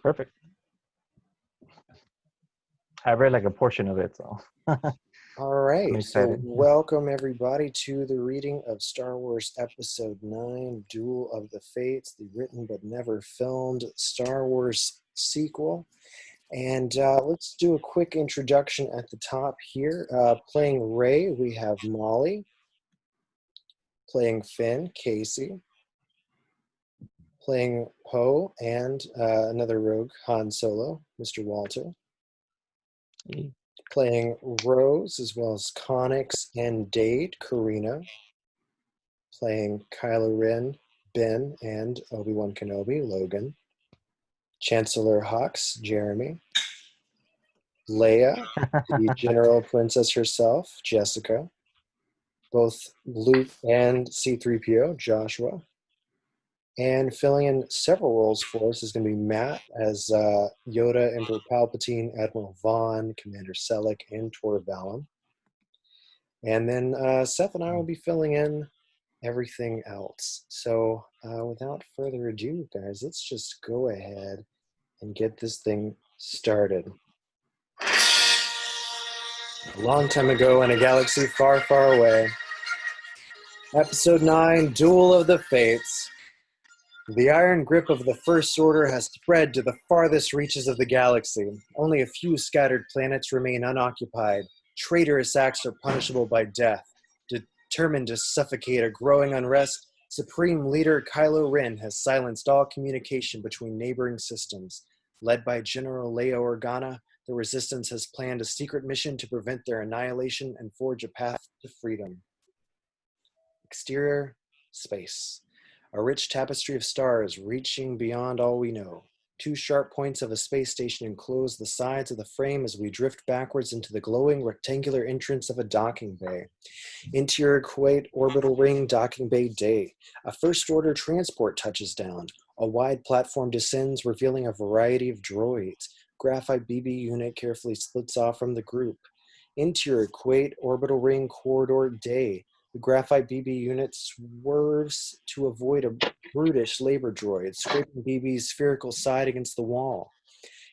Perfect. I read like a portion of it, so All I'm right, so excited. welcome everybody to the reading of Star Wars Episode 9, Duel of the Fates, the written but never filmed Star Wars sequel. And let's do a quick introduction at the top here. Playing Rey, we have Molly. Playing Finn, Casey. Playing Poe and another rogue, Han Solo, Mr. Walter. Playing Rose, as well as Connix and Dade, Karina. Playing Kylo Ren, Ben, and Obi-Wan Kenobi, Logan. Chancellor Hux, Jeremy. Leia, the General Princess herself, Jessica. Both Luke and C-3PO, Joshua. And filling in several roles for us is going to be Matt as Yoda, Emperor Palpatine, Admiral Vaughn, Commander Selleck, and Tor Valen. And then Seth and I will be filling in everything else. So without further ado, guys, let's just go ahead and get this thing started. A long time ago in a galaxy far, far away, Episode 9, Duel of the Fates. The iron grip of the First Order has spread to the farthest reaches of the galaxy. Only a few scattered planets remain unoccupied. Traitorous acts are punishable by death. Determined to suffocate a growing unrest, Supreme Leader Kylo Ren has silenced all communication between neighboring systems. Led by General Leia Organa, the Resistance has planned a secret mission to prevent their annihilation and forge a path to freedom. Exterior, space. A rich tapestry of stars reaching beyond all we know. Two sharp points of a space station enclose the sides of the frame as we drift backwards into the glowing rectangular entrance of a docking bay. Interior Kuwait Orbital Ring Docking Bay Day. A First Order transport touches down. A wide platform descends, revealing a variety of droids. Graphite BB unit carefully splits off from the group. Interior Kuwait Orbital Ring Corridor Day. The graphite BB unit swerves to avoid a brutish labor droid, scraping BB's spherical side against the wall.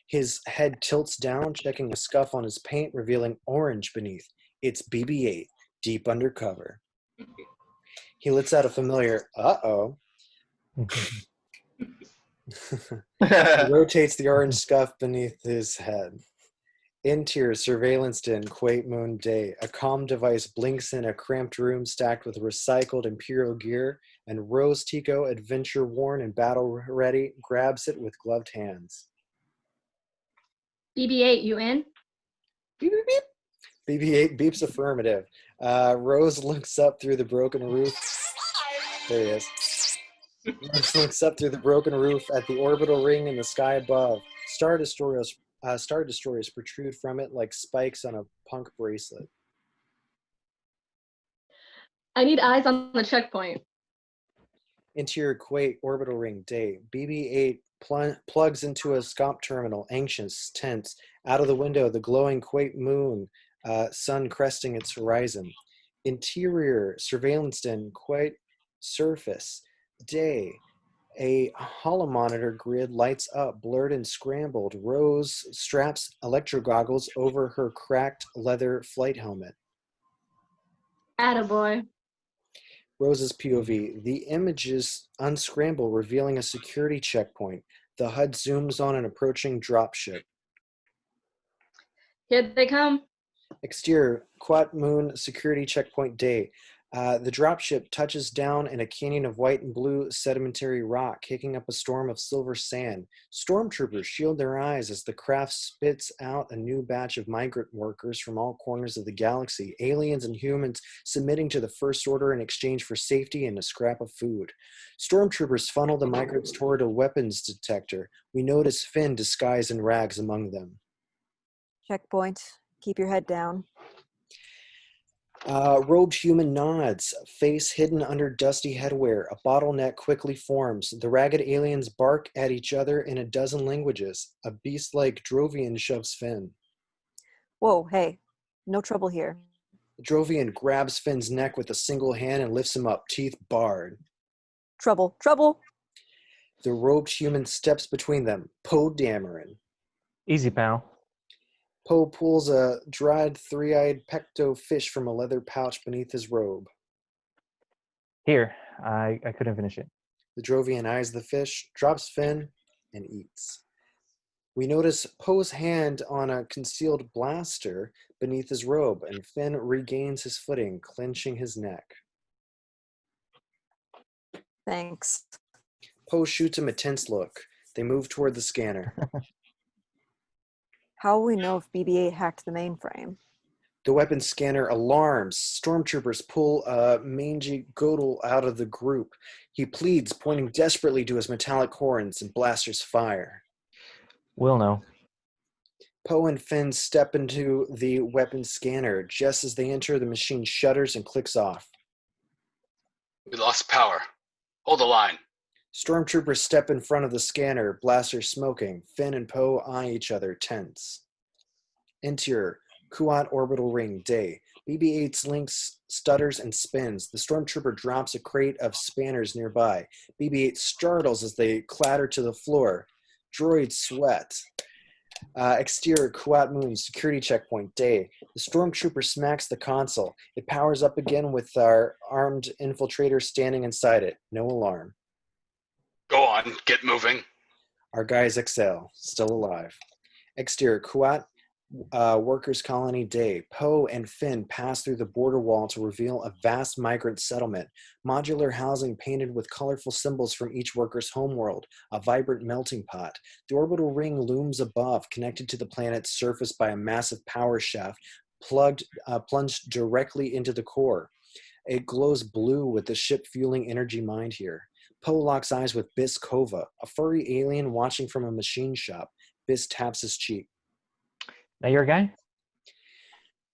His head tilts down, checking a scuff on his paint, revealing orange beneath. It's BB-8, deep undercover. He lets out a familiar, uh-oh. He rotates the orange scuff beneath his head. Interior surveillance den, Kuwait Moon Day. A comm device blinks in a cramped room stacked with recycled Imperial gear, and Rose Tico, adventure worn and battle ready, grabs it with gloved hands. BB-8, you in? Beep, beep, beep. BB-8 beeps affirmative. Rose looks up through the broken roof. There he is. Rose looks up through the broken roof at the orbital ring in the sky above. Star Destroyers protrude from it like spikes on a punk bracelet. I need eyes on the checkpoint. Interior Kuwait Orbital Ring Day. BB-8 plugs into a scomp terminal, anxious, tense. Out of the window, the glowing Kuwait moon, sun cresting its horizon. Interior Surveillance Den, Kuwait Surface Day. A holomonitor grid lights up, blurred and scrambled. Rose straps electro goggles over her cracked leather flight helmet. Attaboy. Rose's POV. The images unscramble, revealing a security checkpoint. The HUD zooms on an approaching dropship. Here they come. Exterior, Quat Moon Security Checkpoint Day. The dropship touches down in a canyon of white and blue sedimentary rock, kicking up a storm of silver sand. Stormtroopers shield their eyes as the craft spits out a new batch of migrant workers from all corners of the galaxy, aliens and humans submitting to the First Order in exchange for safety and a scrap of food. Stormtroopers funnel the migrants toward a weapons detector. We notice Finn disguised in rags among them. Checkpoint. Keep your head down. Robed human nods, face hidden under dusty headwear. A bottleneck quickly forms. The ragged aliens bark at each other in a dozen languages. A beast-like Drovian shoves Finn. Whoa, hey. No trouble here. The Drovian grabs Finn's neck with a single hand and lifts him up, teeth bared. Trouble. Trouble. The robed human steps between them. Poe Dameron. Easy, pal. Poe pulls a dried, three-eyed pecto fish from a leather pouch beneath his robe. Here, I couldn't finish it. The Drovian eyes the fish, drops fin, and eats. We notice Poe's hand on a concealed blaster beneath his robe, and Finn regains his footing, clenching his neck. Thanks. Poe shoots him a tense look. They move toward the scanner. How will we know if BB-8 hacked the mainframe? The weapons scanner alarms. Stormtroopers pull a mangy Godel out of the group. He pleads, pointing desperately to his metallic horns, and blasters fire. We'll know. Poe and Finn step into the weapons scanner. Just as they enter, the machine shudders and clicks off. We lost power. Hold the line. Stormtroopers step in front of the scanner, blasters smoking. Finn and Poe eye each other, tense. Interior, Kuat orbital ring, day. BB-8's links stutters and spins. The Stormtrooper drops a crate of spanners nearby. BB-8 startles as they clatter to the floor. Droids sweat. Exterior, Kuat moon, security checkpoint, day. The Stormtrooper smacks the console. It powers up again with our armed infiltrator standing inside it. No alarm. Go on, get moving. Our guys exhale, still alive. Exterior, Kuat workers' colony, day. Poe and Finn pass through the border wall to reveal a vast migrant settlement. Modular housing painted with colorful symbols from each worker's homeworld. A vibrant melting pot. The orbital ring looms above, connected to the planet's surface by a massive power shaft plunged directly into the core. It glows blue with the ship fueling energy mined here. Poe locks eyes with Biss Kova, a furry alien watching from a machine shop. Biss taps his cheek. Now your guy?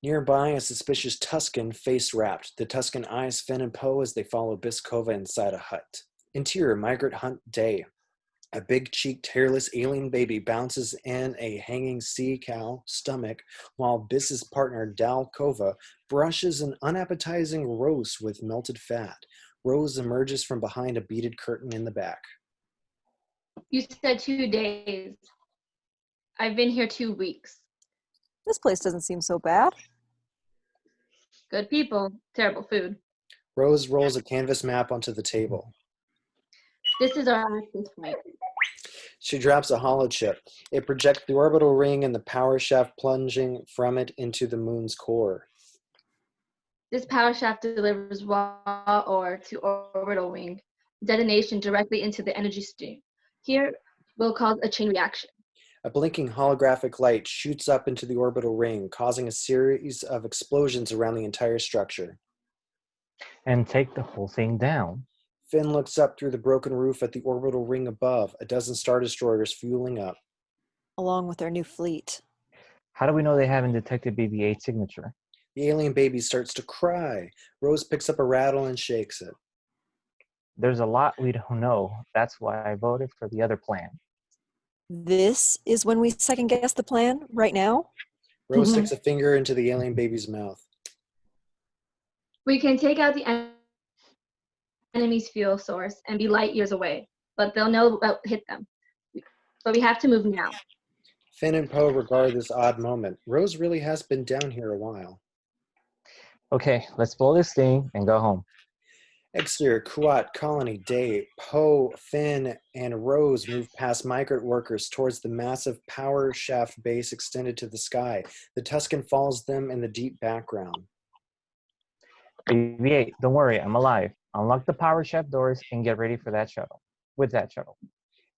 Nearby, a suspicious Tusken, face wrapped. The Tusken eyes Finn and Poe as they follow Biss Kova inside a hut. Interior, migrant hunt, day. A big-cheeked, hairless alien baby bounces in a hanging sea cow stomach, while Biss's partner, Dal Kova, brushes an unappetizing roast with melted fat. Rose emerges from behind a beaded curtain in the back. You said 2 days. I've been here 2 weeks. This place doesn't seem so bad. Good people, terrible food. Rose rolls a canvas map onto the table. This is our access point. She drops a hollow chip. It projects the orbital ring and the power shaft plunging from it into the moon's core. This power shaft delivers raw ore to orbital ring, detonation directly into the energy stream. Here will cause a chain reaction. A blinking holographic light shoots up into the orbital ring, causing a series of explosions around the entire structure. And take the whole thing down. Finn looks up through the broken roof at the orbital ring above, a dozen Star Destroyers fueling up. Along with their new fleet. How do we know they haven't detected BB-8's signature? The alien baby starts to cry. Rose picks up a rattle and shakes it. There's a lot we don't know. That's why I voted for the other plan. This is when we second guess the plan, right now? Rose sticks a finger into the alien baby's mouth. We can take out the enemy's fuel source and be light years away, but they'll know what hit them. But we have to move now. Finn and Poe regard this odd moment. Rose really has been down here a while. Okay, let's blow this thing and go home. Exterior, Kuat, Colony, Day, Poe, Finn, and Rose move past migrant workers towards the massive power shaft base extended to the sky. The Tusken follows them in the deep background. BB-8, don't worry, I'm alive. Unlock the power shaft doors and get ready for that shuttle. With that shuttle.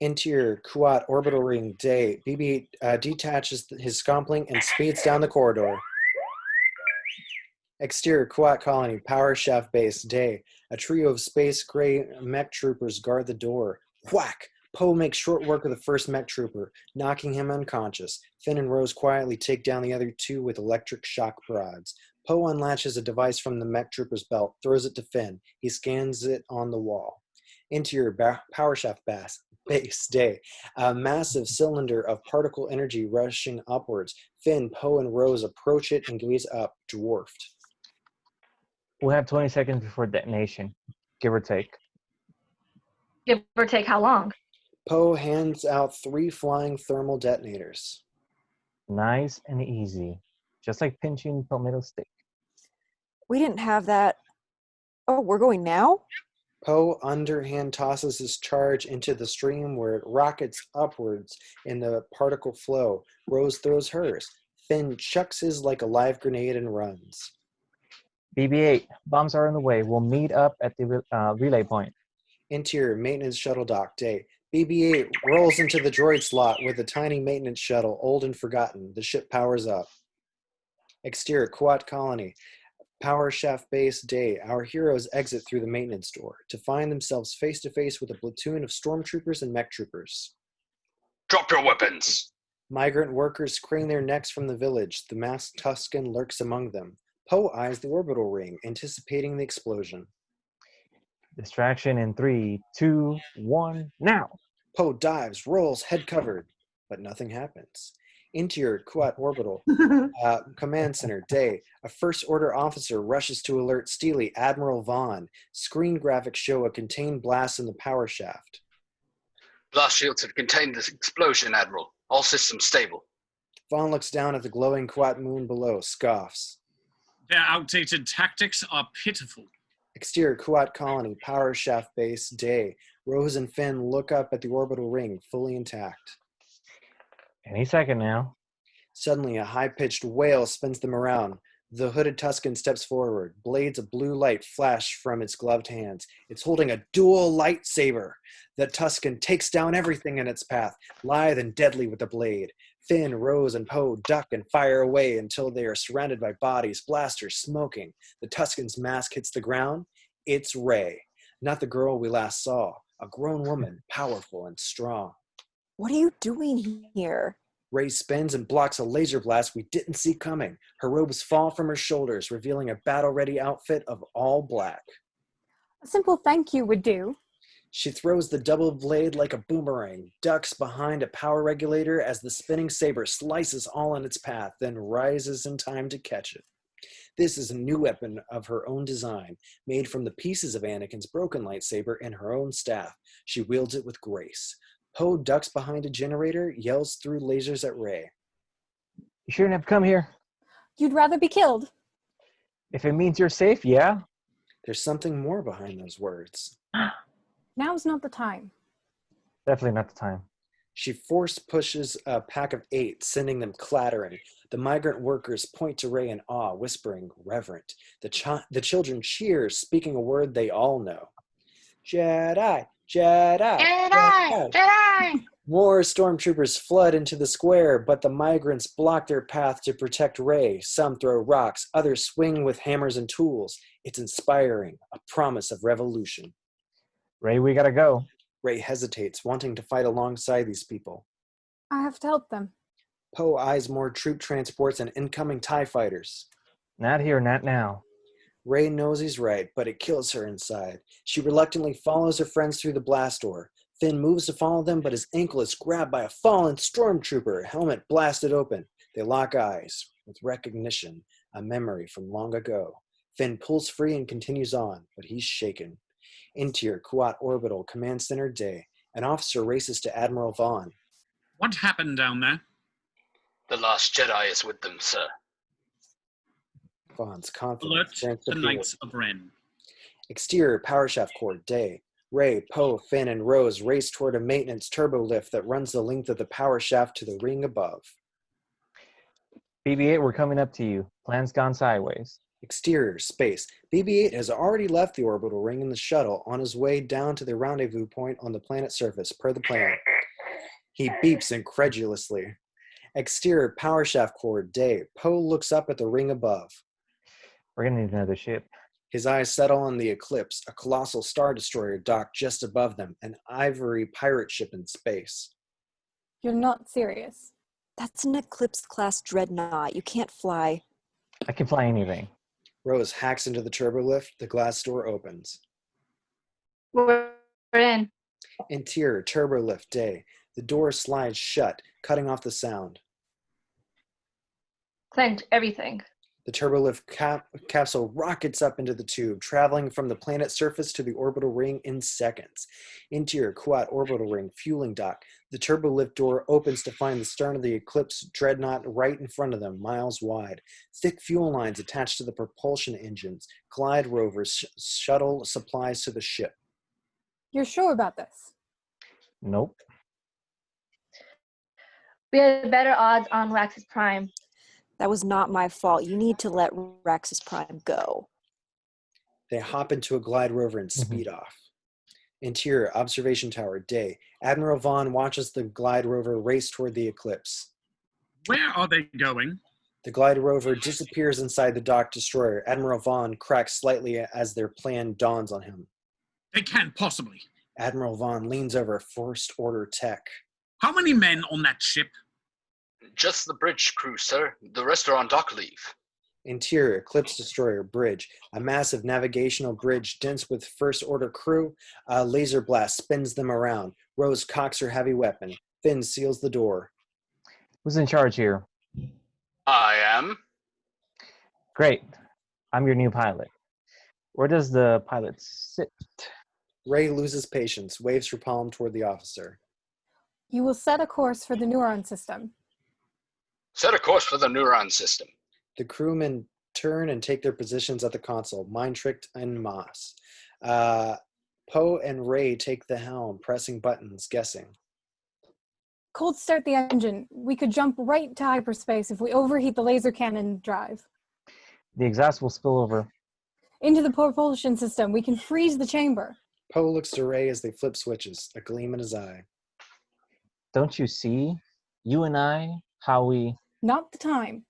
Interior, Kuat, orbital ring, Day. BB-8 detaches his scompling and speeds down the corridor. Exterior, Kuat Colony, power shaft base, Day. A trio of space gray mech troopers guard the door. Whack! Poe makes short work of the first mech trooper, knocking him unconscious. Finn and Rose quietly take down the other two with electric shock rods. Poe unlatches a device from the mech trooper's belt, throws it to Finn. He scans it on the wall. Interior, power shaft base, Day. A massive cylinder of particle energy rushing upwards. Finn, Poe, and Rose approach it and gaze up, dwarfed. We'll have 20 seconds before detonation, give or take. Give or take how long? Poe hands out 3 flying thermal detonators. Nice and easy. Just like pinching tomato stick. We didn't have that. Oh, we're going now? Poe underhand tosses his charge into the stream where it rockets upwards in the particle flow. Rose throws hers. Finn chucks his like a live grenade and runs. BB-8, bombs are on the way. We'll meet up at the relay point. Interior maintenance shuttle dock day. BB-8 rolls into the droid slot with a tiny maintenance shuttle, old and forgotten. The ship powers up. Exterior Quat colony. Power shaft base day. Our heroes exit through the maintenance door to find themselves face to face with a platoon of stormtroopers and mech troopers. Drop your weapons. Migrant workers crane their necks from the village. The masked Tusken lurks among them. Poe eyes the orbital ring, anticipating the explosion. Distraction in 3, 2, 1, now! Poe dives, rolls, head covered, but nothing happens. Interior Quat orbital. Command center day. A first order officer rushes to alert Steely Admiral Vaughn. Screen graphics show a contained blast in the power shaft. Blast shields have contained this explosion, Admiral. All systems stable. Vaughn looks down at the glowing Quat moon below, scoffs. Their outdated tactics are pitiful. Exterior Quat colony, power shaft base day. Rose and Finn look up at the orbital ring, fully intact. Any second now. Suddenly, a high-pitched wail spins them around. The hooded Tusken steps forward. Blades of blue light flash from its gloved hands. It's holding a dual lightsaber. The Tusken takes down everything in its path, lithe and deadly with the blade. Finn, Rose, and Poe duck and fire away until they are surrounded by bodies, blasters smoking. The Tusken's mask hits the ground. It's Rey, not the girl we last saw. A grown woman, powerful and strong. What are you doing here? Rey spins and blocks a laser blast we didn't see coming. Her robes fall from her shoulders, revealing a battle-ready outfit of all black. A simple thank you would do. She throws the double blade like a boomerang, ducks behind a power regulator as the spinning saber slices all in its path, then rises in time to catch it. This is a new weapon of her own design, made from the pieces of Anakin's broken lightsaber and her own staff. She wields it with grace. Poe ducks behind a generator, yells through lasers at Rey. You shouldn't have come here. You'd rather be killed. If it means you're safe, yeah. There's something more behind those words. Now's not the time. Definitely not the time. She force pushes a pack of 8, sending them clattering. The migrant workers point to Rey in awe, whispering, reverent. The children cheer, speaking a word they all know. Jedi! Jedi! Jedi! Jedi! More stormtroopers flood into the square, but the migrants block their path to protect Rey. Some throw rocks, others swing with hammers and tools. It's inspiring, a promise of revolution. Rey, we gotta go. Rey hesitates, wanting to fight alongside these people. I have to help them. Poe eyes more troop transports and incoming TIE fighters. Not here, not now. Rey knows he's right, but it kills her inside. She reluctantly follows her friends through the blast door. Finn moves to follow them, but his ankle is grabbed by a fallen stormtrooper, helmet blasted open. They lock eyes, with recognition, a memory from long ago. Finn pulls free and continues on, but he's shaken. Interior Quat Orbital Command Center day. An officer races to Admiral Vaughn. What happened down there? The last Jedi is with them, sir. Vaughn's Alert confidence. the Knights of Ren. Exterior Power Shaft Core day. Rey, Poe, Finn, and Rose race toward a maintenance turbo lift that runs the length of the power shaft to the ring above. BB-8, we're coming up to you. Plan's gone sideways. Exterior space. BB-8 has already left the orbital ring in the shuttle on his way down to the rendezvous point on the planet's surface, per the plan. He beeps incredulously. Exterior Power Shaft Core day. Poe looks up at the ring above. We're gonna need another ship. His eyes settle on the Eclipse, a colossal star destroyer docked just above them, an ivory pirate ship in space. You're not serious. That's an Eclipse-class dreadnought. You can't fly. I can fly anything. Rose hacks into the turbolift. The glass door opens. We're in. Interior turbolift day. The door slides shut, cutting off the sound. Clench everything. The turbolift capsule rockets up into the tube, traveling from the planet's surface to the orbital ring in seconds. Interior Quat orbital ring fueling dock. The turbolift door opens to find the stern of the Eclipse dreadnought right in front of them, miles wide. Thick fuel lines attached to the propulsion engines. Glide rovers shuttle supplies to the ship. You're sure about this? Nope. We had better odds on Raxus Prime. That was not my fault. You need to let Raxus Prime go. They hop into a glide rover and speed off. Interior observation tower, day. Admiral Vaughn watches the glide rover race toward the Eclipse. Where are they going? The glide rover disappears inside the dock destroyer. Admiral Vaughn cracks slightly as their plan dawns on him. They can't possibly. Admiral Vaughn leans over First Order tech. How many men on that ship? Just the bridge crew, sir. The rest are on dock leave. Interior Eclipse destroyer, bridge. A massive navigational bridge dense with First Order crew. A laser blast spins them around. Rose cocks her heavy weapon. Finn seals the door. Who's in charge here? I am. Great. I'm your new pilot. Where does the pilot sit? Ray loses patience, waves her palm toward the officer. You will set a course for the neuron system. Set a course for the neuron system. The crewmen turn and take their positions at the console, mind-tricked en masse. Poe and Ray take the helm, pressing buttons, guessing. Cold start the engine. We could jump right to hyperspace if we overheat the laser cannon drive. The exhaust will spill over. Into the propulsion system. We can freeze the chamber. Poe looks to Ray as they flip switches, a gleam in his eye. Don't you see? You and I, how we... Not the time.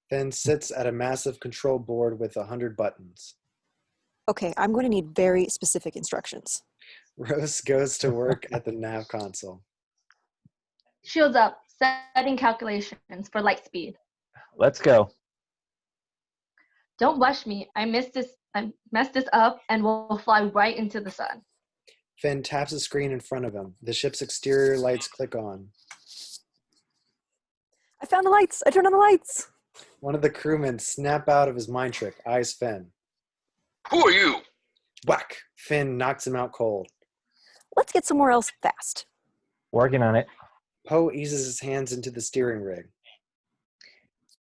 Finn sits at a massive control board with 100 buttons. Okay, I'm going to need very specific instructions. Rose goes to work at the nav console. Shields up. Setting calculations for light speed. Let's go. Don't rush me. I messed this up and we'll fly right into the sun. Finn taps a screen in front of him. The ship's exterior lights click on. I found the lights. I turned on the lights. One of the crewmen snap out of his mind trick, eyes Finn. Who are you? Whack! Finn knocks him out cold. Let's get somewhere else fast. Working on it. Poe eases his hands into the steering rig.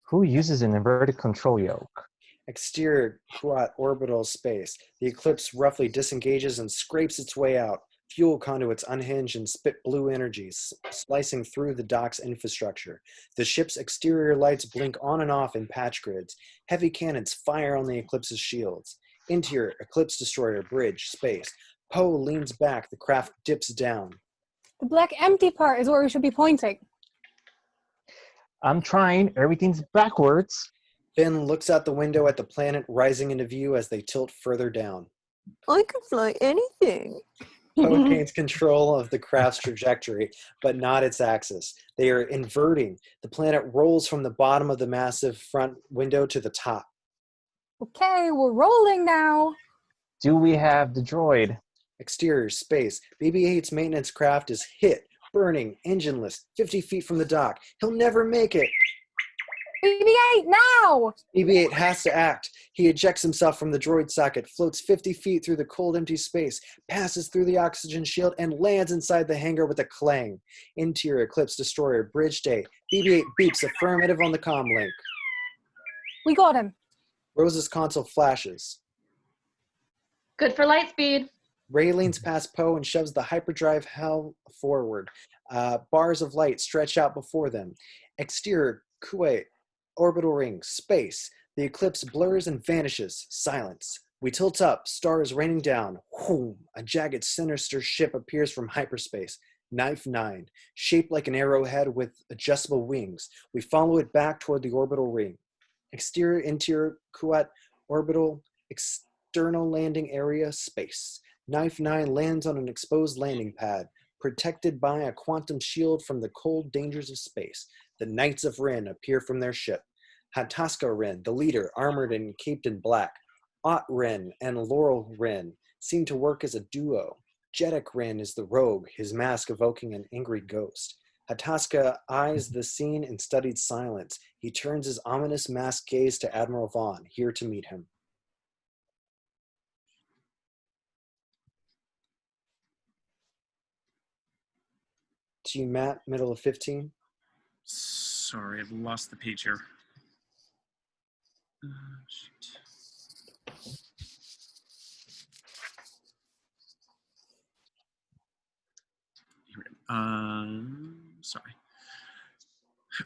Who uses an inverted control yoke? Exterior Quat orbital space. The Eclipse roughly disengages and scrapes its way out. Fuel conduits unhinge and spit blue energies, slicing through the dock's infrastructure. The ship's exterior lights blink on and off in patch grids. Heavy cannons fire on the Eclipse's shields. Interior Eclipse destroyer, bridge, space. Poe leans back. The craft dips down. The black empty part is where we should be pointing. I'm trying. Everything's backwards. Finn looks out the window at the planet rising into view as they tilt further down. I can fly anything. Poe gains control of the craft's trajectory, but not its axis. They are inverting. The planet rolls from the bottom of the massive front window to the top. Okay, we're rolling now. Do we have the droid? Exterior space. BB-8's maintenance craft is hit, burning, engineless, 50 feet from the dock. He'll never make it. BB-8 now! BB-8 has to act. He ejects himself from the droid socket, floats 50 feet through the cold, empty space, passes through the oxygen shield, and lands inside the hangar with a clang. Interior Eclipse destroyer, bridge day. BB-8 beeps affirmative on the comm link. We got him. Rose's console flashes. Good for light speed. Ray leans past Poe and shoves the hyperdrive hell forward. Bars of light stretch out before them. Exterior Kuwait, orbital ring, space. The Eclipse blurs and vanishes. Silence. We tilt up, stars raining down. Whoom! A jagged, sinister ship appears from hyperspace. Knife 9, shaped like an arrowhead with adjustable wings. We follow it back toward the orbital ring. Exterior, interior, Kuwait, orbital, external landing area, space. Knife 9 lands on an exposed landing pad, protected by a quantum shield from the cold dangers of space. The Knights of Ren appear from their ship. Hataska Ren, the leader, armored and caped in black. Ott Ren and Laurel Ren seem to work as a duo. Jeddak Ren is the rogue, his mask evoking an angry ghost. Hataska eyes the scene in studied silence. He turns his ominous masked gaze to Admiral Vaughn, here to meet him. To you, Matt, middle of 15. Sorry, I've lost the page here. Shoot. Here we go. Sorry.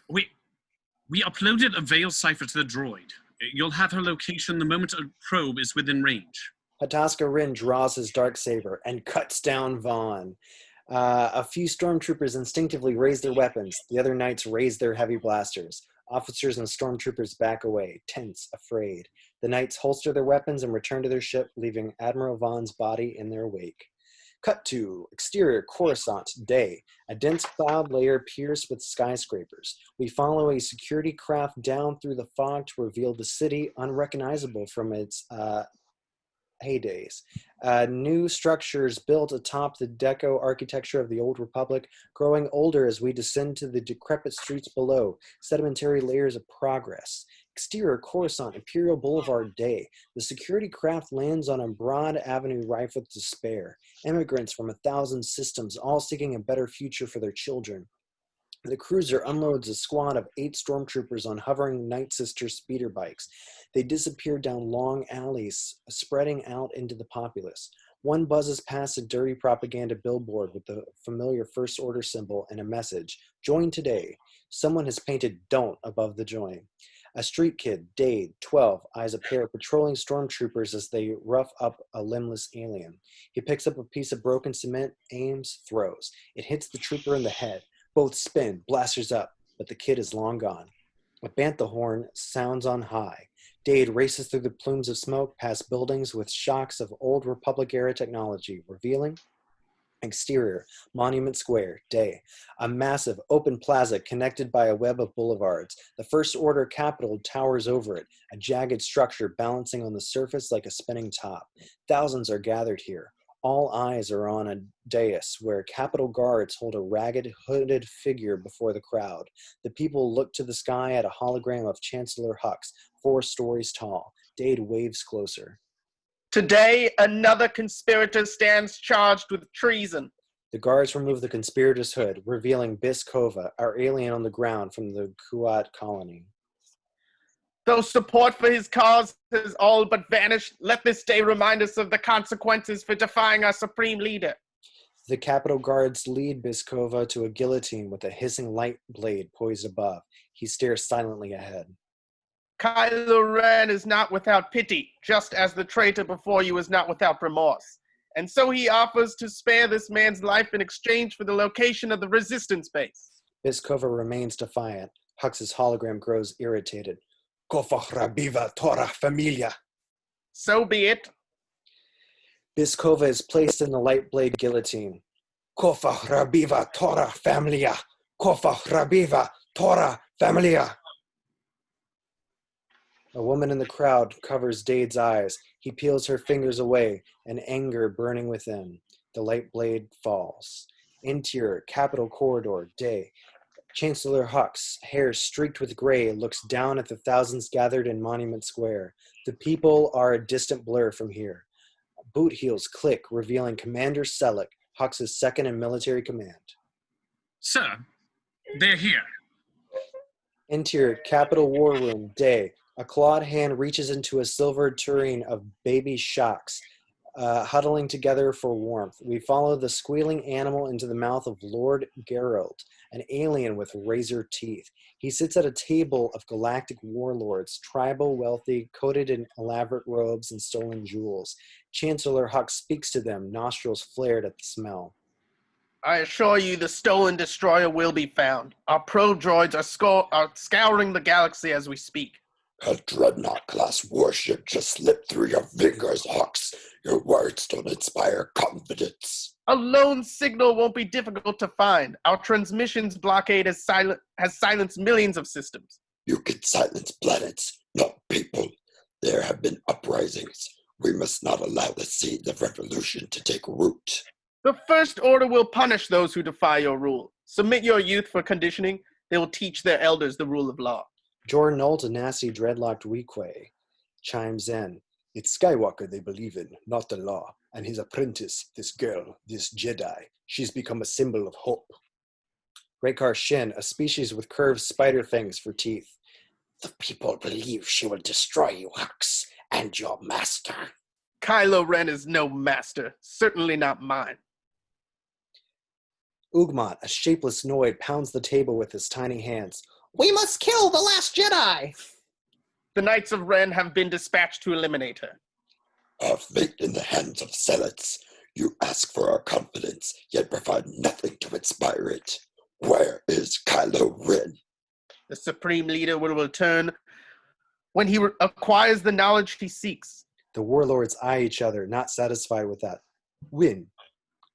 We uploaded a veil cipher to the droid. You'll have her location the moment a probe is within range. Hataska Rin draws his darksaber and cuts down Vaughn. A few stormtroopers instinctively raise their weapons. The other knights raise their heavy blasters. Officers and stormtroopers back away, tense, afraid. The knights holster their weapons and return to their ship, leaving Admiral Vaughn's body in their wake. Cut to exterior Coruscant, day. A dense cloud layer pierced with skyscrapers. We follow a security craft down through the fog to reveal the city unrecognizable from its heydays. New structures built atop the deco architecture of the Old Republic, growing older as we descend to the decrepit streets below, sedimentary layers of progress. Exterior Coruscant, Imperial Boulevard, day. The security craft lands on a broad avenue rife with despair. Immigrants from 1,000 systems, all seeking a better future for their children. The cruiser unloads a squad of 8 stormtroopers on hovering Night Sister speeder bikes. They disappear down long alleys, spreading out into the populace. One buzzes past a dirty propaganda billboard with the familiar First Order symbol and a message, "Join today." Someone has painted "Don't" above the join. A street kid, Dade, 12, eyes a pair of patrolling stormtroopers as they rough up a limbless alien. He picks up a piece of broken cement, aims, throws. It hits the trooper in the head. Both spin, blasters up, but the kid is long gone. A bantha horn sounds on high. Dade races through the plumes of smoke past buildings with shocks of old Republic-era technology, revealing exterior, Monument Square, day. A massive open plaza connected by a web of boulevards. The First Order Capitol towers over it, a jagged structure balancing on the surface like a spinning top. Thousands are gathered here. All eyes are on a dais where Capitol guards hold a ragged, hooded figure before the crowd. The people look to the sky at a hologram of Chancellor Hux, 4 stories tall. Dade waves closer. Today, another conspirator stands charged with treason. The guards remove the conspirator's hood, revealing Biskova, our alien on the ground from the Kuat colony. Though support for his cause has all but vanished, let this day remind us of the consequences for defying our supreme leader. The Capitol guards lead Biskova to a guillotine with a hissing light blade poised above. He stares silently ahead. Kylo Ren is not without pity, just as the traitor before you is not without remorse. And so he offers to spare this man's life in exchange for the location of the resistance base. Biskova remains defiant. Hux's hologram grows irritated. Kofa Rabiva Tora Familia. So be it. Biskova is placed in the light blade guillotine. Kofa Rabiva Tora Familia. Kofa Rabiva Tora Familia. A woman in the crowd covers Dade's eyes. He peels her fingers away, an anger burning within. The light blade falls. Interior, Capitol corridor, day. Chancellor Hux, hair streaked with gray, looks down at the thousands gathered in Monument Square. The people are a distant blur from here. Boot heels click, revealing Commander Selleck, Hux's second in military command. Sir, they're here. Interior, Capitol War Room, day. A clawed hand reaches into a silver tureen of baby shocks, huddling together for warmth. We follow the squealing animal into the mouth of Lord Geralt, an alien with razor teeth. He sits at a table of galactic warlords, tribal, wealthy, coated in elaborate robes and stolen jewels. Chancellor Hux speaks to them, nostrils flared at the smell. I assure you the stolen destroyer will be found. Our probe droids are scouring the galaxy as we speak. A dreadnought-class warship just slipped through your fingers, Hux. Your words don't inspire confidence. A lone signal won't be difficult to find. Our transmissions blockade has silenced millions of systems. You can silence planets, not people. There have been uprisings. We must not allow the seeds of revolution to take root. The First Order will punish those who defy your rule. Submit your youth for conditioning. They will teach their elders the rule of law. Jordan Old, a nasty dreadlocked Weequay, chimes in. It's Skywalker they believe in, not the law. And his apprentice, this girl, this Jedi, she's become a symbol of hope. Raykar Shin, a species with curved spider fangs for teeth. The people believe she will destroy you, Hux, and your master. Kylo Ren is no master, certainly not mine. Ugmat, a shapeless Noid, pounds the table with his tiny hands. We must kill the last Jedi! The Knights of Ren have been dispatched to eliminate her. Our fate in the hands of zealots. You ask for our confidence, yet provide nothing to inspire it. Where is Kylo Ren? The Supreme Leader will return when he acquires the knowledge he seeks. The warlords eye each other, not satisfied with that. Win.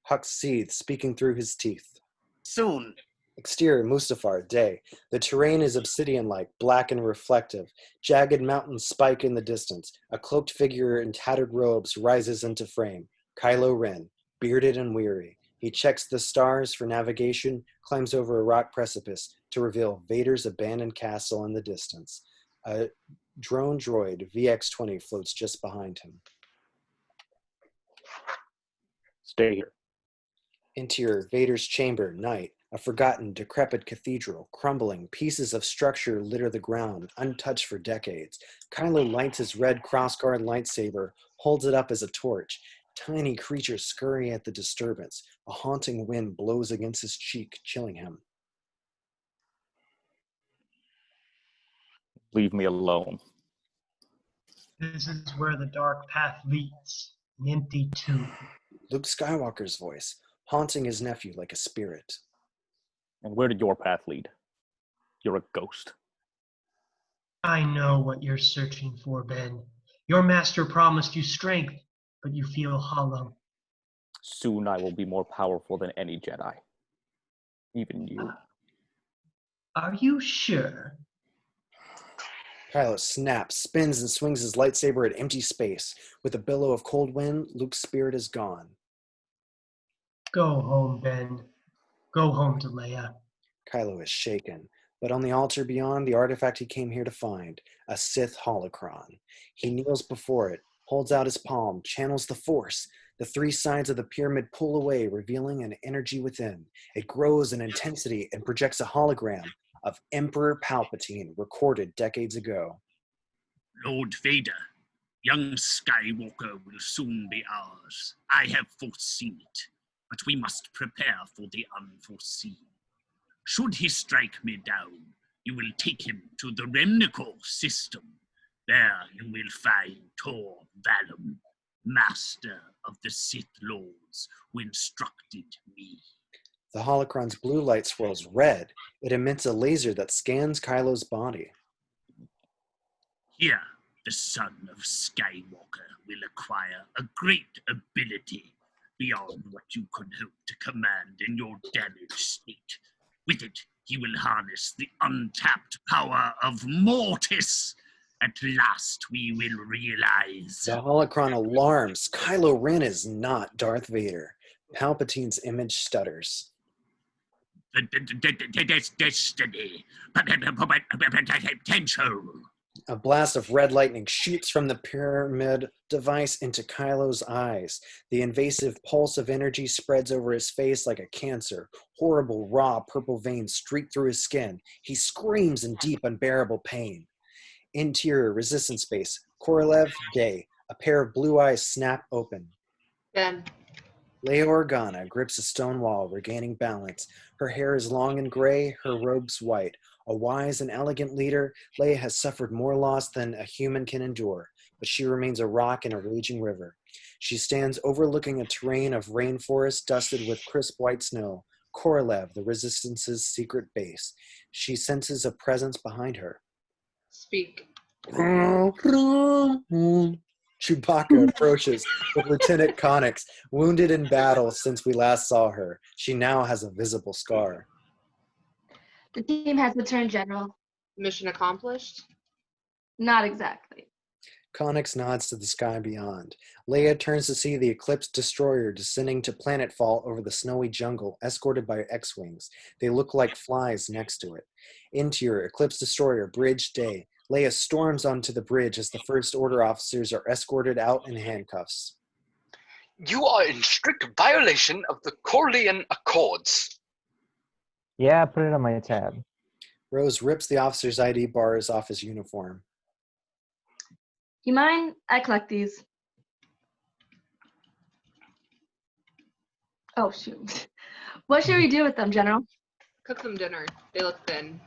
Hux seethes, speaking through his teeth. Soon. Exterior, Mustafar, day. The terrain is obsidian-like, black and reflective. Jagged mountains spike in the distance. A cloaked figure in tattered robes rises into frame. Kylo Ren, bearded and weary. He checks the stars for navigation, climbs over a rock precipice to reveal Vader's abandoned castle in the distance. A drone droid, VX-20, floats just behind him. Stay here. Interior, Vader's chamber, night. A forgotten, decrepit cathedral, crumbling, pieces of structure litter the ground, untouched for decades. Kylo lights his red crossguard lightsaber, holds it up as a torch. Tiny creatures scurry at the disturbance. A haunting wind blows against his cheek, chilling him. Leave me alone. This is where the dark path leads, an empty tomb. Luke Skywalker's voice, haunting his nephew like a spirit. And where did your path lead? You're a ghost. I know what you're searching for, Ben. Your master promised you strength, but you feel hollow. Soon I will be more powerful than any Jedi. Even you. Are you sure? Kylo snaps, spins, and swings his lightsaber at empty space. With a billow of cold wind, Luke's spirit is gone. Go home, Ben. Go home to Leia. Kylo is shaken, but on the altar beyond, the artifact he came here to find, a Sith holocron. He kneels before it, holds out his palm, channels the Force. The three sides of the pyramid pull away, revealing an energy within. It grows in intensity and projects a hologram of Emperor Palpatine, recorded decades ago. Lord Vader, young Skywalker will soon be ours. I have foreseen it, but we must prepare for the unforeseen. Should he strike me down, you will take him to the Remnicor system. There you will find Tor Valum, master of the Sith Lords, who instructed me. The holocron's blue light swirls red. It emits a laser that scans Kylo's body. Here, the son of Skywalker will acquire a great ability beyond what you could hope to command in your damaged state. With it, he will harness the untapped power of Mortis. At last, we will realize. The holocron alarms. Kylo Ren is not Darth Vader. Palpatine's image stutters. Destiny. Potential. A blast of red lightning shoots from the pyramid device into Kylo's eyes. The invasive pulse of energy spreads over his face like a cancer. Horrible, raw, purple veins streak through his skin. He screams in deep, unbearable pain. Interior, resistance base. Korolev, day. A pair of blue eyes snap open. Ben. Leia Organa grips a stone wall, regaining balance. Her hair is long and gray, her robes white. A wise and elegant leader, Leia has suffered more loss than a human can endure, but she remains a rock in a raging river. She stands overlooking a terrain of rainforest dusted with crisp white snow. Korolev, the Resistance's secret base. She senses a presence behind her. Speak. Chewbacca approaches with Lieutenant Connix, wounded in battle since we last saw her. She now has a visible scar. The team has returned, General. Mission accomplished? Not exactly. Connix nods to the sky beyond. Leia turns to see the Eclipse destroyer descending to planetfall over the snowy jungle, escorted by X-Wings. They look like flies next to it. Interior, Eclipse destroyer, bridge day. Leia storms onto the bridge as the First Order officers are escorted out in handcuffs. You are in strict violation of the Corlean Accords. Yeah, put it on my tab. Rose rips the officer's ID bars off his uniform. You mind? I collect these. Oh, shoot. What should we do with them, General? Cook them dinner. They look thin.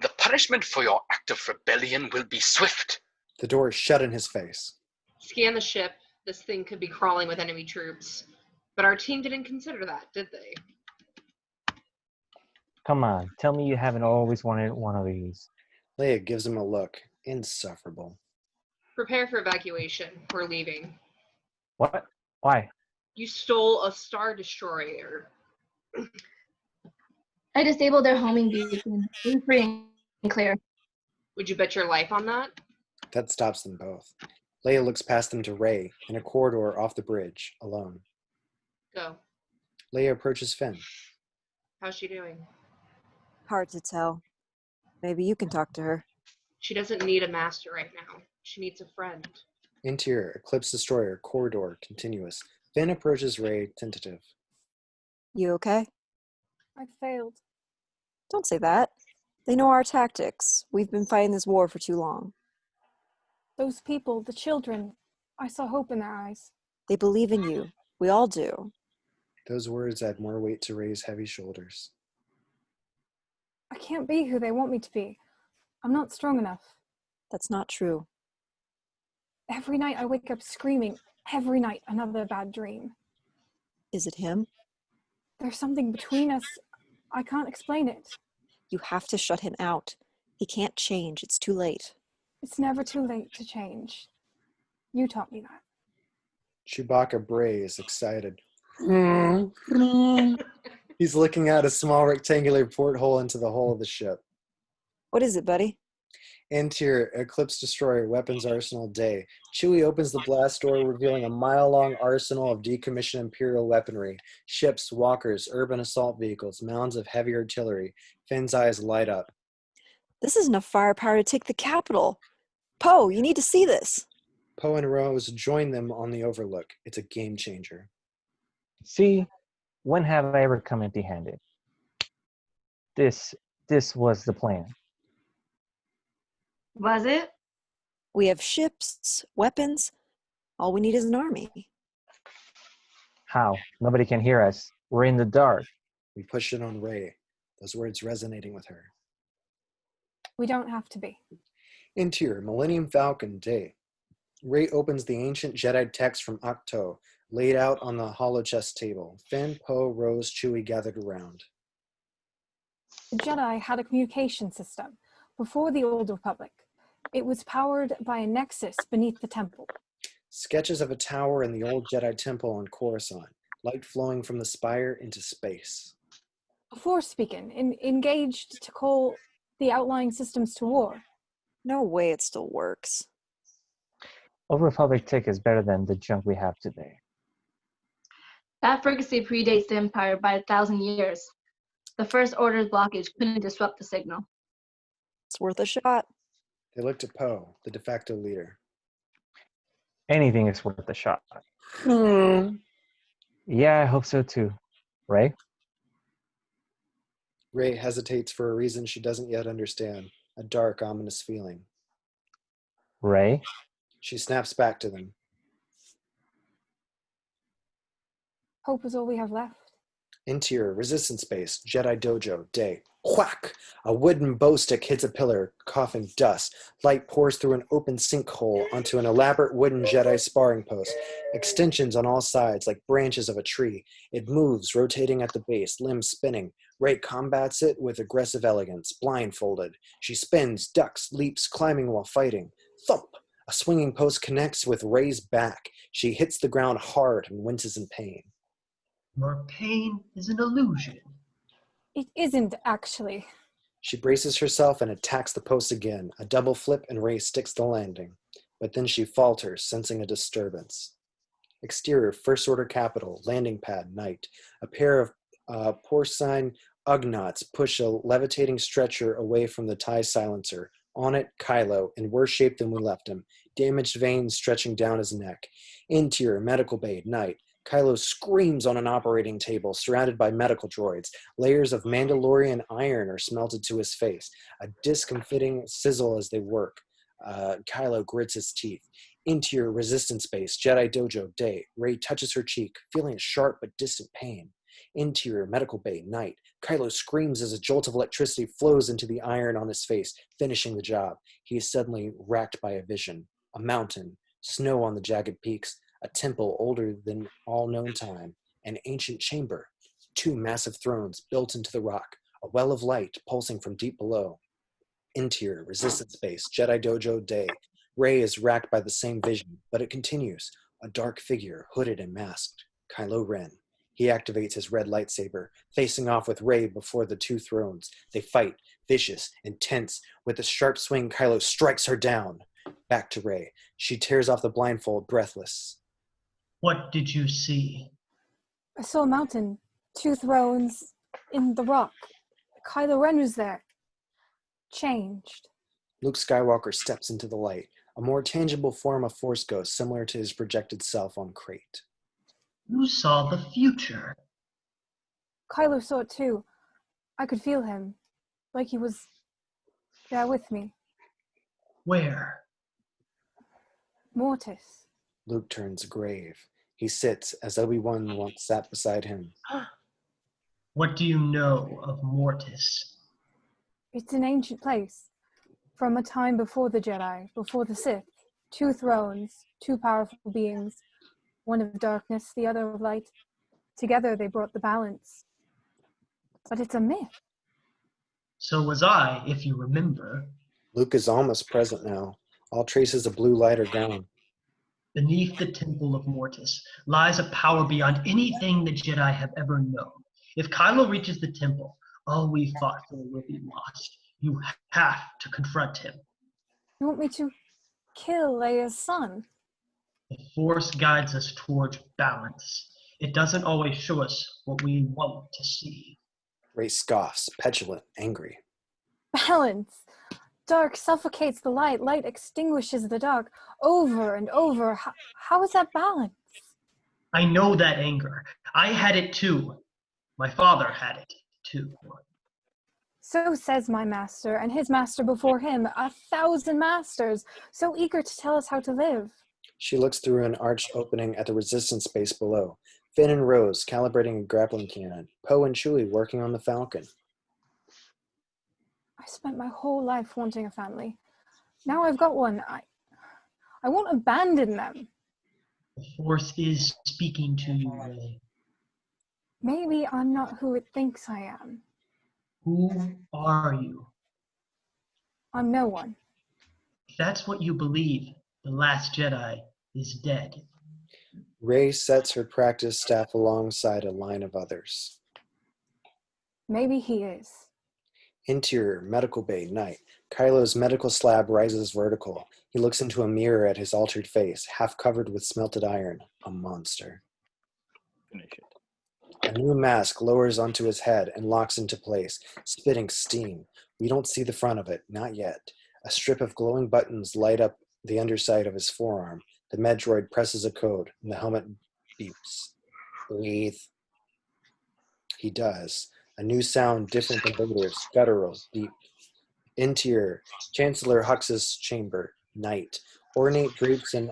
The punishment for your act of rebellion will be swift. The door is shut in his face. Scan the ship. This thing could be crawling with enemy troops. But our team didn't consider that, did they? Come on, tell me you haven't always wanted one of these. Leia gives him a look. Insufferable. Prepare for evacuation. We're leaving. What? Why? You stole a Star Destroyer. I disabled their homing beacon. We're free and clear. Would you bet your life on that? That stops them both. Leia looks past them to Rey, in a corridor off the bridge, alone. Go. Leia approaches Finn. How's she doing? Hard to tell. Maybe you can talk to her. She doesn't need a master right now. She needs a friend. Interior, Eclipse destroyer, corridor, continuous. Finn approaches Rey, tentative. You okay? I failed. Don't say that. They know our tactics. We've been fighting this war for too long. Those people, the children, I saw hope in their eyes. They believe in you. We all do. Those words add more weight to Rey's heavy shoulders. I can't be who they want me to be. I'm not strong enough. That's not true. Every night I wake up screaming. Every night another bad dream. Is it him? There's something between us. I can't explain it. You have to shut him out. He can't change. It's too late. It's never too late to change. You taught me that. Chewbacca Bray is excited. He's looking out a small rectangular porthole into the hull of the ship. What is it, buddy? Interior, Eclipse destroyer, weapons arsenal day. Chewie opens the blast door, revealing a mile-long arsenal of decommissioned Imperial weaponry. Ships, walkers, urban assault vehicles, mounds of heavy artillery. Finn's eyes light up. This is enough firepower to take the capital. Poe, you need to see this. Poe and Rose join them on the Overlook. It's a game changer. See, when have I ever come empty-handed? This was the plan. Was it? We have ships, weapons. All we need is an army. How? Nobody can hear us. We're in the dark. We push it on Rey, those words resonating with her. We don't have to be. Interior, Millennium Falcon day. Rey opens the ancient Jedi text from Ahch-To, laid out on the holochess table. Finn, Poe, Rose, Chewie gathered around. The Jedi had a communication system before the Old Republic. It was powered by a nexus beneath the temple. Sketches of a tower in the old Jedi temple on Coruscant, light flowing from the spire into space. A Force beacon engaged to call the outlying systems to war. No way it still works. Old Republic tech is better than the junk we have today. That frequency predates the Empire by 1,000 years. The First Order's blockage couldn't disrupt the signal. It's worth a shot. They looked at Poe, the de facto leader. Anything is worth a shot. Yeah, I hope so too. Rey? Rey hesitates for a reason she doesn't yet understand, a dark, ominous feeling. Rey? She snaps back to them. Hope is all we have left. Interior, Resistance Base, Jedi Dojo, day. Whack! A wooden bow stick hits a pillar, coughing dust. Light pours through an open sinkhole onto an elaborate wooden Jedi sparring post. Extensions on all sides like branches of a tree. It moves, rotating at the base, limbs spinning. Rey combats it with aggressive elegance, blindfolded. She spins, ducks, leaps, climbing while fighting. Thump! A swinging post connects with Rey's back. She hits the ground hard and winces in pain. Your pain is an illusion. It isn't, actually. She braces herself and attacks the post again. A double flip and Rey sticks the landing. but then she falters, sensing a disturbance. Exterior, First Order Capital, landing pad, night. A pair of porcine Ugnaughts push a levitating stretcher away from the TIE silencer. On it, Kylo, in worse shape than we left him, damaged veins stretching down his neck. Interior, medical bay, night. Kylo screams on an operating table, surrounded by medical droids. Layers of Mandalorian iron are smelted to his face, a discomfiting sizzle as they work. Kylo grits his teeth. Interior, resistance base, Jedi Dojo, day. Rey touches her cheek, feeling a sharp but distant pain. Interior, medical bay, night. Kylo screams as a jolt of electricity flows into the iron on his face, finishing the job. He is suddenly racked by a vision. A mountain, snow on the jagged peaks, a temple older than all known time, an ancient chamber, 2 massive thrones built into the rock, a well of light pulsing from deep below. Interior, resistance base, Jedi Dojo, day. Rey is racked by the same vision, but it continues. A dark figure, hooded and masked. Kylo Ren. He activates his red lightsaber, facing off with Rey before the 2 thrones. They fight, vicious, intense. With a sharp swing, Kylo strikes her down. Back to Rey. She tears off the blindfold, breathless. What did you see? I saw a mountain, 2 thrones in the rock. Kylo Ren was there. Changed. Luke Skywalker steps into the light, a more tangible form of Force Ghost similar to his projected self on Crate. You saw the future. Kylo saw it too. I could feel him, like he was there with me. Where? Mortis. Luke turns grave. He sits as Obi-Wan once sat beside him. What do you know of Mortis? It's an ancient place. From a time before the Jedi, before the Sith. 2 thrones, 2 powerful beings. One of darkness, the other of light. Together they brought the balance. But it's a myth. So was I, if you remember. Luke is almost present now. All traces of blue light are gone. Beneath the temple of Mortis lies a power beyond anything the Jedi have ever known. If Kylo reaches the temple, all we fought for will be lost. You have to confront him. You want me to kill Leia's son? The Force guides us towards balance. It doesn't always show us what we want to see. Rey scoffs, petulant, angry. Balance. Dark suffocates the light. Light extinguishes the dark. Over and over. How is that balance? I know that anger. I had it too. My father had it too. So says my master, and his master before him, 1,000 masters, so eager to tell us how to live. She looks through an arched opening at the resistance base below. Finn and Rose calibrating a grappling cannon. Poe and Chewie working on the Falcon. I spent my whole life wanting a family. Now I've got one. I won't abandon them. The Force is speaking to you, Rey. Maybe I'm not who it thinks I am. Who are you? I'm no one. If that's what you believe, the last Jedi is dead. Rey sets her practice staff alongside a line of others. Maybe he is. Interior, medical bay, night. Kylo's medical slab rises vertical. He looks into a mirror at his altered face, half covered with smelted iron. A monster. Finish it. A new mask lowers onto his head and locks into place, spitting steam. We don't see the front of it, not yet. A strip of glowing buttons light up the underside of his forearm. The Medroid presses a code, and the helmet beeps. Breathe. He does. A new sound different than Vader's, guttural, deep. Interior, Chancellor Hux's chamber, night. Ornate drapes and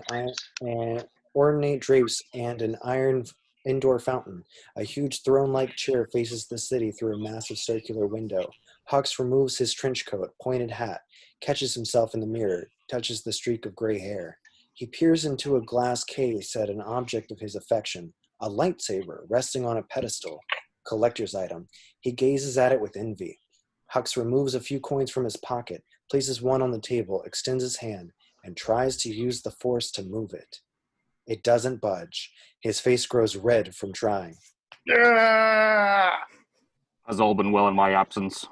an iron indoor fountain. A huge throne-like chair faces the city through a massive circular window. Hux removes his trench coat, pointed hat, catches himself in the mirror, touches the streak of gray hair. He peers into a glass case at an object of his affection, a lightsaber resting on a pedestal, collector's item. He gazes at it with envy. Hux removes a few coins from his pocket, places one on the table, extends his hand, and tries to use the Force to move it. It doesn't budge. His face grows red from trying. Has all been well in my absence.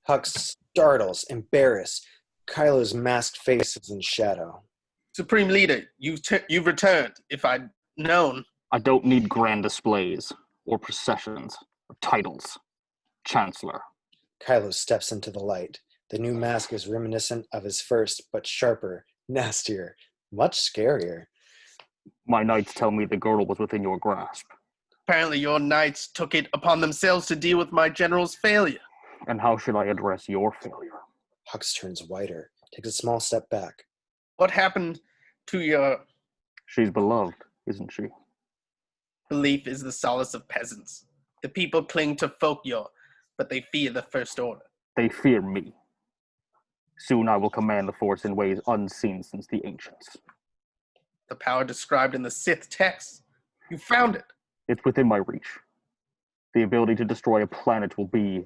Hux startles, embarrassed. Kylo's masked face is in shadow. Supreme Leader, you've returned. If I'd known. I don't need grand displays, or processions, or titles. Chancellor. Kylo steps into the light. The new mask is reminiscent of his first, but sharper, nastier, much scarier. My knights tell me the girdle was within your grasp. Apparently your knights took it upon themselves to deal with my general's failure. And how should I address your failure? Hux turns whiter, takes a small step back. What happened to your... She's beloved, isn't she? Belief is the solace of peasants. The people cling to folklore, but they fear the First Order. They fear me. Soon I will command the Force in ways unseen since the ancients. The power described in the Sith text. You found it. It's within my reach. The ability to destroy a planet will be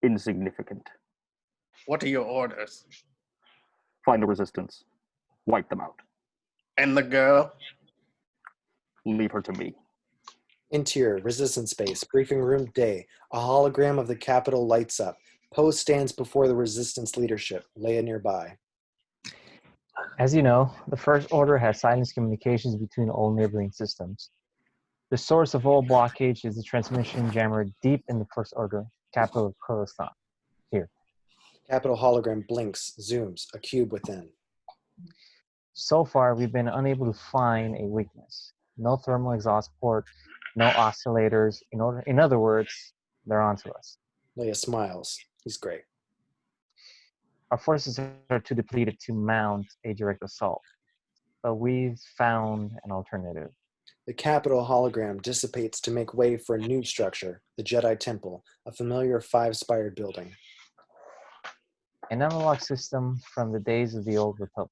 insignificant. What are your orders? Find the resistance. Wipe them out. And the girl? Leave her to me. Interior, resistance base, briefing room day. A hologram of the Capitol lights up. Poe stands before the resistance leadership, Leia nearby. As you know, the First Order has silenced communications between all neighboring systems. The source of all blockage is the transmission jammer deep in the First Order, capital of Coruscant. Here. Capitol hologram blinks, zooms, a cube within. So far, we've been unable to find a weakness. No thermal exhaust port, no oscillators. In other words, they're onto us. Leia smiles. He's great. Our forces are too depleted to mount a direct assault, but we've found an alternative. The Capitol hologram dissipates to make way for a new structure, the Jedi Temple, a familiar five-spired building. An analog system from the days of the Old Republic.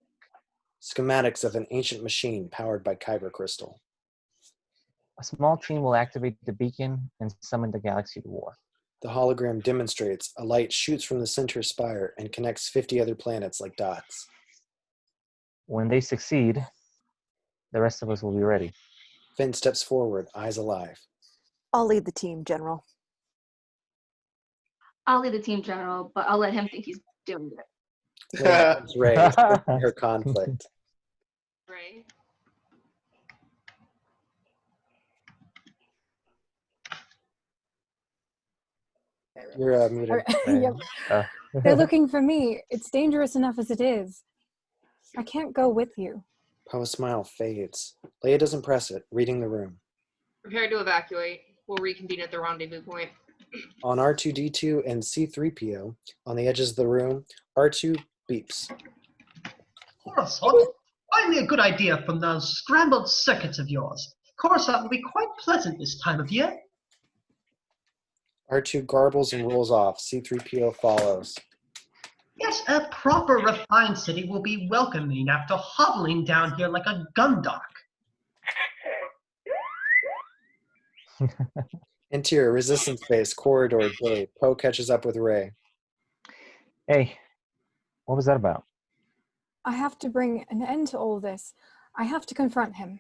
Schematics of an ancient machine powered by kyber crystal. A small team will activate the beacon and summon the galaxy to war. The hologram demonstrates a light shoots from the center spire and connects 50 other planets like dots. When they succeed, the rest of us will be ready. Finn steps forward, eyes alive. I'll lead the team, General. I'll lead the team, General, but I'll let him think he's doing it. Leia turns Rey, her conflict. Right? You're muted. Yep. They're looking for me. It's dangerous enough as it is. I can't go with you. Poe's smile fades. Leia doesn't press it, reading the room. Prepare to evacuate. We'll reconvene at the rendezvous point. On R2-D2 and C-3PO, on the edges of the room, R2 beeps. Coruscant, find me a good idea from those scrambled circuits of yours. Coruscant will be quite pleasant this time of year. R2 garbles and rolls off. C-3PO follows. Yes, a proper refined city will be welcoming after hobbling down here like a gundark. Interior, resistance base, corridor, day. Poe catches up with Rey. Hey, what was that about? I have to bring an end to all this. I have to confront him.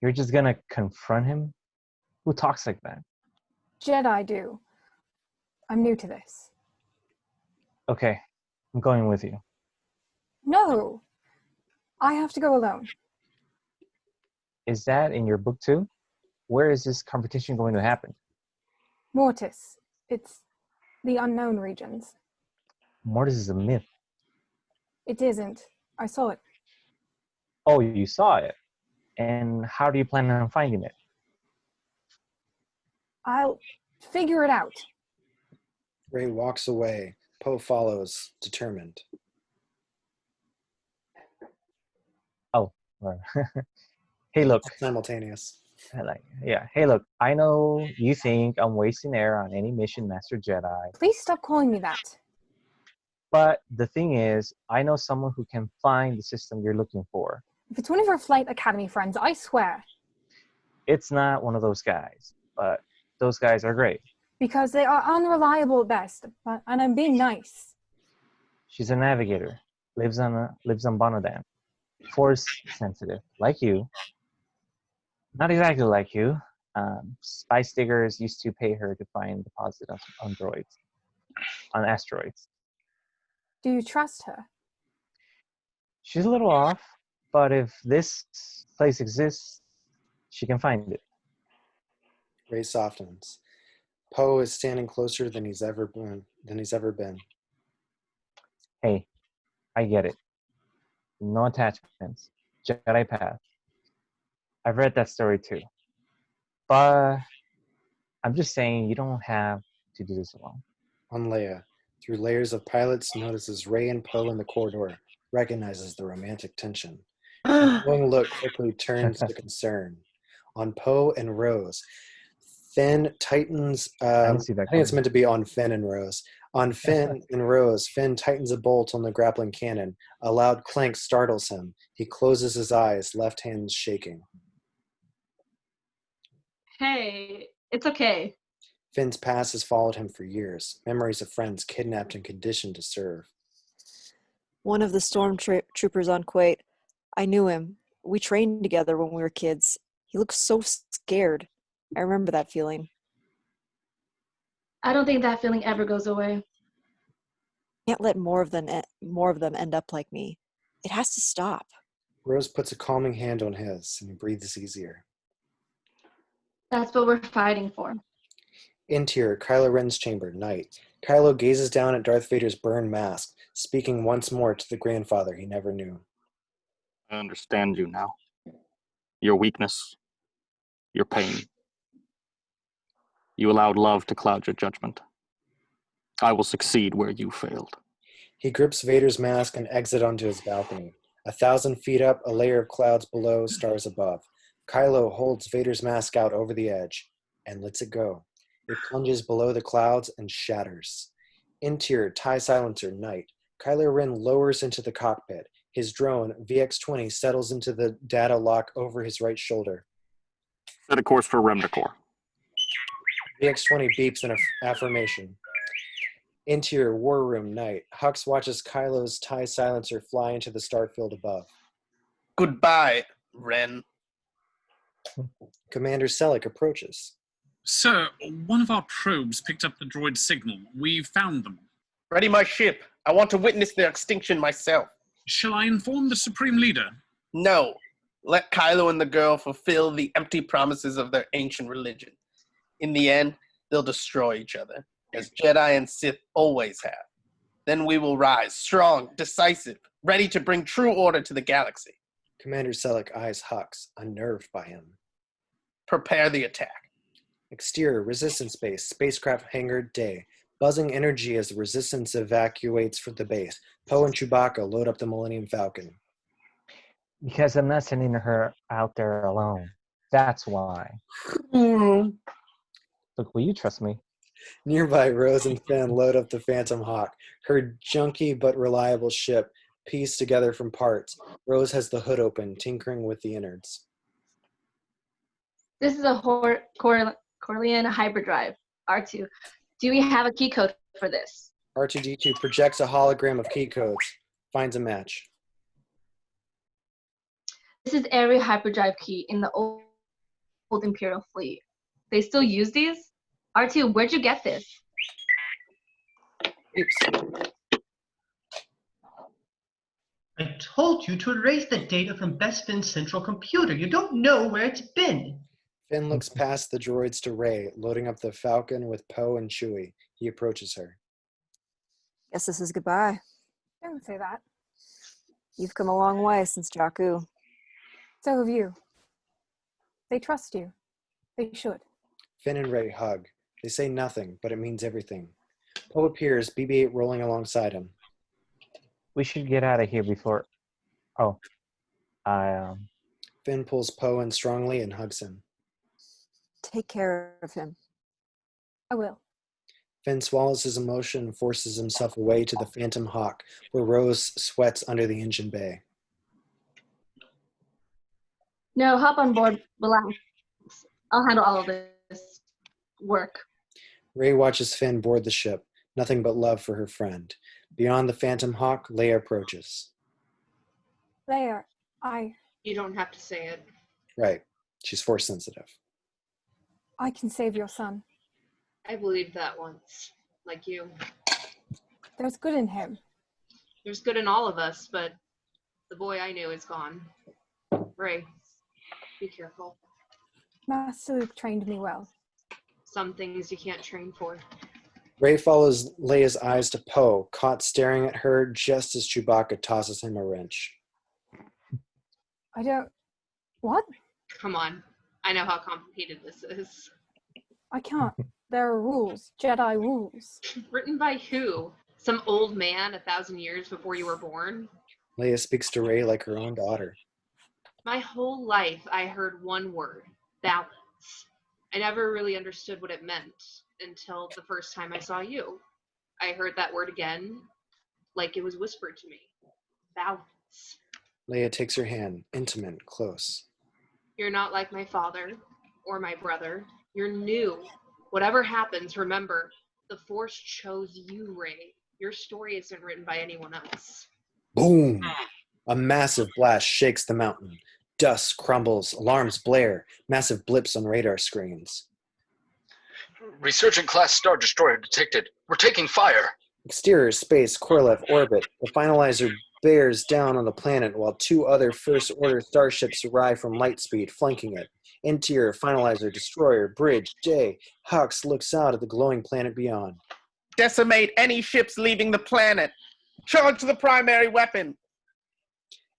You're just gonna confront him? Who talks like that? Jedi do. I'm new to this. Okay, I'm going with you. No! I have to go alone. Is that in your book too? Where is this competition going to happen? Mortis. It's the unknown regions. Mortis is a myth. It isn't. I saw it. Oh, you saw it? And how do you plan on finding it? I'll figure it out. Rey walks away. Poe follows, determined. Oh, right. Hey, look. Simultaneous. Hey, look. I know you think I'm wasting air on any mission, Master Jedi. Please stop calling me that. But the thing is, I know someone who can find the system you're looking for. If it's one of our Flight Academy friends, I swear. It's not one of those guys, but those guys are great. Because they are unreliable at best, and I'm being nice. She's a navigator, lives on Bonodan, force sensitive, like you. Not exactly like you. Spice diggers used to pay her to find deposits on asteroids. Do you trust her? She's a little off, but if this place exists, she can find it. Ray softens. Poe is standing closer than he's ever been. Hey, I get it. No attachments. Jedi path. I've read that story too. But I'm just saying you don't have to do this alone. On Leia, through layers of pilots, notices Ray and Poe in the corridor, recognizes the romantic tension. The glowing look quickly turns to concern. On Poe and Rose, Finn tightens. I I didn't see that think it's coming. meant to be on Finn and Rose. On Finn and Rose, Finn tightens a bolt on the grappling cannon. A loud clank startles him. He closes his eyes, left hand shaking. Hey, it's okay. Finn's past has followed him for years. Memories of friends kidnapped and conditioned to serve. One of the stormtroopers on Quate. I knew him. We trained together when we were kids. He looked so scared. I remember that feeling. I don't think that feeling ever goes away. Can't let more of them end up like me. It has to stop. Rose puts a calming hand on his, and he breathes easier. That's what we're fighting for. Interior, Kylo Ren's chamber, night. Kylo gazes down at Darth Vader's burned mask, speaking once more to the grandfather he never knew. I understand you now. Your weakness, your pain. You allowed love to cloud your judgment. I will succeed where you failed. He grips Vader's mask and exits onto his balcony. 1,000 feet up, a layer of clouds below, stars above. Kylo holds Vader's mask out over the edge and lets it go. It plunges below the clouds and shatters. Interior, TIE silencer, night. Kylo Ren lowers into the cockpit. His drone, VX-20, settles into the data lock over his right shoulder. Set a course for Remdicor. VX-20 beeps in affirmation. Interior, war room, night. Hux watches Kylo's TIE silencer fly into the starfield above. Goodbye, Ren. Commander Selleck approaches. Sir, one of our probes picked up the droid signal. We've found them. Ready my ship. I want to witness their extinction myself. Shall I inform the Supreme Leader? No. Let Kylo and the girl fulfill the empty promises of their ancient religion. In the end, they'll destroy each other, as Jedi and Sith always have. Then we will rise, strong, decisive, ready to bring true order to the galaxy. Commander Selleck eyes Hux, unnerved by him. Prepare the attack. Exterior, Resistance base, spacecraft hangar, day. Buzzing energy as the Resistance evacuates from the base. Poe and Chewbacca load up the Millennium Falcon. Because I'm not sending her out there alone. That's why. Look, will you trust me? Nearby, Rose and Finn load up the Phantom Hawk, her junky but reliable ship, pieced together from parts. Rose has the hood open, tinkering with the innards. This is a Corellian hyperdrive, R2. Do we have a key code for this? R2-D2 projects a hologram of key codes, finds a match. This is every hyperdrive key in the old Imperial fleet. They still use these? R2, where'd you get this? Oops. I told you to erase the data from Bespin's central computer. You don't know where it's been. Finn looks past the droids to Rey, loading up the Falcon with Poe and Chewie. He approaches her. Guess this is goodbye. Don't say that. You've come a long way since Jakku. So have you. They trust you. They should. Finn and Rey hug. They say nothing, but it means everything. Poe appears, BB-8 rolling alongside him. We should get out of here before... Oh. Finn pulls Poe in strongly and hugs him. Take care of him. I will. Finn swallows his emotion and forces himself away to the Phantom Hawk, where Rose sweats under the engine bay. No, hop on board. Relax. I'll handle all of this work. Rey watches Finn board the ship, nothing but love for her friend. Beyond the Phantom Hawk, Leia approaches. Leia, You don't have to say it. Right. She's force sensitive. I can save your son. I believed that once. Like you. There's good in him. There's good in all of us, but the boy I knew is gone. Ray, be careful. Master Luke trained me well. Some things you can't train for. Ray follows Leia's eyes to Poe, caught staring at her just as Chewbacca tosses him a wrench. I don't... What? Come on. I know how complicated this is. I can't. There are rules. Jedi rules. Written by who? Some old man 1,000 years before you were born? Leia speaks to Ray like her own daughter. My whole life, I heard one word, balance. I never really understood what it meant until the first time I saw you. I heard that word again, like it was whispered to me. Balance. Leia takes her hand, intimate, close. You're not like my father or my brother. You're new. Whatever happens, remember, the Force chose you, Ray. Your story isn't written by anyone else. Boom! A massive blast shakes the mountain. Dust crumbles, alarms blare, massive blips on radar screens. Resurgent class Star Destroyer detected. We're taking fire. Exterior space, Korolev orbit. The finalizer bears down on the planet while two other First Order starships arrive from Lightspeed, flanking it. Interior, finalizer, destroyer, bridge, J. Hux looks out at the glowing planet beyond. Decimate any ships leaving the planet. Charge the primary weapon.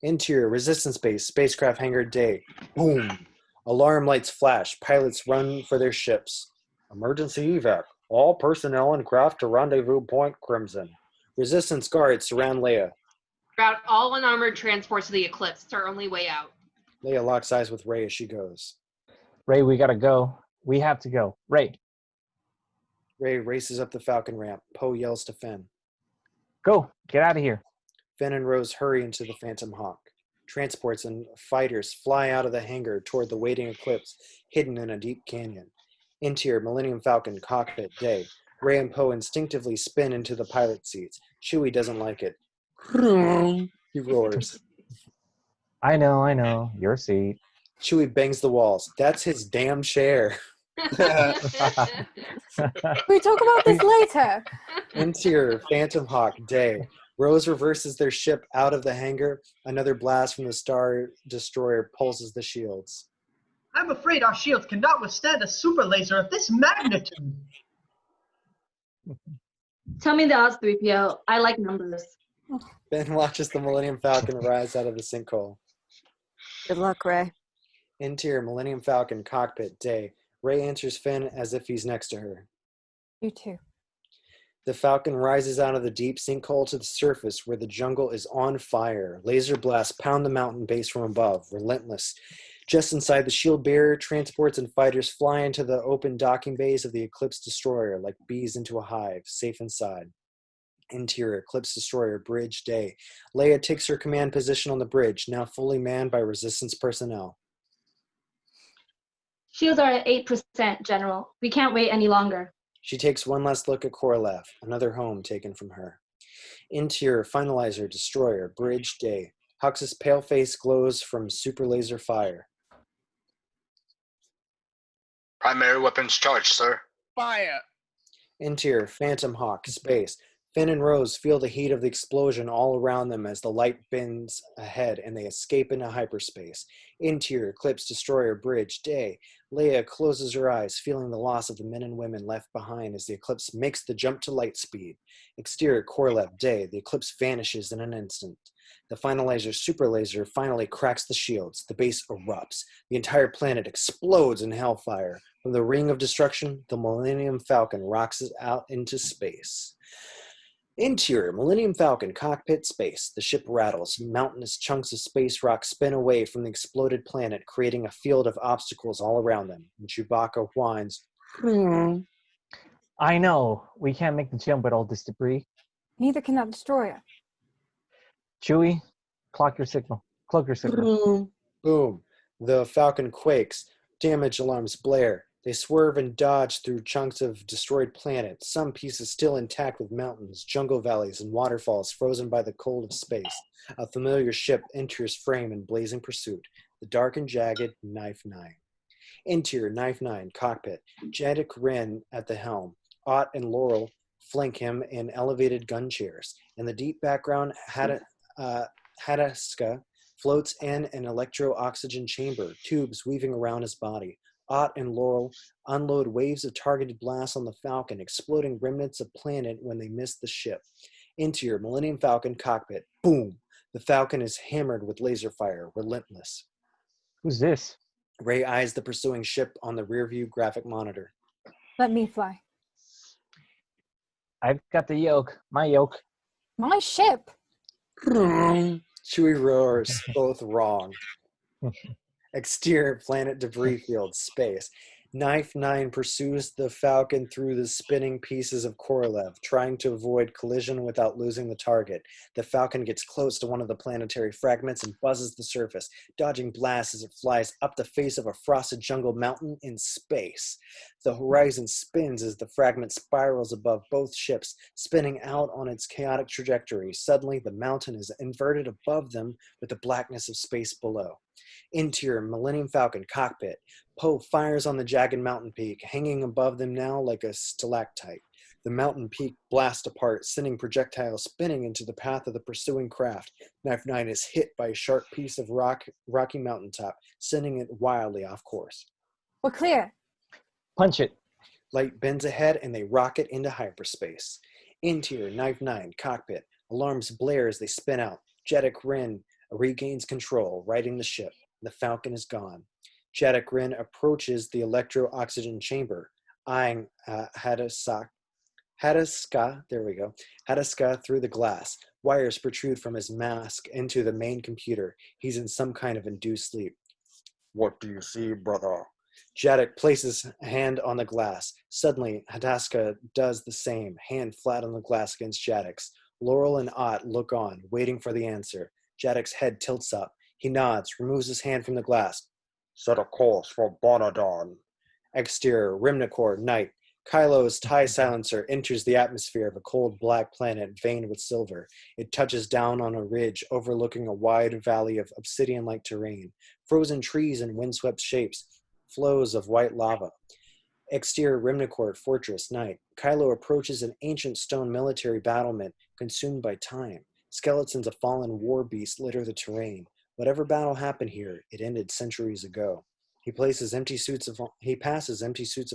Interior, resistance base, spacecraft hangar, Day. Boom! Alarm lights flash. Pilots run for their ships. Emergency evac. All personnel and craft to rendezvous point Crimson. Resistance guards surround Leia. Route all unarmored transports to the Eclipse. It's our only way out. Leia locks eyes with Ray as she goes. Ray, we gotta go. We have to go. Ray, Ray races up the Falcon ramp. Poe yells to Finn. go. Get out of here. Finn and Rose hurry into the Phantom Hawk. Transports and fighters fly out of the hangar toward the waiting Eclipse, hidden in a deep canyon. Interior, Millennium Falcon, cockpit, Day. Ray and Poe instinctively spin into the pilot seats. Chewie doesn't like it. He roars. I know. Your seat. Chewie bangs the walls. That's his damn chair. We talk about this later. Interior, Phantom Hawk, Day. Rose reverses their ship out of the hangar. Another blast from the Star Destroyer pulses the shields. I'm afraid our shields cannot withstand a super laser of this magnitude. Tell me the odds, 3PO. I like numbers. Ben watches the Millennium Falcon rise out of the sinkhole. Good luck, Ray. Interior, Millennium Falcon, cockpit, Day. Ray answers Finn as if he's next to her. You too. The Falcon rises out of the deep sinkhole to the surface where the jungle is on fire. Laser blasts pound the mountain base from above, relentless. Just inside, the shield bearer, transports, and fighters fly into the open docking bays of the Eclipse Destroyer like bees into a hive, safe inside. Interior, Eclipse Destroyer, bridge, Day. Leia takes her command position on the bridge, now fully manned by Resistance personnel. Shields are at 8%, General. We can't wait any longer. She takes one last look at Korolev, another home taken from her. Interior, finalizer, destroyer, bridge, Day. Hux's pale face glows from super laser fire. Primary weapons charged, sir. Fire. Interior, Phantom Hawk, space. Finn and Rose feel the heat of the explosion all around them as the light bends ahead and they escape into hyperspace. Interior, Eclipse Destroyer, bridge, Day. Leia closes her eyes, feeling the loss of the men and women left behind as the Eclipse makes the jump to light speed. Exterior, Korolev, Day. The Eclipse vanishes in an instant. The finalizer super laser finally cracks the shields. The base erupts. The entire planet explodes in hellfire. From the ring of destruction, the Millennium Falcon rocks out into space. Interior, Millennium Falcon, cockpit, space. The ship rattles. Mountainous chunks of space rock spin away from the exploded planet, creating a field of obstacles all around them. And Chewbacca whines, I know. We can't make the jump with all this debris. Neither can that destroyer. Chewie, clock your signal. Cloak your signal. Boom. The Falcon quakes. Damage alarms blare. They swerve and dodge through chunks of destroyed planet, some pieces still intact with mountains, jungle valleys, and waterfalls frozen by the cold of space. A familiar ship enters frame in blazing pursuit. The dark and jagged Knife 9. Interior, Knife 9, cockpit. Jadik Wren at the helm. Ott and Laurel flank him in elevated gun chairs. In the deep background, Hadaska floats in an electro-oxygen chamber, tubes weaving around his body. Ott and Laurel unload waves of targeted blasts on the Falcon, exploding remnants of planet when they miss the ship. Interior Millennium Falcon cockpit. Boom! The Falcon is hammered with laser fire, relentless. Who's this? Ray eyes the pursuing ship on the rearview graphic monitor. Let me fly. I've got the yoke. My yoke. My ship. Chewie roars, both wrong. Exterior planet debris field, space. Knife 9 pursues the Falcon through the spinning pieces of Korolev, trying to avoid collision without losing the target. The Falcon gets close to one of the planetary fragments and buzzes the surface, dodging blasts as it flies up the face of a frosted jungle mountain in space. The horizon spins as the fragment spirals above both ships, spinning out on its chaotic trajectory. Suddenly, the mountain is inverted above them with the blackness of space below. Interior Millennium Falcon cockpit. Poe fires on the jagged mountain peak, hanging above them now like a stalactite. The mountain peak blasts apart, sending projectiles spinning into the path of the pursuing craft. Knife 9 is hit by a sharp piece of rocky mountaintop, sending it wildly off course. We're clear. Punch it. Light bends ahead and they rocket into hyperspace. Interior Knife 9 cockpit. Alarms blare as they spin out. Jeddak Rin regains control, righting the ship. The Falcon is gone. Jeddak Rin approaches the electro-oxygen chamber, eyeing Hadaska through the glass. Wires protrude from his mask into the main computer. He's in some kind of induced sleep. What do you see, brother? Jeddak places a hand on the glass. Suddenly, Hadaska does the same, hand flat on the glass against Jaddak's. Laurel and Ott look on, waiting for the answer. Jaddak's head tilts up. He nods, removes his hand from the glass. Set a course for Bonadon. Exterior, Rimnacor, night. Kylo's TIE silencer enters the atmosphere of a cold black planet veined with silver. It touches down on a ridge overlooking a wide valley of obsidian-like terrain. Frozen trees and windswept shapes. Flows of white lava. Exterior Rimnacor fortress, night. Kylo approaches an ancient stone military battlement consumed by time. Skeletons of fallen war beasts litter the terrain. Whatever battle happened here, it ended centuries ago. He passes empty suits of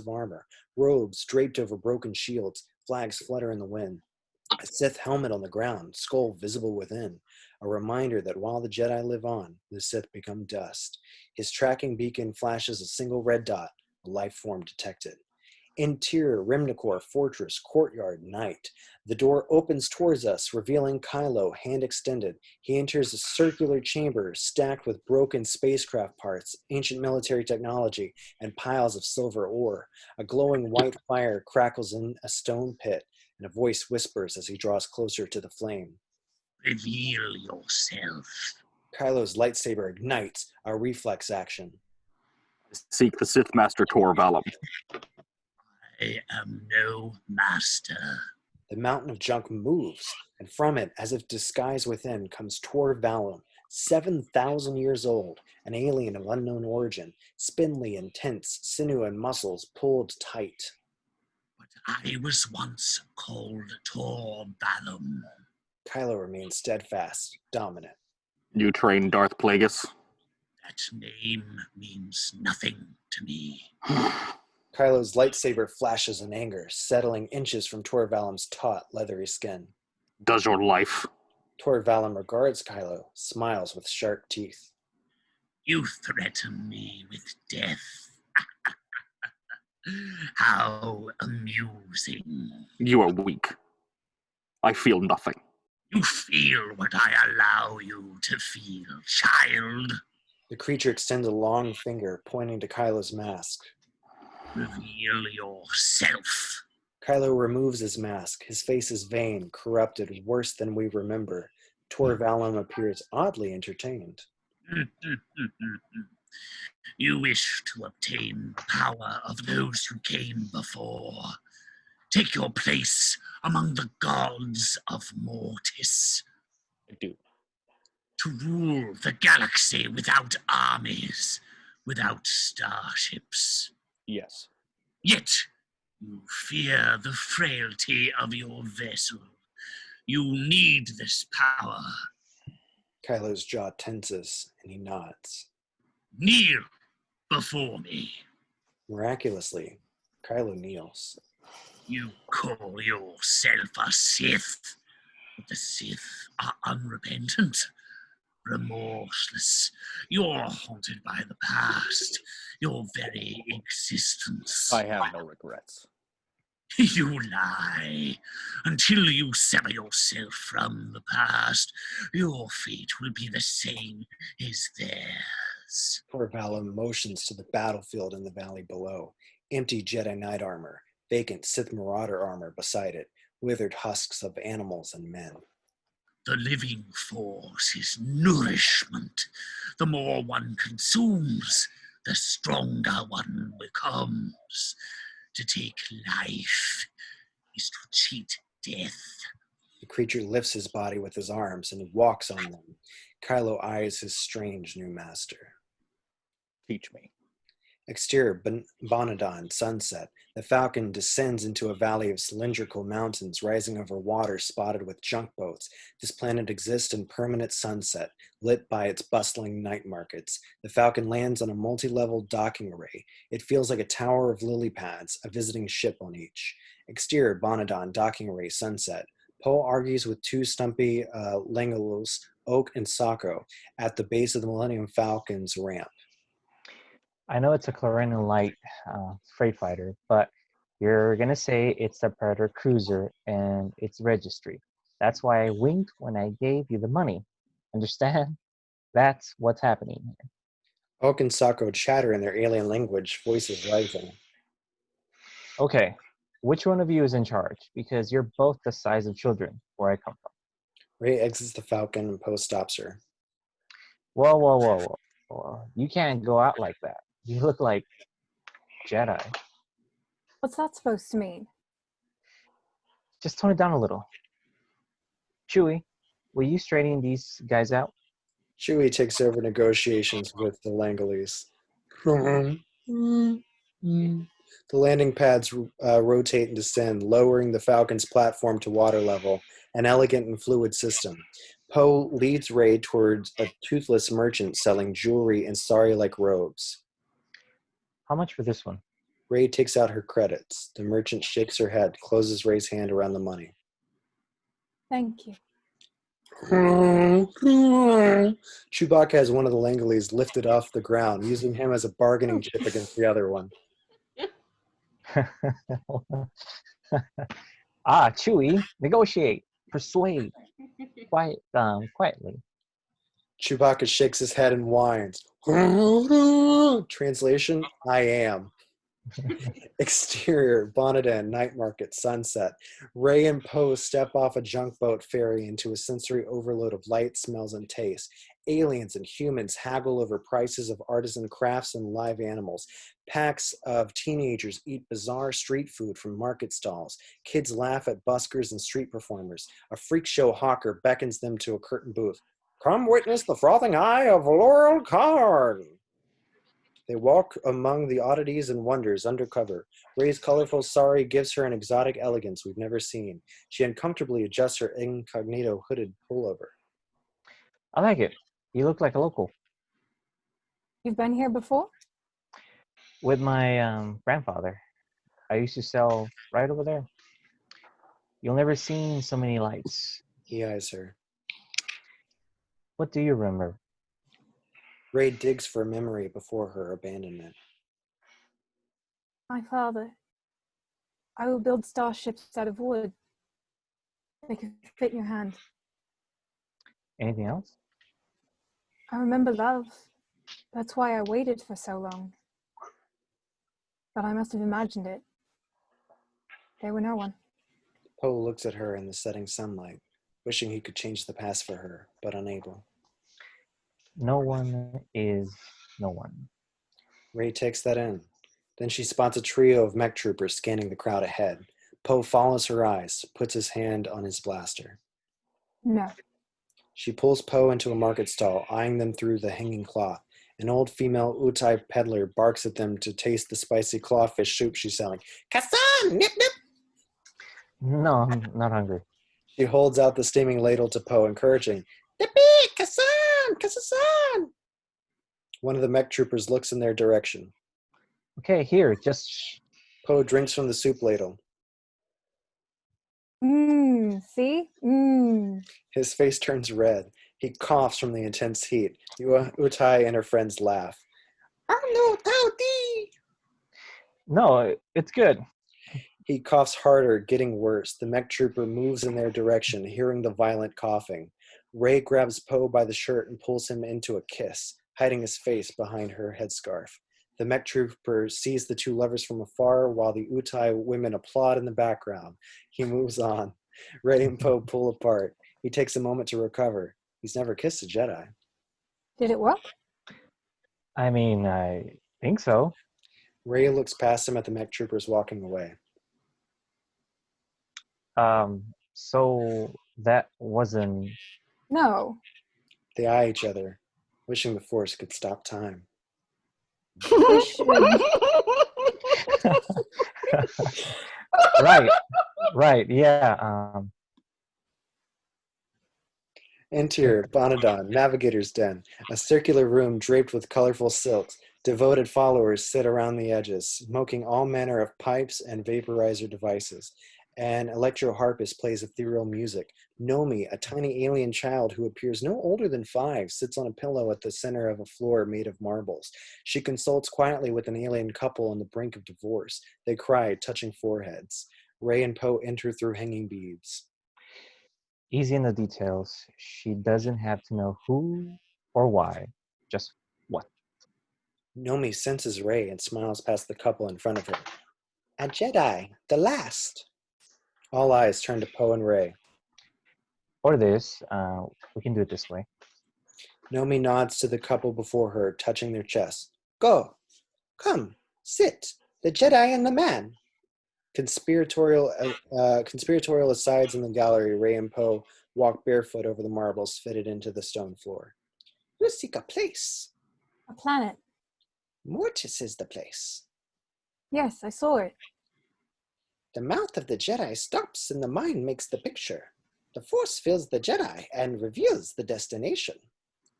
armor, robes draped over broken shields, flags flutter in the wind. A Sith helmet on the ground, skull visible within. A reminder that while the Jedi live on, the Sith become dust. His tracking beacon flashes a single red dot, a life form detected. Interior Rimnacor fortress, courtyard, night. The door opens towards us, revealing Kylo, hand extended. He enters a circular chamber stacked with broken spacecraft parts, ancient military technology, and piles of silver ore. A glowing white fire crackles in a stone pit, and a voice whispers as he draws closer to the flame. Reveal yourself. Kylo's lightsaber ignites, a reflex action. Seek the Sith Master Tor Valum. I am no master. The mountain of junk moves, and from it, as if disguised within, comes Tor Valum, 7,000 years old, an alien of unknown origin, spindly and tense, sinew and muscles pulled tight. But I was once called Tor Valum. Kylo remains steadfast, dominant. You trained Darth Plagueis? That name means nothing to me. Kylo's lightsaber flashes in anger, settling inches from Tor Valum's taut, leathery skin. Does your life? Tor Valum regards Kylo, smiles with sharp teeth. You threaten me with death. How amusing. You are weak. I feel nothing. You feel what I allow you to feel, child. The creature extends a long finger, pointing to Kylo's mask. Reveal yourself. Kylo removes his mask. His face is vain, corrupted, worse than we remember. Tor Valum appears oddly entertained. You wish to obtain the power of those who came before. Take your place among the gods of Mortis. I do. To rule the galaxy without armies, without starships. Yes. Yet, You fear the frailty of your vessel. You need this power. Kylo's jaw tenses, and he nods. Kneel before me. Miraculously, Kylo kneels. You call yourself a Sith, but the Sith are unrepentant, remorseless. You're haunted by the past, your very existence. I have no regrets. You lie. Until you sever yourself from the past, your fate will be the same as theirs. Corvallo motions to the battlefield in the valley below. Empty Jedi Knight armor, vacant Sith Marauder armor beside it, withered husks of animals and men. The living force is nourishment. The more one consumes, the stronger one becomes. To take life is to cheat death. The creature lifts his body with his arms and walks on them. Kylo eyes his strange new master. Teach me. Exterior, Bonadon, sunset. The Falcon descends into a valley of cylindrical mountains rising over water spotted with junk boats. This planet exists in permanent sunset, lit by its bustling night markets. The Falcon lands on a multi-level docking array. It feels like a tower of lily pads, a visiting ship on each. Exterior, Bonadon, docking array, sunset. Poe argues with two stumpy Langalos, Oak and Sako, at the base of the Millennium Falcon's ramp. I know it's a Clarendon Light freight fighter, but you're going to say it's the Predator Cruiser and its registry. That's why I winked when I gave you the money. Understand? That's what's happening here. Oak and Sako chatter in their alien language, voices rising. Okay, which one of you is in charge? Because you're both the size of children where I come from. Rey exits the Falcon and Poe stops her. Whoa. You can't go out like that. You look like Jedi. What's that supposed to mean? Just tone it down a little. Chewie, will you straighten these guys out? Chewie takes over negotiations with the Langolese. The landing pads rotate and descend, lowering the Falcon's platform to water level, an elegant and fluid system. Poe leads Rey towards a toothless merchant selling jewelry and sari-like robes. How much for this one? Rey takes out her credits. The merchant shakes her head, closes Rey's hand around the money. Thank you. Chewbacca has one of the Langolese lifted off the ground, using him as a bargaining chip against the other one. Chewie, negotiate, persuade, quietly. Chewbacca shakes his head and whines. Translation, I am. Exterior, Bonadon, night market, sunset. Rey and Poe step off a junk boat ferry into a sensory overload of light, smells, and taste. Aliens and humans haggle over prices of artisan crafts and live animals. Packs of teenagers eat bizarre street food from market stalls. Kids laugh at buskers and street performers. A freak show hawker beckons them to a curtain booth. Come witness the frothing eye of Laurel Karn. They walk among the oddities and wonders undercover. Rey's colorful sari gives her an exotic elegance we've never seen. She uncomfortably adjusts her incognito hooded pullover. I like it. You look like a local. You've been here before? With my grandfather. I used to sell right over there. You'll never seen so many lights. He eyes her. What do you remember? Rey digs for a memory before her abandonment. My father. I will build starships out of wood. They could fit in your hand. Anything else? I remember love. That's why I waited for so long. But I must have imagined it. There were no one. Poe looks at her in the setting sunlight, wishing he could change the past for her, but unable. No one is no one. Rey takes that in. Then she spots a trio of mech troopers scanning the crowd ahead. Poe follows her eyes, puts his hand on his blaster. No. She pulls Poe into a market stall, eyeing them through the hanging cloth. An old female Utai peddler barks at them to taste the spicy clawfish soup she's selling. Kassan! Nip nip! No, I'm not hungry. She holds out the steaming ladle to Poe, encouraging, Nippy! Kassan! Kassan! One of the mech troopers looks in their direction. Okay, here, just shh. Poe drinks from the soup ladle. See? Mmm. His face turns red. He coughs from the intense heat. Utai and her friends laugh. Arno Taudi! No, it's good. He coughs harder, getting worse. The mech trooper moves in their direction, hearing the violent coughing. Ray grabs Poe by the shirt and pulls him into a kiss, hiding his face behind her headscarf. The mech trooper sees the two lovers from afar while the Utai women applaud in the background. He moves on. Ray and Poe pull apart. He takes a moment to recover. He's never kissed a Jedi. Did it work? I mean, I think so. Ray looks past him at the mech troopers walking away. So that wasn't... No. They eye each other, wishing the Force could stop time. Right, yeah. Enter Bonadon, Navigator's Den, a circular room draped with colorful silks. Devoted followers sit around the edges, smoking all manner of pipes and vaporizer devices. An electro-harpist plays ethereal music. Nomi, a tiny alien child who appears no older than 5, sits on a pillow at the center of a floor made of marbles. She consults quietly with an alien couple on the brink of divorce. They cry, touching foreheads. Ray and Poe enter through hanging beads. Easy in the details. She doesn't have to know who or why, just what. Nomi senses Ray and smiles past the couple in front of her. A Jedi, the last. All eyes turn to Poe and Ray. Or this, we can do it this way. Nomi nods to the couple before her, touching their chests. Go. Come. Sit. The Jedi and the man. Conspiratorial asides in the gallery, Ray and Poe walk barefoot over the marbles fitted into the stone floor. You seek a place. A planet. Mortis is the place. Yes, I saw it. The mouth of the Jedi stops and the mind makes the picture. The Force fills the Jedi and reveals the destination.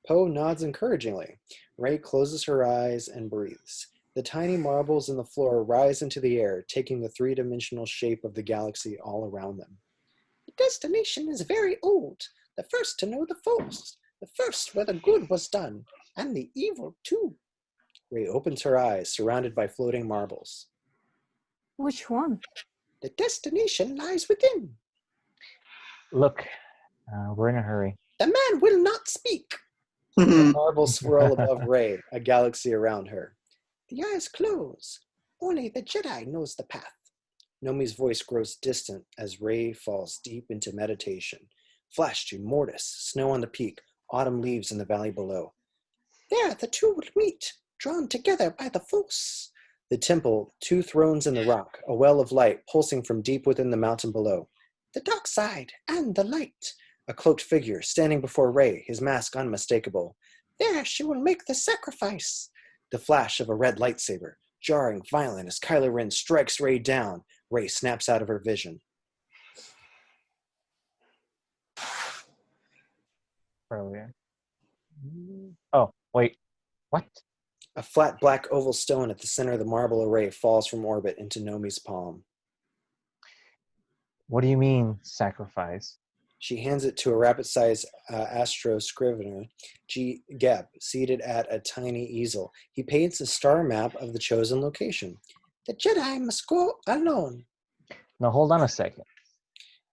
Poe nods encouragingly. Ray closes her eyes and breathes. The tiny marbles in the floor rise into the air, taking the three-dimensional shape of the galaxy all around them. The destination is very old, the first to know the Force, the first where the good was done, and the evil too. Ray opens her eyes, surrounded by floating marbles. Which one? The destination lies within. Look, we're in a hurry. The man will not speak. The marbles swirl above Ray, a galaxy around her. The eyes close. Only the Jedi knows the path. Nomi's voice grows distant as Ray falls deep into meditation. Flash to Mortis, snow on the peak, autumn leaves in the valley below. There the two will meet, drawn together by the Force. The temple, 2 thrones in the rock, a well of light pulsing from deep within the mountain below. The dark side and the light. A cloaked figure standing before Ray, his mask unmistakable. There she will make the sacrifice. The flash of a red lightsaber, jarring, violent as Kylo Ren strikes Ray down. Ray snaps out of her vision. Earlier. Oh, wait. What? A flat black oval stone at the center of the marble array falls from orbit into Nomi's palm. What do you mean, sacrifice? She hands it to a rapid-sized astro scrivener, Geb, seated at a tiny easel. He paints a star map of the chosen location. The Jedi must go alone. Now, hold on a second.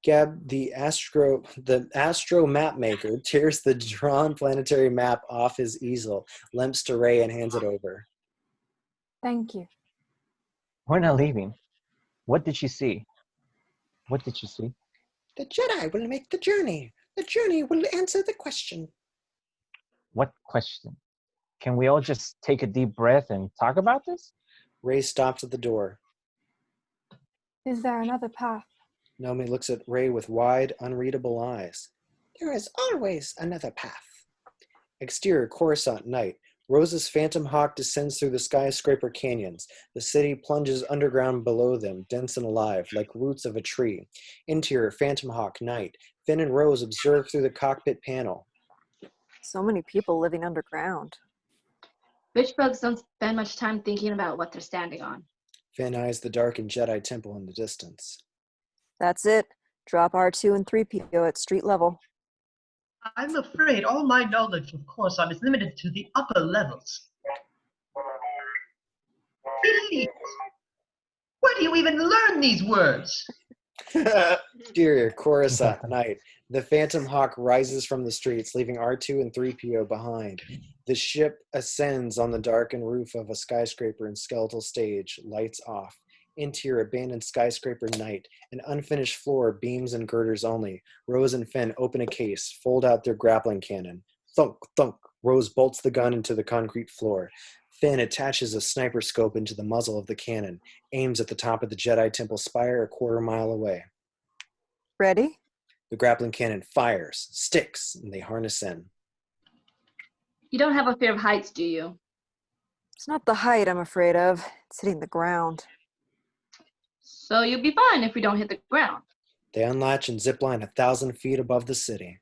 Geb, the astro map maker, tears the drawn planetary map off his easel, limps to Ray and hands it over. Thank you. We're not leaving. What did she see? What did she see? The Jedi will make the journey. The journey will answer the question. What question? Can we all just take a deep breath and talk about this? Ray stops at the door. Is there another path? Nomi looks at Ray with wide, unreadable eyes. There is always another path. Exterior Coruscant night. Rose's Phantom Hawk descends through the skyscraper canyons. The city plunges underground below them, dense and alive, like roots of a tree. Interior, Phantom Hawk, night. Finn and Rose observe through the cockpit panel. So many people living underground. Rich bugs don't spend much time thinking about what they're standing on. Finn eyes the darkened Jedi temple in the distance. That's it. Drop R2 and 3PO at street level. I'm afraid all my knowledge of Coruscant is limited to the upper levels. Elite! Where do you even learn these words? Exterior, Coruscant, night. The Phantom Hawk rises from the streets, leaving R2 and 3PO behind. The ship ascends on the darkened roof of a skyscraper in skeletal stage, lights off. Interior, abandoned skyscraper, night. An unfinished floor, beams and girders only. Rose and Finn open a case, fold out their grappling cannon. Thunk, thunk. Rose bolts the gun into the concrete floor. Finn attaches a sniper scope into the muzzle of the cannon, aims at the top of the Jedi Temple spire a quarter-mile away. Ready? The grappling cannon fires, sticks, and they harness in. You don't have a fear of heights, do you? It's not the height I'm afraid of. It's hitting the ground. So you'll be fine if we don't hit the ground. They unlatch and zipline 1,000 feet above the city.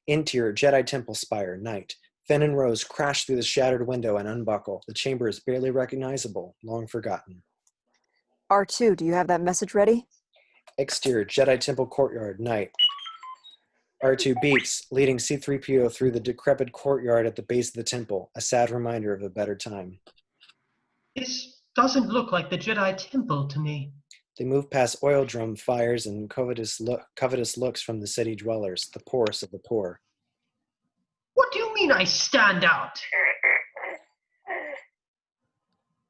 Interior, Jedi Temple spire, night. Finn and Rose crash through the shattered window and unbuckle. The chamber is barely recognizable, long forgotten. R2, do you have that message ready? Exterior, Jedi Temple courtyard, night. R2 beeps, leading C-3PO through the decrepit courtyard at the base of the temple, a sad reminder of a better time. This doesn't look like the Jedi Temple to me. They move past oil drum fires and covetous looks from the city dwellers, the poorest of the poor. What do you mean I stand out?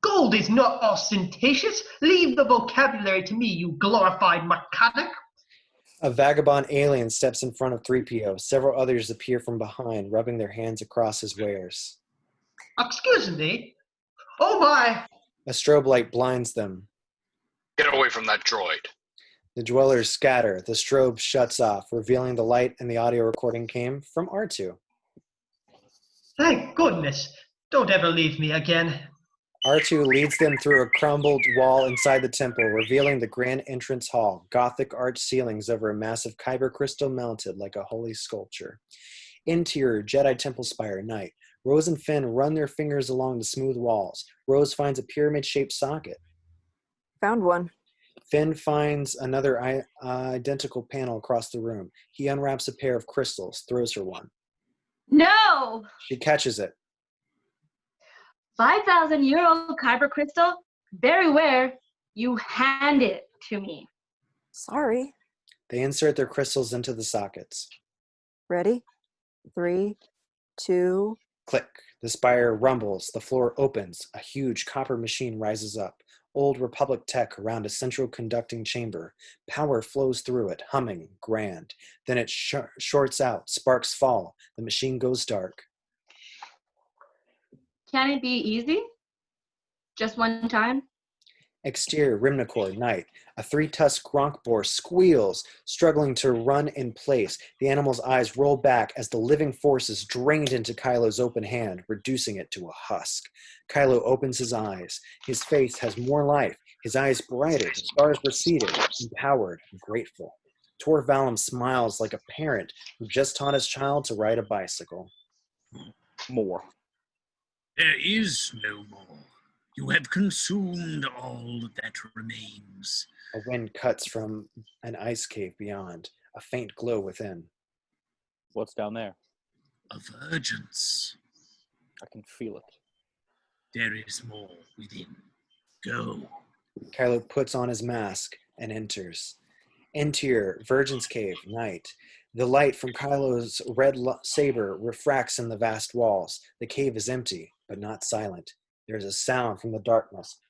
Gold is not ostentatious. Leave the vocabulary to me, you glorified mechanic. A vagabond alien steps in front of 3PO. Several others appear from behind, rubbing their hands across his wares. Excuse me? Oh my! A strobe light blinds them. Get away from that droid. The dwellers scatter. The strobe shuts off, revealing the light and the audio recording came from R2. Thank goodness. Don't ever leave me again. R2 leads them through a crumbled wall inside the temple, revealing the grand entrance hall, Gothic arch ceilings over a massive kyber crystal mounted like a holy sculpture. Interior, Jedi Temple spire, night. Rose and Finn run their fingers along the smooth walls. Rose finds a pyramid-shaped socket. Found one. Finn finds another identical panel across the room. He unwraps a pair of crystals, throws her one. No! She catches it. 5,000-year-old kyber crystal? Very rare. You hand it to me. Sorry. They insert their crystals into the sockets. Ready? 3, 2. Click. The spire rumbles. The floor opens. A huge copper machine rises up. Old Republic tech around a central conducting chamber. Power flows through it, humming, grand. Then it shorts out. Sparks fall. The machine goes dark. Can it be easy? Just one time? Exterior, Rimnicord, night. A 3-tusked gronk boar squeals, struggling to run in place. The animal's eyes roll back as the living force is drained into Kylo's open hand, reducing it to a husk. Kylo opens his eyes. His face has more life. His eyes brighter, stars receded, empowered, grateful. Tor Valum smiles like a parent who just taught his child to ride a bicycle. More. There is no more. You have consumed all that remains. A wind cuts from an ice cave beyond, a faint glow within. What's down there? A virgins. I can feel it. There is more within. Go. Kylo puts on his mask and enters. Interior, Virgin's Cave, night. The light from Kylo's red saber refracts in the vast walls. The cave is empty, but not silent. There is a sound from the darkness.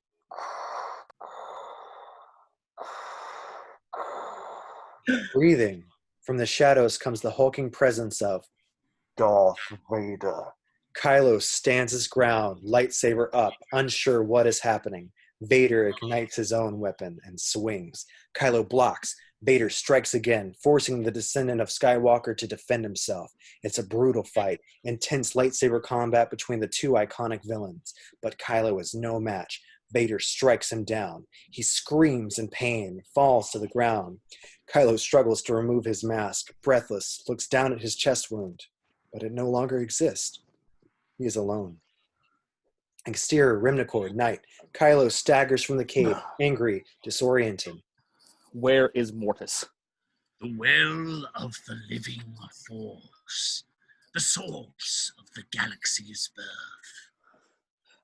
Breathing. From the shadows comes the hulking presence of Darth Vader. Kylo stands his ground, lightsaber up, unsure what is happening. Vader ignites his own weapon and swings. Kylo blocks. Vader strikes again, forcing the descendant of Skywalker to defend himself. It's a brutal fight, intense lightsaber combat between the two iconic villains, but Kylo is no match. Vader strikes him down. He screams in pain, falls to the ground. Kylo struggles to remove his mask, breathless, looks down at his chest wound, but it no longer exists. He is alone. Exterior, Rimnicord, night. Kylo staggers from the cave, angry, disoriented. Where is Mortis? The well of the living force, the source of the galaxy's birth.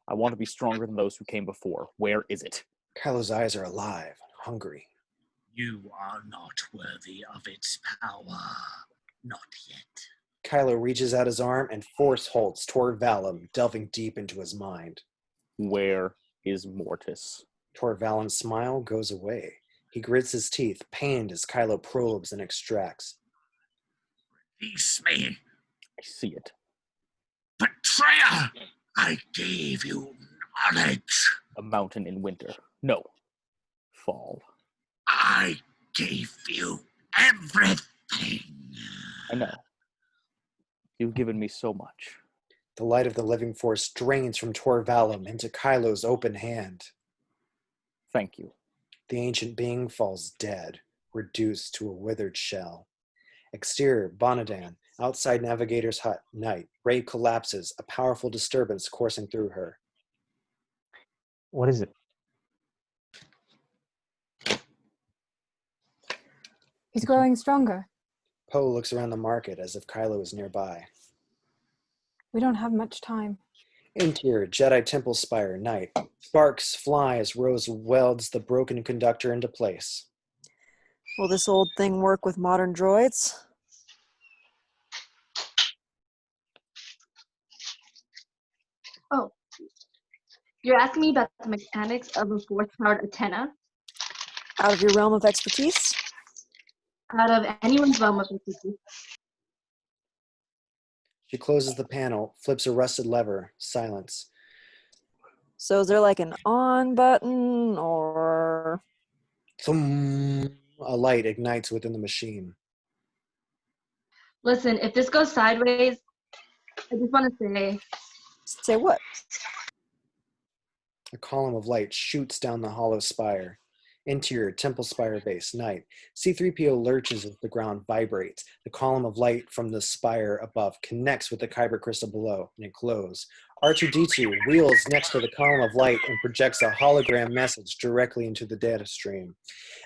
I want to be stronger than those who came before. Where is it? Kylo's eyes are alive, hungry. You are not worthy of its power. Not yet. Kylo reaches out his arm and force holds Tor Valum, delving deep into his mind. Where is Mortis? Tor Valum's smile goes away. He grits his teeth, pained as Kylo probes and extracts. Release me. I see it. Betrayer! I gave you knowledge. A mountain in winter. No. Fall. I gave you everything. I know. You've given me so much. The light of the living force drains from Tor Valum into Kylo's open hand. Thank you. The ancient being falls dead, reduced to a withered shell. Exterior, Bonadan. Outside Navigator's hut, night. Rey collapses, a powerful disturbance coursing through her. What is it? He's growing stronger. Poe looks around the market as if Kylo is nearby. We don't have much time. Interior, Jedi Temple Spire, night. Sparks fly as Rose welds the broken conductor into place. Will this old thing work with modern droids? Oh, you're asking me about the mechanics of a force-powered antenna? Out of your realm of expertise? Out of anyone's realm of expertise. She closes the panel, flips a rusted lever. Silence. So is there like an on button or... Thum, a light ignites within the machine. Listen, if this goes sideways, I just want to say... Say what? A column of light shoots down the hollow spire. Interior, Temple Spire base, night. C-3PO lurches as the ground vibrates. The column of light from the spire above connects with the Kyber crystal below, and it glows. R2-D2 wheels next to the column of light and projects a hologram message directly into the data stream.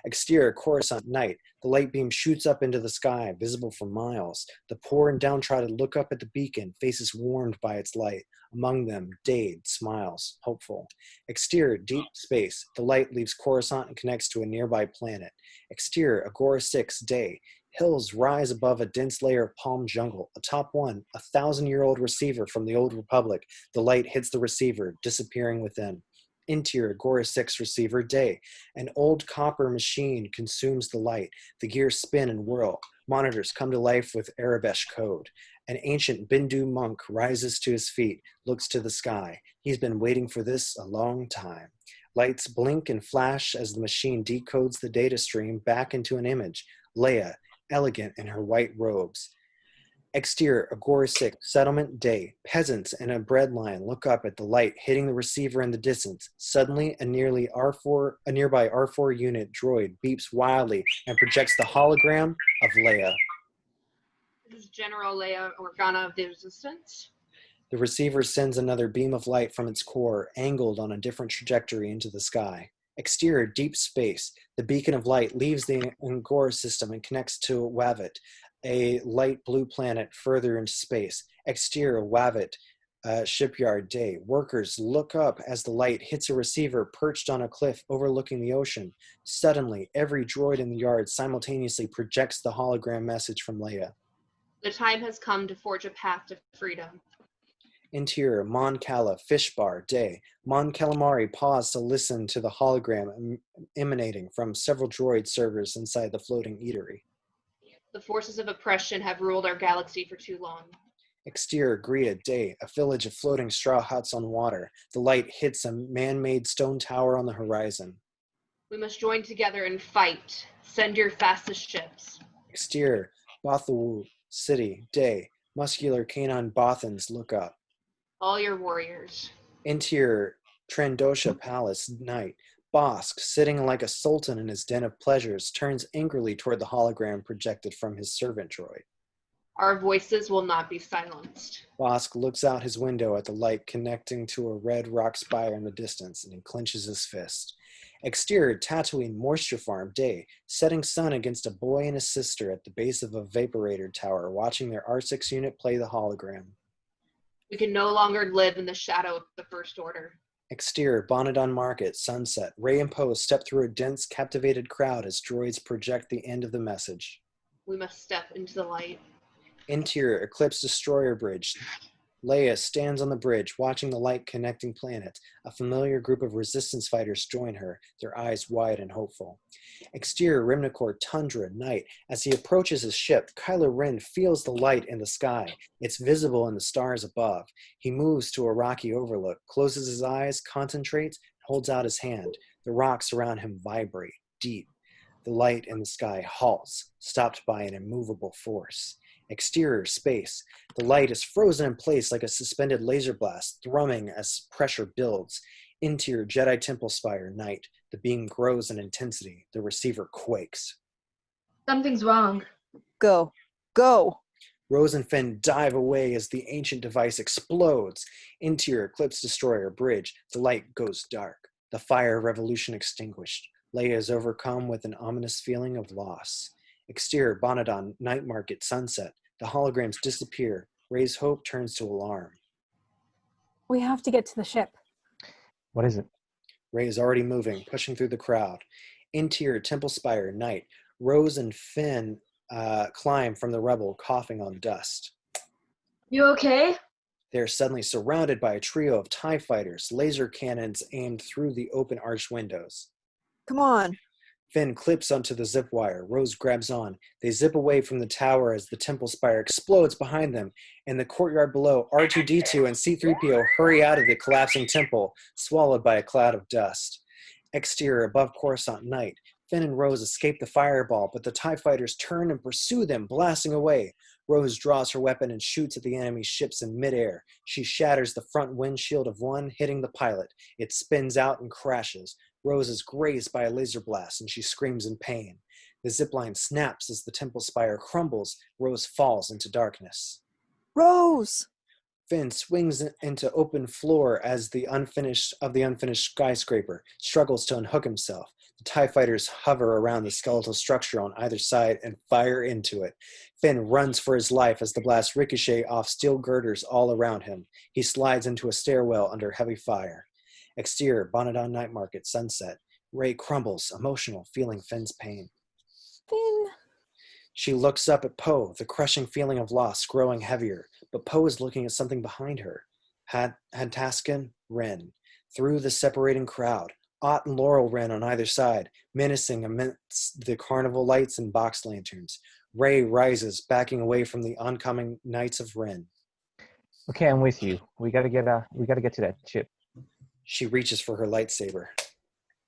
Exterior, Coruscant, night. The light beam shoots up into the sky, visible for miles. The poor and downtrodden look up at the beacon, faces warmed by its light. Among them, Dade smiles, hopeful. Exterior, deep space. The light leaves Coruscant and connects to a nearby planet. Exterior, Agora 6, day. Hills rise above a dense layer of palm jungle. Atop one, 1,000-year-old receiver from the Old Republic. The light hits the receiver, disappearing within. Interior, Agora 6 receiver, day. An old copper machine consumes the light. The gears spin and whirl. Monitors come to life with Arabesh code. An ancient Bindu monk rises to his feet, looks to the sky. He's been waiting for this a long time. Lights blink and flash as the machine decodes the data stream back into an image. Leia, elegant in her white robes. Exterior, Agora 6, settlement, day. Peasants in a bread line look up at the light hitting the receiver in the distance. Suddenly, a nearby R4 unit droid beeps wildly and projects the hologram of Leia. This is General Leia Organa of the Resistance. The receiver sends another beam of light from its core, angled on a different trajectory into the sky. Exterior, deep space. The beacon of light leaves the Angora system and connects to Wavit, a light blue planet further into space. Exterior, Wavit, shipyard, day. Workers look up as the light hits a receiver perched on a cliff overlooking the ocean. Suddenly, every droid in the yard simultaneously projects the hologram message from Leia. The time has come to forge a path to freedom. Interior, Mon Cala, fish bar, day. Mon Calamari paused to listen to the hologram emanating from several droid servers inside the floating eatery. The forces of oppression have ruled our galaxy for too long. Exterior, Gria, day. A village of floating straw huts on water. The light hits a man-made stone tower on the horizon. We must join together and fight. Send your fastest ships. Exterior, Bothawu City, day. Muscular canine Bothans look up. All your warriors. Interior, Trandosha Palace, night. Bosk, sitting like a sultan in his den of pleasures, turns angrily toward the hologram projected from his servant droid. Our voices will not be silenced. Bosk looks out his window at the light connecting to a red rock spire in the distance, and he clenches his fist. Exterior, Tatooine Moisture Farm, day. Setting sun against a boy and his sister at the base of a vaporator tower, watching their R6 unit play the hologram. We can no longer live in the shadow of the First Order. Exterior, Bonadon Market, sunset. Rey and Poe step through a dense, captivated crowd as droids project the end of the message. We must step into the light. Interior, Eclipse Destroyer Bridge. Leia stands on the bridge, watching the light connecting planets. A familiar group of resistance fighters join her, their eyes wide and hopeful. Exterior, Rimnicord Tundra, night. As he approaches his ship, Kylo Ren feels the light in the sky. It's visible in the stars above. He moves to a rocky overlook, closes his eyes, concentrates, holds out his hand. The rocks around him vibrate, deep. The light in the sky halts, stopped by an immovable force. Exterior, space. The light is frozen in place like a suspended laser blast, thrumming as pressure builds. Interior, Jedi Temple Spire, night. The beam grows in intensity. The receiver quakes. Something's wrong. Go. Go. Rose and Finn dive away as the ancient device explodes. Interior, Eclipse Destroyer, bridge. The light goes dark. The fire of revolution extinguished. Leia is overcome with an ominous feeling of loss. Exterior, Bonadon, night market, sunset. The holograms disappear. Rey's hope turns to alarm. We have to get to the ship. What is it? Rey is already moving, pushing through the crowd. Interior, Temple Spire, night. Rose and Finn climb from the rubble, coughing on dust. You okay? They are suddenly surrounded by a trio of TIE fighters, laser cannons aimed through the open arch windows. Come on. Finn clips onto the zip wire. Rose grabs on. They zip away from the tower as the temple spire explodes behind them. In the courtyard below, R2-D2 and C-3PO hurry out of the collapsing temple, swallowed by a cloud of dust. Exterior, above Coruscant, night. Finn and Rose escape the fireball, but the TIE fighters turn and pursue them, blasting away. Rose draws her weapon and shoots at the enemy ships in midair. She shatters the front windshield of one, hitting the pilot. It spins out and crashes. Rose is grazed by a laser blast, and she screams in pain. The zipline snaps as the temple spire crumbles. Rose falls into darkness. Rose! Finn swings into open floor as the unfinished skyscraper, struggles to unhook himself. The TIE fighters hover around the skeletal structure on either side and fire into it. Finn runs for his life as the blasts ricochet off steel girders all around him. He slides into a stairwell under heavy fire. Exterior, Bonadon Night Market, sunset. Rey crumbles, emotional, feeling Finn's pain. Finn. She looks up at Poe, the crushing feeling of loss growing heavier, but Poe is looking at something behind her. Hantaskin Ren. Through the separating crowd, Ott and Laurel Ren on either side, menacing amidst the carnival lights and box lanterns. Rey rises, backing away from the oncoming Knights of Ren. Okay, I'm with you. We gotta get to that ship. She reaches for her lightsaber.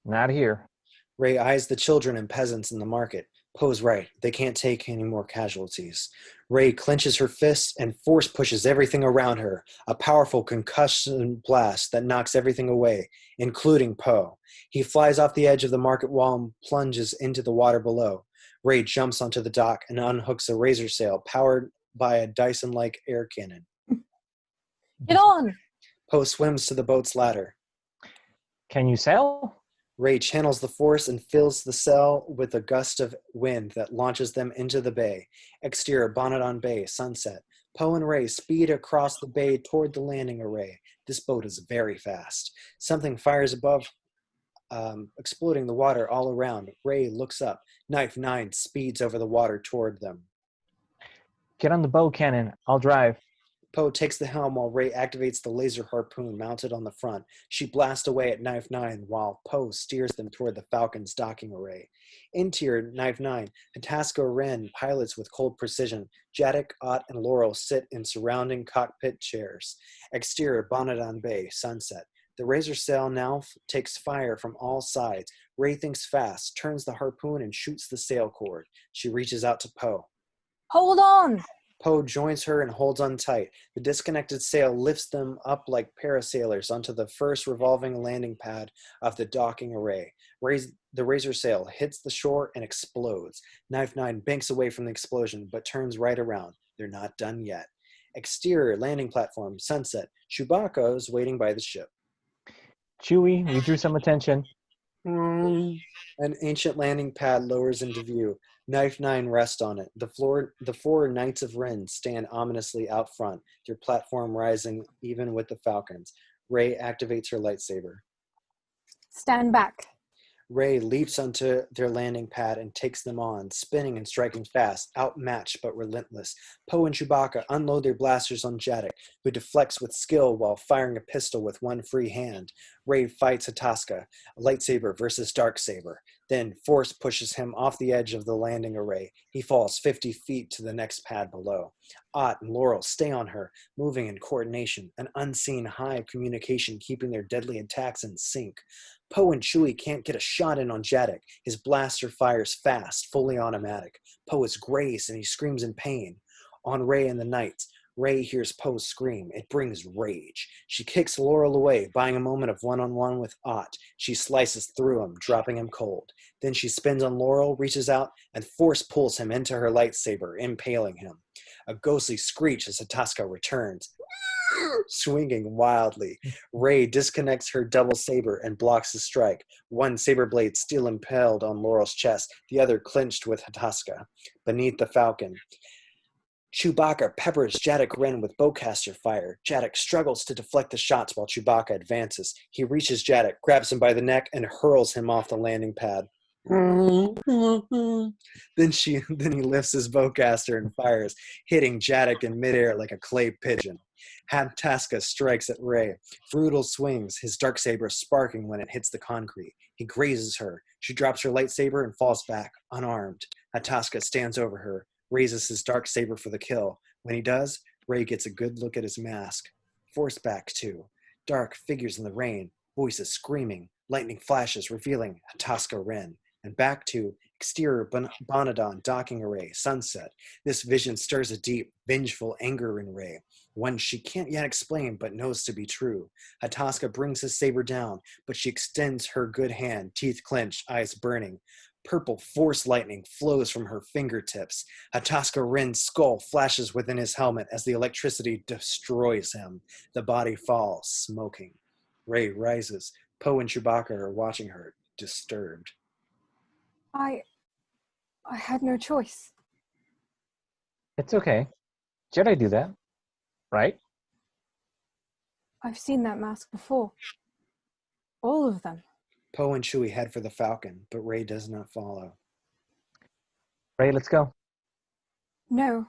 Not here. Rey eyes the children and peasants in the market. Poe's right. They can't take any more casualties. Rey clenches her fists and force pushes everything around her. A powerful concussion blast that knocks everything away, including Poe. He flies off the edge of the market wall and plunges into the water below. Rey jumps onto the dock and unhooks a razor sail powered by a Dyson-like air cannon. Get on! Poe swims to the boat's ladder. Can you sail? Rey channels the force and fills the sail with a gust of wind that launches them into the bay. Exterior, Bonadon Bay, sunset. Poe and Rey speed across the bay toward the landing array. This boat is very fast. Something fires above, exploding the water all around. Rey looks up. Knife 9 speeds over the water toward them. Get on the bow cannon. I'll drive. Poe takes the helm while Rey activates the laser harpoon mounted on the front. She blasts away at Knife 9 while Poe steers them toward the Falcon's docking array. Interior, Knife 9, Hatasco Ren pilots with cold precision. Jadok, Ott, and Laurel sit in surrounding cockpit chairs. Exterior, Bonadon Bay, sunset. The razor sail now takes fire from all sides. Ray thinks fast, turns the harpoon, and shoots the sail cord. She reaches out to Poe. Hold on! Poe joins her and holds on tight. The disconnected sail lifts them up like parasailers onto the first revolving landing pad of the docking array. The razor sail hits the shore and explodes. Knife 9 banks away from the explosion, but turns right around. They're not done yet. Exterior landing platform, sunset. Chewbacca is waiting by the ship. Chewie, we drew some attention. An ancient landing pad lowers into view. Knife 9 rests on it. The four Knights of Ren stand ominously out front, their platform rising even with the Falcons. Rey activates her lightsaber. Stand back. Rey leaps onto their landing pad and takes them on, spinning and striking fast, outmatched but relentless. Poe and Chewbacca unload their blasters on Jadak, who deflects with skill while firing a pistol with one free hand. Rey fights Hataska, lightsaber versus darksaber. Then Force pushes him off the edge of the landing array. He falls 50 feet to the next pad below. Ott and Laurel stay on her, moving in coordination, an unseen high communication keeping their deadly attacks in sync. Poe and Chewie can't get a shot in on Jadak. His blaster fires fast, fully automatic. Poe is grazed and he screams in pain. On Rey and the Knights, Rey hears Poe scream. It brings rage. She kicks Laurel away, buying a moment of one-on-one with Ott. She slices through him, dropping him cold. Then she spins on Laurel, reaches out, and Force pulls him into her lightsaber, impaling him. A ghostly screech as Hataska returns, swinging wildly. Rey disconnects her double saber and blocks the strike. One saber blade still impaled on Laurel's chest, the other clinched with Hataska. Beneath the Falcon, Chewbacca peppers Jadak Wren with bowcaster fire. Jadak struggles to deflect the shots while Chewbacca advances. He reaches Jadak, grabs him by the neck, and hurls him off the landing pad. Then he lifts his bowcaster and fires, hitting Jadak in midair like a clay pigeon. Hataska strikes at Rey. Brutal swings, his darksaber sparking when it hits the concrete. He grazes her. She drops her lightsaber and falls back, unarmed. Hataska stands over her, raises his darksaber for the kill. When he does, Rey gets a good look at his mask. Force back too. Dark figures in the rain, voices screaming, lightning flashes revealing Hataska Wren. And back to exterior Bonadon docking array, sunset. This vision stirs a deep, vengeful anger in Rey, one she can't yet explain but knows to be true. Hataska brings his saber down, but she extends her good hand, teeth clenched, eyes burning. Purple force lightning flows from her fingertips. Hataska Wren's skull flashes within his helmet as the electricity destroys him. The body falls, smoking. Rey rises. Poe and Chewbacca are watching her, disturbed. I had no choice. It's okay. Jedi do that, right? I've seen that mask before. All of them. Poe and Chewie head for the Falcon, but Rey does not follow. Rey, let's go. No.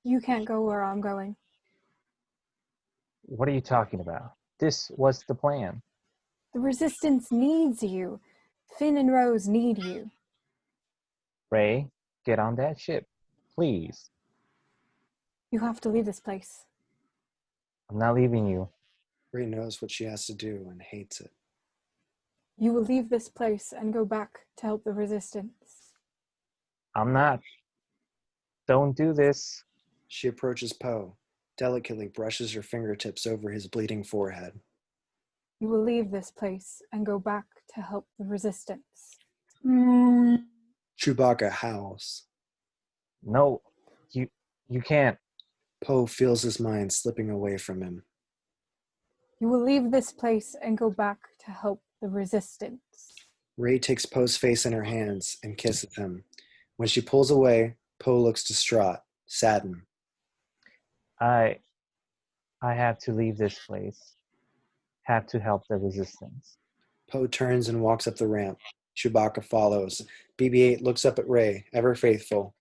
You can't go where I'm going. What are you talking about? This was the plan. The Resistance needs you. Finn and Rose need you. Rey, get on that ship, please. You have to leave this place. I'm not leaving you. Rey knows what she has to do and hates it. You will leave this place and go back to help the Resistance. I'm not. Don't do this. She approaches Poe, delicately brushes her fingertips over his bleeding forehead. You will leave this place and go back to help the Resistance. Chewbacca howls. No, you can't. Poe feels his mind slipping away from him. You will leave this place and go back to help the Resistance. Rey takes Poe's face in her hands and kisses him. When she pulls away, Poe looks distraught, saddened. I have to leave this place. Have to help the Resistance. Poe turns and walks up the ramp. Chewbacca follows. BB-8 looks up at Rey, ever faithful.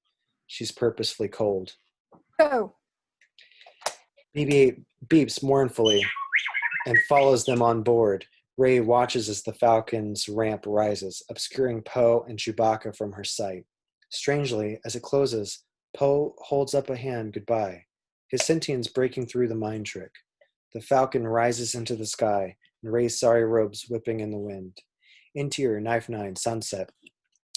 She's purposefully cold. Go! BB-8 beeps mournfully and follows them on board. Rey watches as the Falcon's ramp rises, obscuring Poe and Chewbacca from her sight. Strangely, as it closes, Poe holds up a hand goodbye, his sentience breaking through the mind trick. The Falcon rises into the sky, and Ray's sari robes whipping in the wind. Interior, Knife 9, sunset.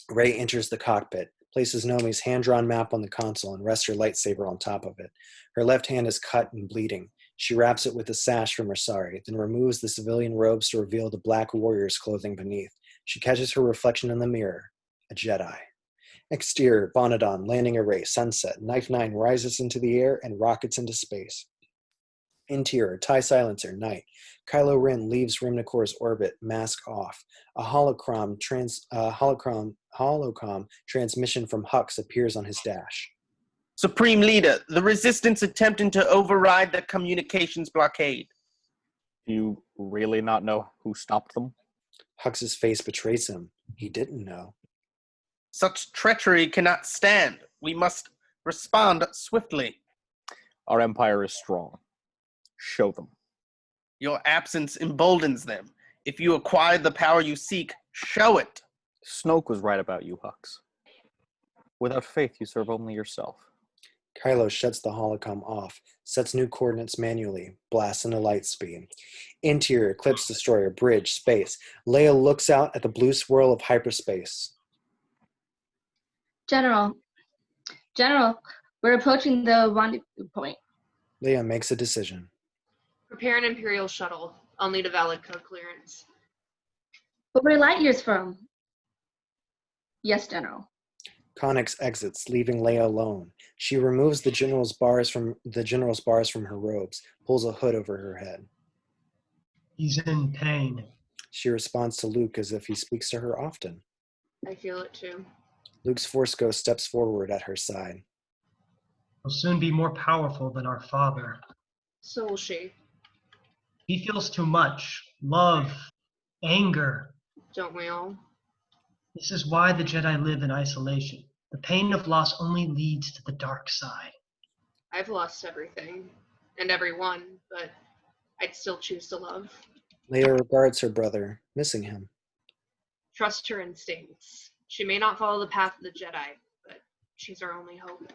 Ray enters the cockpit, places Nomi's hand-drawn map on the console, and rests her lightsaber on top of it. Her left hand is cut and bleeding. She wraps it with a sash from her sari, then removes the civilian robes to reveal the black warrior's clothing beneath. She catches her reflection in the mirror. A Jedi. Exterior, Bonadon, landing array, sunset. Knife 9 rises into the air and rockets into space. Interior, TIE silencer, night. Kylo Ren leaves Rimnicor's orbit, mask off. A holocom transmission from Hux appears on his dash. Supreme Leader, the Resistance attempting to override the communications blockade. Do you really not know who stopped them? Hux's face betrays him. He didn't know. Such treachery cannot stand. We must respond swiftly. Our empire is strong. Show them. Your absence emboldens them. If you acquire the power you seek, show it. Snoke was right about you, Hux. Without faith, you serve only yourself. Kylo shuts the holocom off, sets new coordinates manually, blasts into light speed. Interior, Eclipse Destroyer, bridge, space. Leia looks out at the blue swirl of hyperspace. General, we're approaching the rendezvous point. Leia makes a decision. Prepare an Imperial shuttle. I'll need a valid code clearance. But we're light years from. Yes, General. Connix exits, leaving Leia alone. She removes the general's bars from her robes, pulls a hood over her head. He's in pain. She responds to Luke as if he speaks to her often. I feel it too. Luke's Force Ghost steps forward at her side. He'll soon be more powerful than our father. So will she. He feels too much. Love, anger. Don't we all? This is why the Jedi live in isolation. The pain of loss only leads to the dark side. I've lost everything and everyone, but I'd still choose to love. Leia regards her brother, missing him. Trust her instincts. She may not follow the path of the Jedi, but she's our only hope.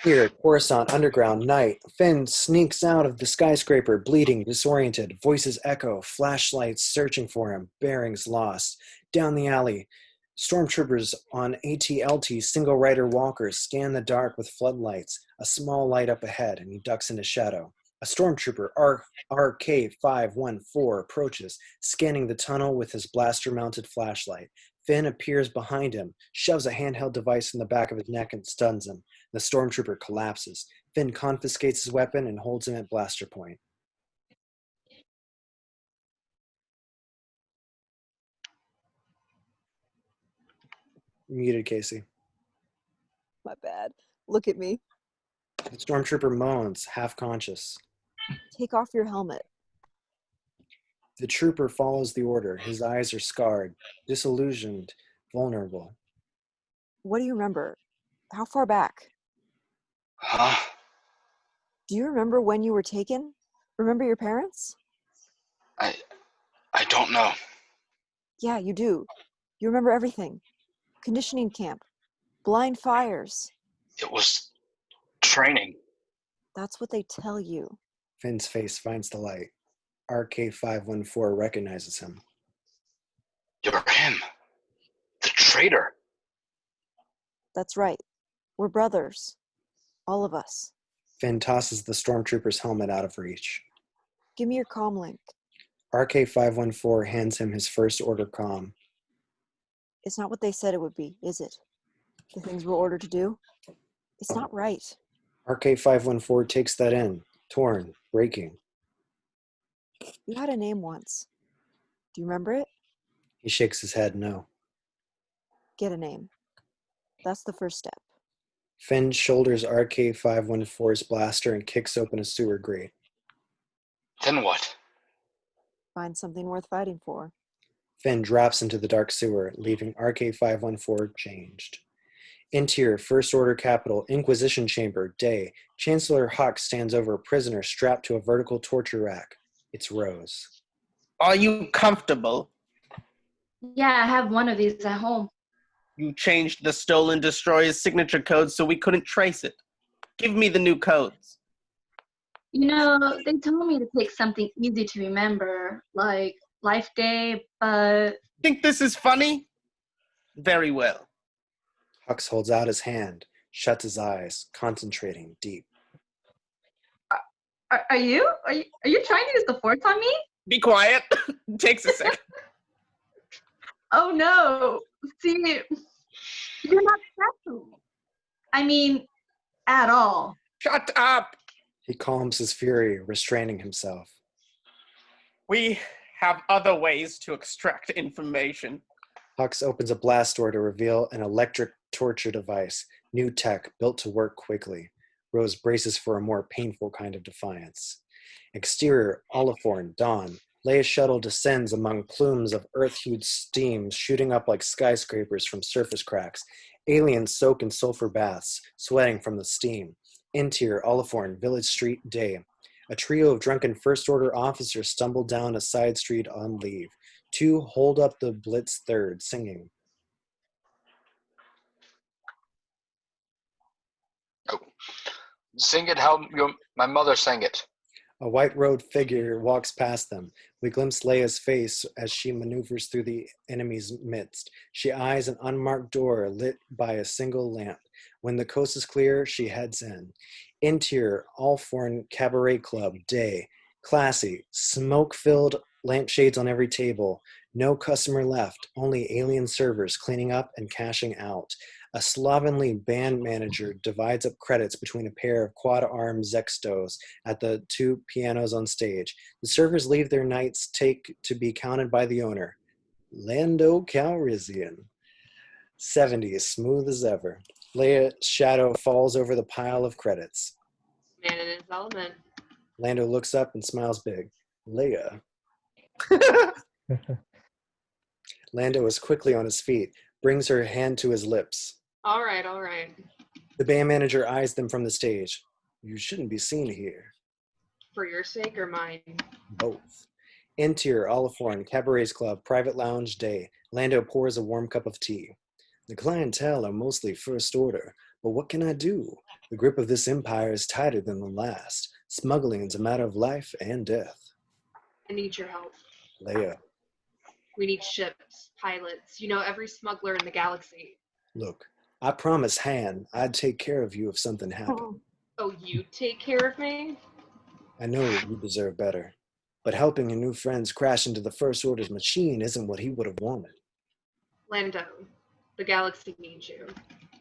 Here, Coruscant, underground, night. Finn sneaks out of the skyscraper, bleeding, disoriented. Voices echo, flashlights searching for him, bearings lost. Down the alley, stormtroopers on ATLT single-rider walkers scan the dark with floodlights. A small light up ahead, and he ducks into shadow. A stormtrooper, RK-514, approaches, scanning the tunnel with his blaster-mounted flashlight. Finn appears behind him, shoves a handheld device in the back of his neck and stuns him. The stormtrooper collapses. Finn confiscates his weapon and holds him at blaster point. Muted, Casey. My bad. Look at me. The stormtrooper moans, half conscious. Take off your helmet. The trooper follows the order. His eyes are scarred, disillusioned, vulnerable. What do you remember? How far back? Huh? Do you remember when you were taken? Remember your parents? I don't know. Yeah, you do. You remember everything. Conditioning camp. Blind fires. It was training. That's what they tell you. Finn's face finds the light. RK-514 recognizes him. You're him. The traitor. That's right. We're brothers. All of us. Finn tosses the stormtrooper's helmet out of reach. Give me your comm link. RK-514 hands him his first order comm. It's not what they said it would be, is it? The things we're ordered to do? It's not right. RK-514 takes that in, torn, breaking. You had a name once. Do you remember it? He shakes his head, no. Get a name. That's the first step. Finn shoulders RK-514's blaster and kicks open a sewer grate. Then what? Find something worth fighting for. Finn drops into the dark sewer, leaving RK-514 changed. Interior, First Order Capital, Inquisition Chamber, day. Chancellor Hux stands over a prisoner strapped to a vertical torture rack. It's Rose. Are you comfortable? Yeah, I have one of these at home. You changed the stolen destroyer's signature code so we couldn't trace it. Give me the new codes. They told me to take something easy to remember, like Life Day, but Think this is funny? Very well. Hux holds out his hand, shuts his eyes, concentrating deep. are you trying to use the force on me? Be quiet. Takes a second. Oh no. See, you're not special. I mean, at all. Shut up. He calms his fury, restraining himself. We have other ways to extract information. Hux opens a blast door to reveal an electric torture device, new tech built to work quickly. Rose braces for a more painful kind of defiance. Exterior, Oliphorn, dawn. Leia's shuttle descends among plumes of earth-hued steam shooting up like skyscrapers from surface cracks. Aliens soak in sulfur baths, sweating from the steam. Interior, Oliphorn, village street, day. A trio of drunken First Order officers stumble down a side street on leave. Two hold up the Blitz third, singing. Oh. Sing it how my mother sang it. A white-robed figure walks past them. We glimpse Leia's face as she maneuvers through the enemy's midst. She eyes an unmarked door lit by a single lamp. When the coast is clear, she heads in. Interior, Alforn Cabaret Club, day. Classy, smoke-filled lampshades on every table. No customer left, only alien servers cleaning up and cashing out. A slovenly band manager divides up credits between a pair of quad-arm Zextos at the two pianos on stage. The servers leave their nights take to be counted by the owner. Lando Calrissian. 70s, smooth as ever. Leia's shadow falls over the pile of credits. Man in his element. Lando looks up and smiles big. Leia. Lando is quickly on his feet, brings her hand to his lips. All right, all right. The band manager eyes them from the stage. You shouldn't be seen here. For your sake or mine? Both. Interior, Oliphorn, Cabaret's Club, private lounge, day. Lando pours a warm cup of tea. The clientele are mostly First Order, but what can I do? The grip of this empire is tighter than the last. Smuggling is a matter of life and death. I need your help. Leia, We need ships, pilots, every smuggler in the galaxy. look, I promised Han I'd take care of you if something happened. Oh, you take care of me? I know you deserve better, but helping your new friends crash into the First Order's machine isn't what he would have wanted. Lando, the galaxy needs you.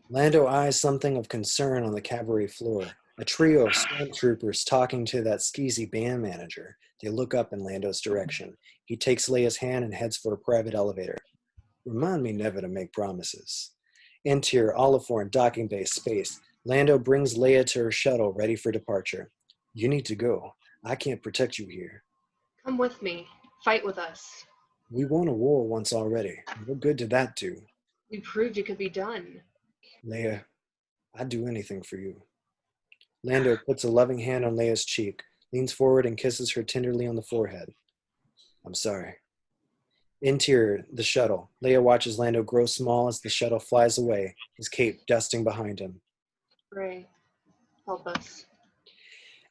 Lando eyes something of concern on the cabaret floor. A trio of stormtroopers talking to that skeezy band manager. They look up in Lando's direction. He takes Leia's hand and heads for a private elevator. Remind me never to make promises. Interior, Oliphorn, docking bay, space. Lando brings Leia to her shuttle, ready for departure. You need to go. I can't protect you here. Come with me. Fight with us. We won a war once already. What good did that do? We proved it could be done. Leia, I'd do anything for you. Lando puts a loving hand on Leia's cheek, leans forward and kisses her tenderly on the forehead. I'm sorry. Interior, the shuttle. Leia watches Lando grow small as the shuttle flies away, his cape dusting behind him. Ray, help us.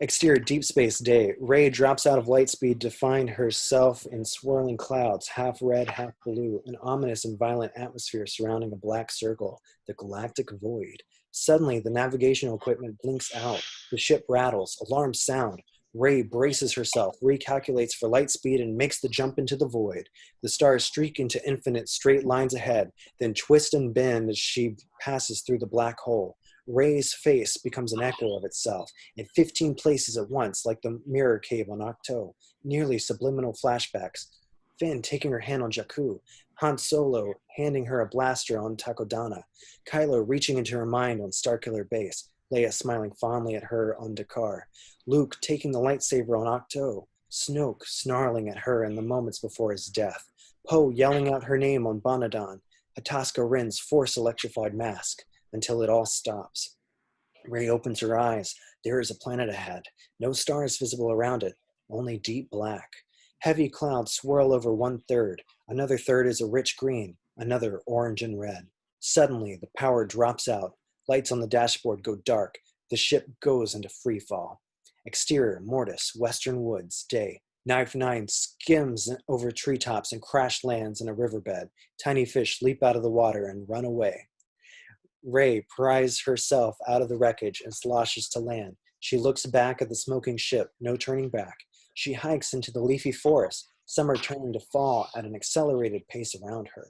Exterior, deep space, day. Rey drops out of light speed to find herself in swirling clouds, half red, half blue, an ominous and violent atmosphere surrounding a black circle, the galactic void. Suddenly, the navigational equipment blinks out. The ship rattles, alarms sound. Rey braces herself, recalculates for light speed, and makes the jump into the void. The stars streak into infinite straight lines ahead, then twist and bend as she passes through the black hole. Rey's face becomes an echo of itself in 15 places at once, like the mirror cave on Octo, nearly subliminal flashbacks. Finn taking her hand on Jakku, Han Solo handing her a blaster on Takodana, Kylo reaching into her mind on Starkiller Base, Leia smiling fondly at her on Dakar, Luke taking the lightsaber on Octo, Snoke snarling at her in the moments before his death, Poe yelling out her name on Bonadon, Hataska Rin's force-electrified mask, until it all stops. Rey opens her eyes. There is a planet ahead. No stars visible around it, only deep black. Heavy clouds swirl over 1/3. Another third is a rich green, another orange and red. Suddenly, the power drops out. Lights on the dashboard go dark. The ship goes into free fall. Exterior, Mortis, Western Woods, day. Knife 9 skims over treetops and crash lands in a riverbed. Tiny fish leap out of the water and run away. Ray pries herself out of the wreckage and sloshes to land. She looks back at the smoking ship, no turning back. She hikes into the leafy forest, some are turning to fall at an accelerated pace around her.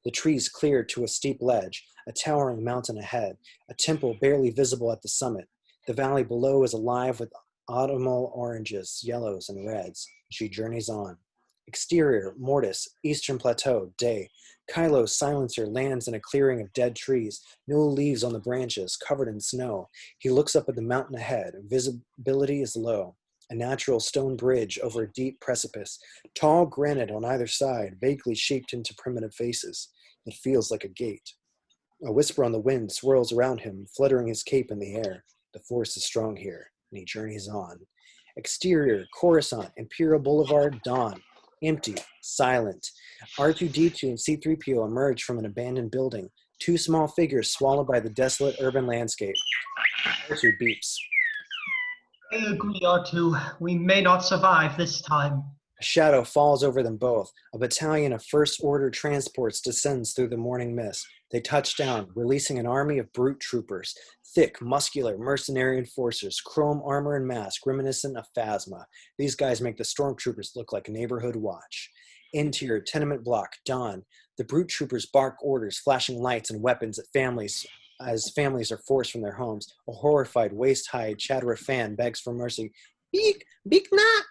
The trees clear to a steep ledge, a towering mountain ahead, a temple barely visible at the summit. The valley below is alive with autumnal oranges, yellows, and reds. She journeys on. Exterior, Mortis, Eastern Plateau, day. Kylo's silencer lands in a clearing of dead trees, no leaves on the branches, covered in snow. He looks up at the mountain ahead. Visibility is low. A natural stone bridge over a deep precipice, tall granite on either side, vaguely shaped into primitive faces. It feels like a gate. A whisper on the wind swirls around him, fluttering his cape in the air. The force is strong here, and he journeys on. Exterior, Coruscant, Imperial Boulevard, dawn. Empty, silent. R2-D2 and C-3PO emerge from an abandoned building, two small figures swallowed by the desolate urban landscape. R2 beeps. I agree, R2. We may not survive this time. A shadow falls over them both. A battalion of First Order transports descends through the morning mist. They touch down, releasing an army of brute troopers. Thick, muscular, mercenary enforcers, chrome armor and mask, reminiscent of Phasma. These guys make the stormtroopers look like neighborhood watch. Interior, tenement block, dawn. The brute troopers bark orders, flashing lights and weapons at families as families are forced from their homes. A horrified, waist-high Chatterer fan begs for mercy. Beak! Beak knock!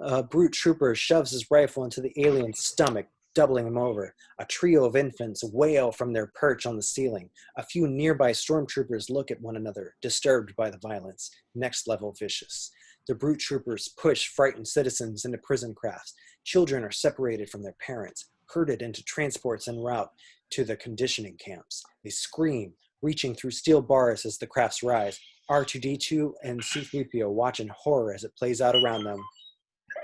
A brute trooper shoves his rifle into the alien's stomach, doubling him over. A trio of infants wail from their perch on the ceiling. A few nearby stormtroopers look at one another, disturbed by the violence. Next level vicious. The brute troopers push frightened citizens into prison crafts. Children are separated from their parents, herded into transports en route to the conditioning camps. They scream, reaching through steel bars as the crafts rise. R2-D2 and C-3PO watch in horror as it plays out around them.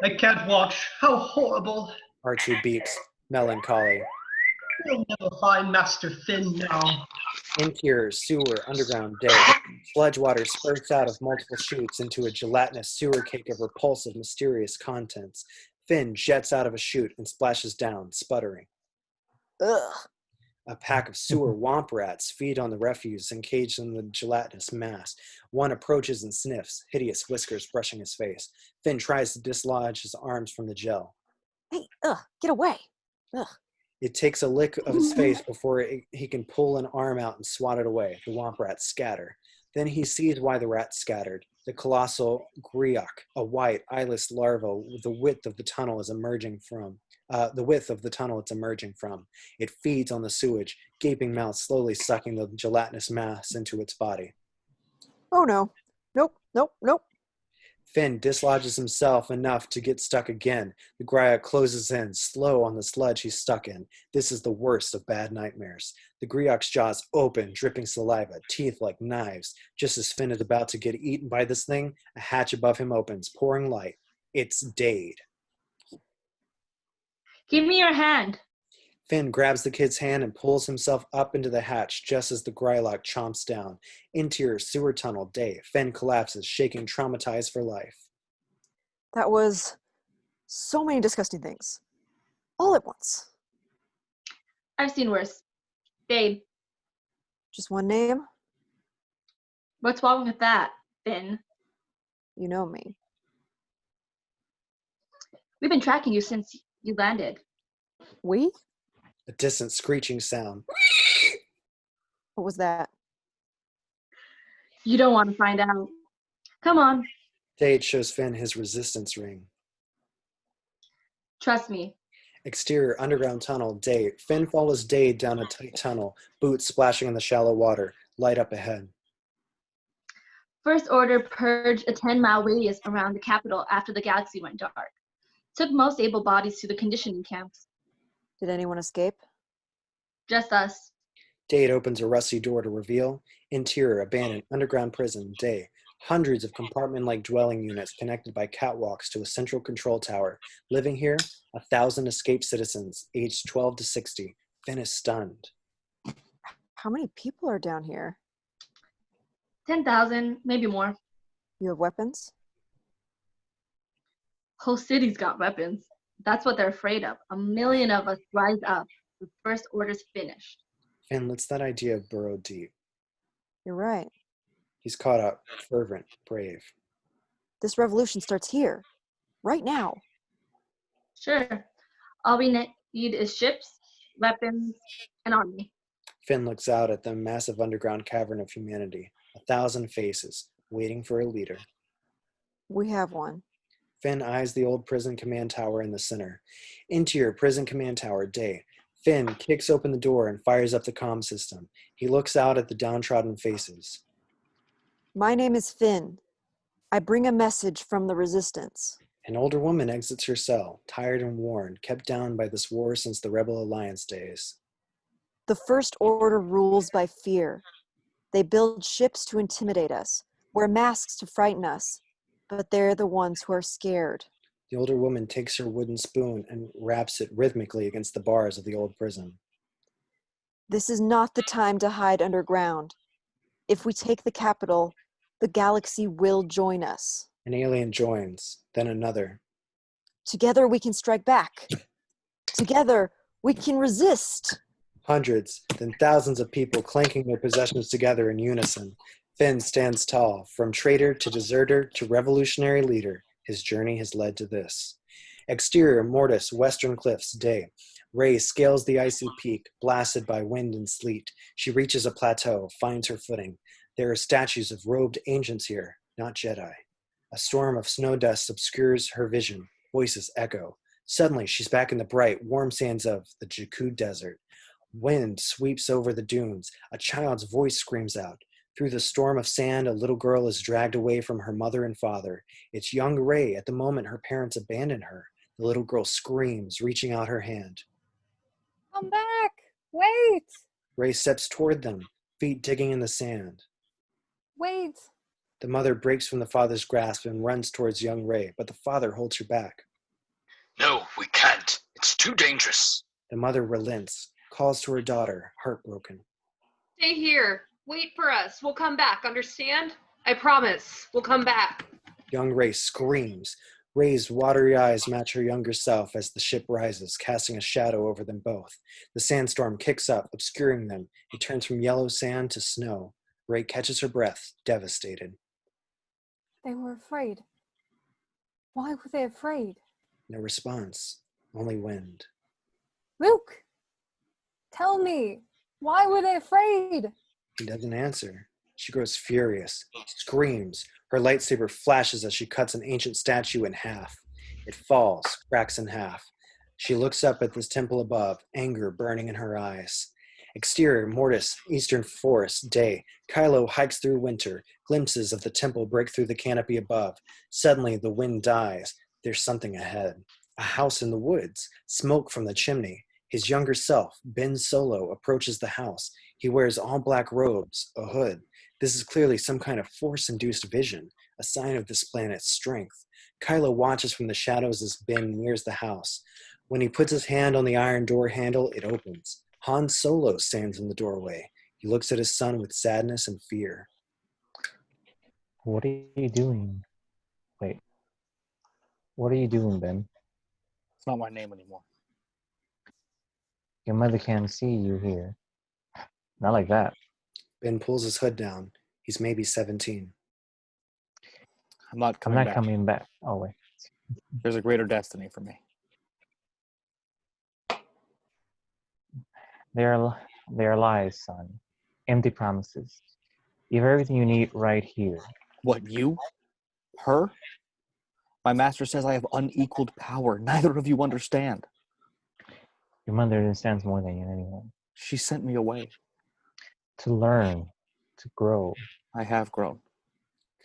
I can't watch. How horrible. R2 beeps, melancholy. We'll never find Master Finn now. Interior, sewer, underground, day. Sludge water spurts out of multiple chutes into a gelatinous sewer cake of repulsive, mysterious contents. Finn jets out of a chute and splashes down, sputtering. Ugh. A pack of sewer womp rats feed on the refuse encaged in the gelatinous mass. One approaches and sniffs, hideous whiskers brushing his face. Finn tries to dislodge his arms from the gel. Hey, get away. Ugh. It takes a lick of his face before he can pull an arm out and swat it away. The womp rats scatter. Then he sees why the rats scattered. The colossal Griok, a white, eyeless larva with the width of the tunnel it's emerging from. It feeds on the sewage, gaping mouth slowly sucking the gelatinous mass into its body. Oh no. Nope. Finn dislodges himself enough to get stuck again. The Griok closes in, slow on the sludge he's stuck in. This is the worst of bad nightmares. The Griok's jaws open, dripping saliva, teeth like knives. Just as Finn is about to get eaten by this thing, a hatch above him opens, pouring light. It's Dade. Give me your hand. Finn grabs the kid's hand and pulls himself up into the hatch just as the Grylock chomps down. Interior sewer tunnel, day. Finn collapses, shaking, traumatized for life. That was so many disgusting things. All at once. I've seen worse. Babe, Just one name? what's wrong with that, Finn? You know me. We've been tracking you since you landed. We? A distant screeching sound. What was that? You don't want to find out. Come on, Dade shows Finn his resistance ring. trust me. Exterior underground tunnel, day. Finn follows Dade down a tight tunnel, boots splashing in the shallow water, light up ahead. First Order purged a 10-mile radius around the capital after the galaxy went dark. Took most able bodies to the conditioning camps. Did anyone escape? Just us. Dade opens a rusty door to reveal interior abandoned underground prison, day. Hundreds of compartment-like dwelling units connected by catwalks to a central control tower. Living here, 1,000 escaped citizens, aged 12 to 60. Finn is stunned. How many people are down here? 10,000, maybe more. You have weapons? Whole city's got weapons. That's what they're afraid of. A million of us rise up. The First Order's finished. Finn lets that idea burrow deep. You're right. He's caught up, fervent, brave. This revolution starts here, right now. Sure. All we need is ships, weapons, an army. Finn looks out at the massive underground cavern of humanity, 1,000 faces, waiting for a leader. We have one. Finn eyes the old prison command tower in the center. Interior prison command tower, day. Finn kicks open the door and fires up the comm system. He looks out at the downtrodden faces. My name is Finn. I bring a message from the Resistance. An older woman exits her cell, tired and worn, kept down by this war since the Rebel Alliance days. The First Order rules by fear. They build ships to intimidate us, wear masks to frighten us, but they're the ones who are scared. The older woman takes her wooden spoon and raps it rhythmically against the bars of the old prison. This is not the time to hide underground. If we take the capital, the galaxy will join us. An alien joins, then another. Together we can strike back. Together we can resist. Hundreds, then thousands of people clanking their possessions together in unison. Finn stands tall. From traitor to deserter to revolutionary leader, his journey has led to this. Exterior, Mortis, Western Cliffs, day. Ray scales the icy peak, blasted by wind and sleet. She reaches a plateau, finds her footing. There are statues of robed ancients here, not Jedi. A storm of snow dust obscures her vision. Voices echo. Suddenly, she's back in the bright, warm sands of the Jakku Desert. Wind sweeps over the dunes. A child's voice screams out. Through the storm of sand, a little girl is dragged away from her mother and father. It's young Ray. At the moment her parents abandon her. The little girl screams, reaching out her hand. Come back! Wait! Ray steps toward them, feet digging in the sand. Wait! The mother breaks from the father's grasp and runs towards young Ray, but the father holds her back. No, we can't. It's too dangerous. The mother relents, calls to her daughter, heartbroken. Stay here. Wait for us. We'll come back, understand? I promise. We'll come back. Young Ray screams. Ray's watery eyes match her younger self as the ship rises, casting a shadow over them both. The sandstorm kicks up, obscuring them. It turns from yellow sand to snow. Ray catches her breath, devastated. They were afraid. Why were they afraid? No response, only wind. Luke! Tell me, why were they afraid? He doesn't answer. She grows furious, screams. Her lightsaber flashes as she cuts an ancient statue in half. It falls, cracks in half. She looks up at this temple above, anger burning in her eyes. Exterior, Mortis, Eastern Forest, day. Kylo hikes through winter. Glimpses of the temple break through the canopy above. Suddenly, the wind dies. There's something ahead. A house in the woods. Smoke from the chimney. His younger self, Ben Solo, approaches the house. He wears all black robes, a hood. This is clearly some kind of force-induced vision, a sign of this planet's strength. Kylo watches from the shadows as Ben nears the house. When he puts his hand on the iron door handle, it opens. Han Solo stands in the doorway. He looks at his son with sadness and fear. What are you doing? Wait. What are you doing, Ben? It's not my name anymore. Your mother can't see you here. Not like that. Ben pulls his hood down. He's maybe 17. I'm not I'm coming not back. coming back. Oh, wait. There's a greater destiny for me. They are lies, son. Empty promises. You have everything you need right here. What, you? Her? My master says I have unequaled power. Neither of you understand. Your mother understands more than anyone. She sent me away. To learn, to grow. I have grown.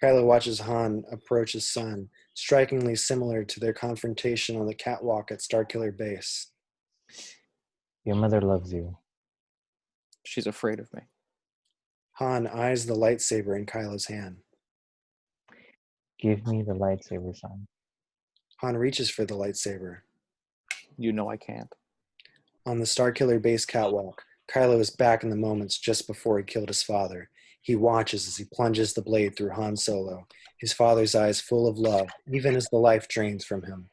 Kylo watches Han approach his son, strikingly similar to their confrontation on the catwalk at Starkiller Base. Your mother loves you. She's afraid of me. Han eyes the lightsaber in Kylo's hand. Give me the lightsaber, son. Han reaches for the lightsaber. You know I can't. On the Starkiller Base catwalk, Kylo is back in the moments just before he killed his father. He watches as he plunges the blade through Han Solo, his father's eyes full of love, even as the life drains from him.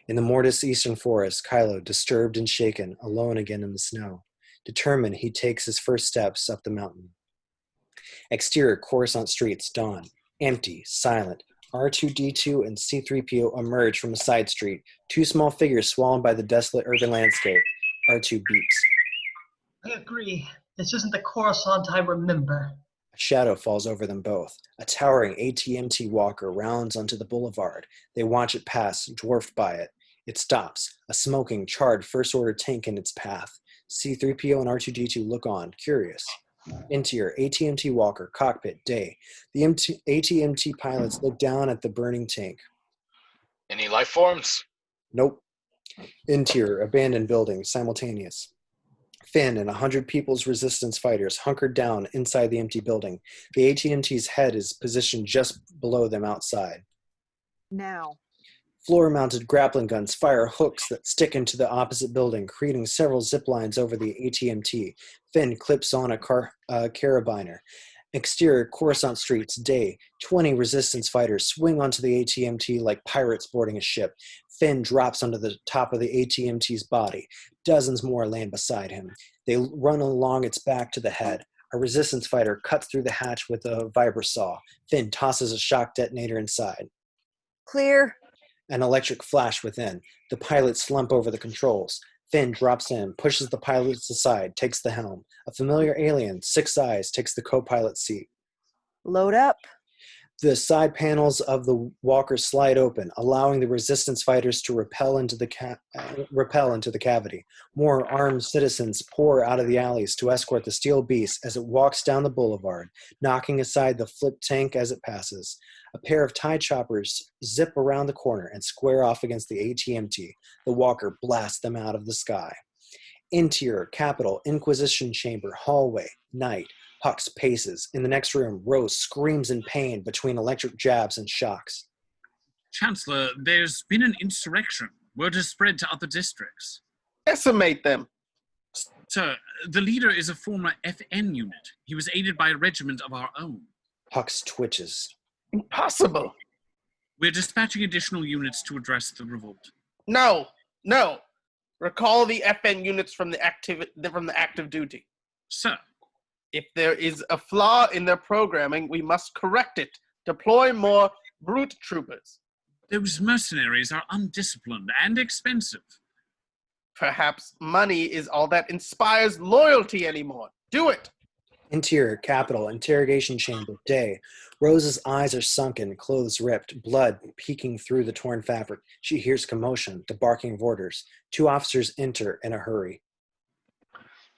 In the Mortis Eastern Forest, Kylo, disturbed and shaken, alone again in the snow. Determined, he takes his first steps up the mountain. Exterior Coruscant streets dawn, empty, silent. R2-D2 and C-3PO emerge from a side street, two small figures swallowed by the desolate urban landscape. R2 beeps. I agree. This isn't the Coruscant I remember. A shadow falls over them both. A towering AT-MT walker rounds onto the boulevard. They watch it pass, dwarfed by it. It stops, a smoking, charred first-order tank in its path. C-3PO and R2-D2 look on, curious. Interior, AT-MT walker, cockpit, day. The AT-MT pilots look down at the burning tank. Any life forms? Nope. Interior, abandoned building, simultaneous. Finn and 100 People's Resistance fighters hunkered down inside the empty building. The AT-MT's head is positioned just below them outside. Now. Floor-mounted grappling guns fire hooks that stick into the opposite building, creating several zip lines over the AT-MT. Finn clips on a carabiner. Exterior Coruscant streets, day. 20 Resistance fighters swing onto the AT-MT like pirates boarding a ship. Finn drops onto the top of the AT-MT's body. Dozens more land beside him. They run along its back to the head. A Resistance fighter cuts through the hatch with a vibrosaw. Finn tosses a shock detonator inside. Clear. An electric flash within. The pilots slump over the controls. Finn drops in, pushes the pilots aside, takes the helm. A familiar alien, 6 eyes, takes the co-pilot seat. Load up. The side panels of the walker slide open, allowing the Resistance fighters to repel into the cavity. More armed citizens pour out of the alleys to escort the steel beast as it walks down the boulevard, knocking aside the flipped tank as it passes. A pair of TIE choppers zip around the corner and square off against the AT-MT. The walker blasts them out of the sky. Interior, Capitol, Inquisition Chamber, hallway, night. Hux paces. In the next room, Rose screams in pain between electric jabs and shocks. Chancellor, there's been an insurrection. Word has spread to other districts. Decimate them. Sir, the leader is a former FN unit. He was aided by a regiment of our own. Hux twitches. Impossible. We're dispatching additional units to address the revolt. No. Recall the FN units from the active duty. Sir. If there is a flaw in their programming, we must correct it. Deploy more brute troopers. Those mercenaries are undisciplined and expensive. Perhaps money is all that inspires loyalty anymore. Do it. Interior, Capitol, Interrogation Chamber, day. Rose's eyes are sunken, clothes ripped, blood peeking through the torn fabric. She hears commotion, the barking of orders. 2 officers enter in a hurry.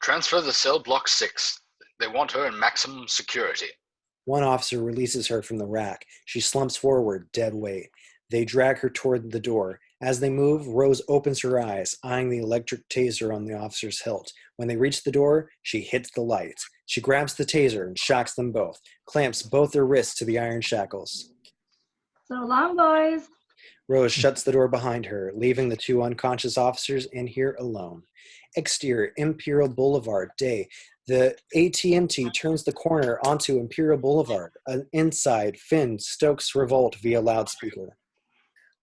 Transfer the cell block 6. They want her in maximum security. 1 officer releases her from the rack. She slumps forward, dead weight. They drag her toward the door. As they move, Rose opens her eyes, eyeing the electric taser on the officer's hilt. When they reach the door, she hits the lights. She grabs the taser and shocks them both, clamps both their wrists to the iron shackles. So long, boys. Rose shuts the door behind her, leaving the 2 unconscious officers in here alone. Exterior, Imperial Boulevard, day. The AT-MT turns the corner onto Imperial Boulevard. Inside, Finn stokes revolt via loudspeaker.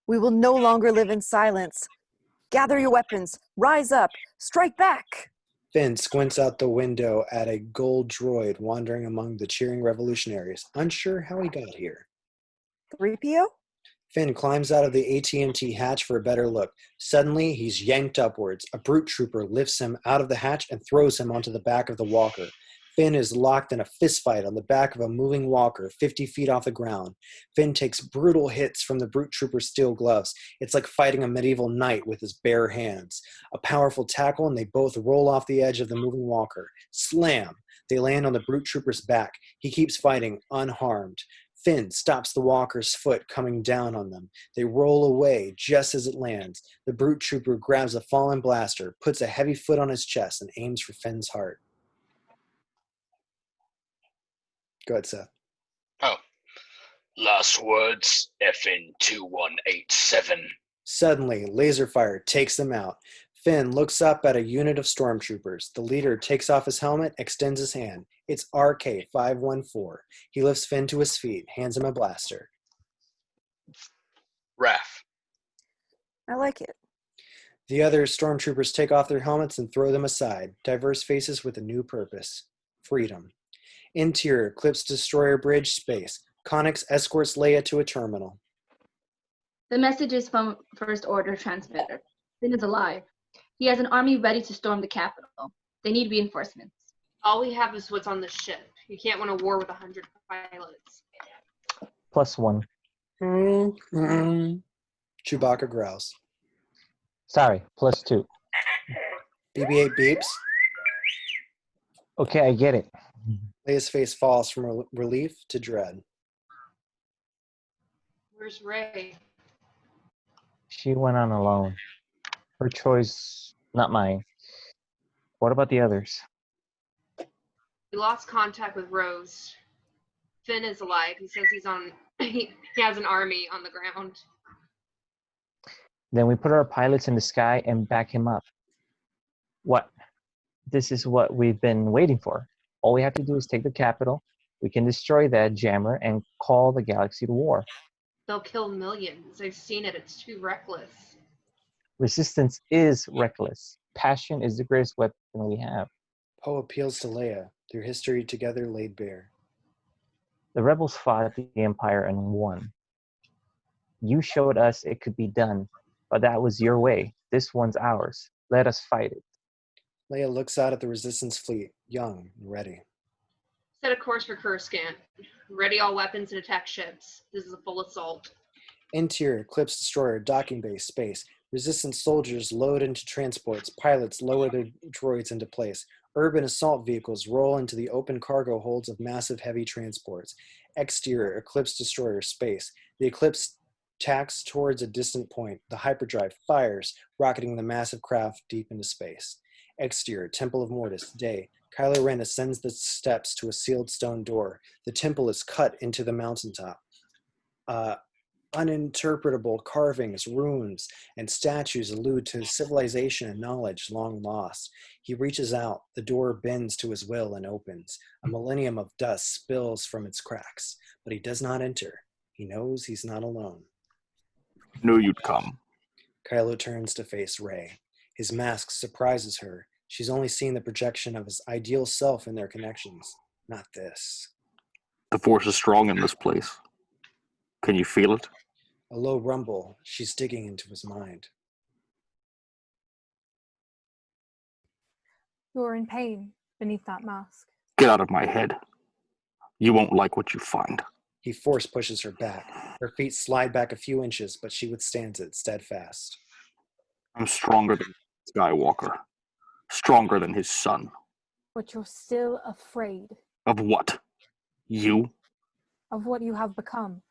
We will no longer live in silence. Gather your weapons. Rise up. Strike back. Finn squints out the window at a gold droid wandering among the cheering revolutionaries, unsure how he got here. 3PO? Finn climbs out of the AT-MT hatch for a better look. Suddenly, he's yanked upwards. A brute trooper lifts him out of the hatch and throws him onto the back of the walker. Finn is locked in a fistfight on the back of a moving walker 50 feet off the ground. Finn takes brutal hits from the brute trooper's steel gloves. It's like fighting a medieval knight with his bare hands. A powerful tackle, and they both roll off the edge of the moving walker. Slam! They land on the brute trooper's back. He keeps fighting, unharmed. Finn stops the walker's foot coming down on them. They roll away just as it lands. The brute trooper grabs a fallen blaster, puts a heavy foot on his chest, and aims for Finn's heart. Go ahead, Seth. Oh. Last words, FN 2187. Suddenly, laser fire takes them out. Finn looks up at a unit of stormtroopers. The leader takes off his helmet, extends his hand. It's RK-514. He lifts Finn to his feet, hands him a blaster. Raf. I like it. The other stormtroopers take off their helmets and throw them aside. Diverse faces with a new purpose. Freedom. Interior, Eclipse Destroyer Bridge, space. Connix escorts Leia to a terminal. The message is from First Order transmitter. Finn is alive. He has an army ready to storm the capital. They need reinforcements. All we have is what's on the ship. You can't win a war with 100 pilots. +1. Chewbacca growls. Sorry, +2. BB-8 beeps. Okay, I get it. Leia's face falls from relief to dread. Where's Ray? She went on alone. Her choice, not mine. What about the others? We lost contact with Rose. Finn is alive. He says he has an army on the ground. Then we put our pilots in the sky and back him up. What? This is what we've been waiting for. All we have to do is take the capital. We can destroy that jammer and call the galaxy to war. They'll kill millions. I've seen it. It's too reckless. Resistance is reckless. Passion is the greatest weapon we have. Poe appeals to Leia, their history together laid bare. The rebels fought the Empire and won. You showed us it could be done, but that was your way. This one's ours. Let us fight it. Leia looks out at the Resistance fleet, young and ready. Set a course for Coruscant. Ready all weapons and attack ships. This is a full assault. Interior, Eclipse Destroyer, docking base, space. Resistance soldiers load into transports. Pilots lower their droids into place. Urban assault vehicles roll into the open cargo holds of massive heavy transports. Exterior, Eclipse Destroyer, space. The Eclipse tacks towards a distant point. The hyperdrive fires, rocketing the massive craft deep into space. Exterior, Temple of Mortis, day. Kylo Ren ascends the steps to a sealed stone door. The temple is cut into the mountaintop. Uninterpretable carvings, runes, and statues allude to civilization and knowledge long lost. He reaches out. The door bends to his will and opens. A millennium of dust spills from its cracks, but he does not enter. He knows he's not alone. Knew you'd come. Kylo turns to face Rey. His mask surprises her. She's only seen the projection of his ideal self in their connections, not this. The force is strong in this place. Can you feel it? A low rumble. She's digging into his mind. You're in pain beneath that mask. Get out of my head. You won't like what you find. He force pushes her back. Her feet slide back a few inches, but she withstands it, steadfast. I'm stronger than Skywalker. Stronger than his son. But you're still afraid Of what? You? of what you have become.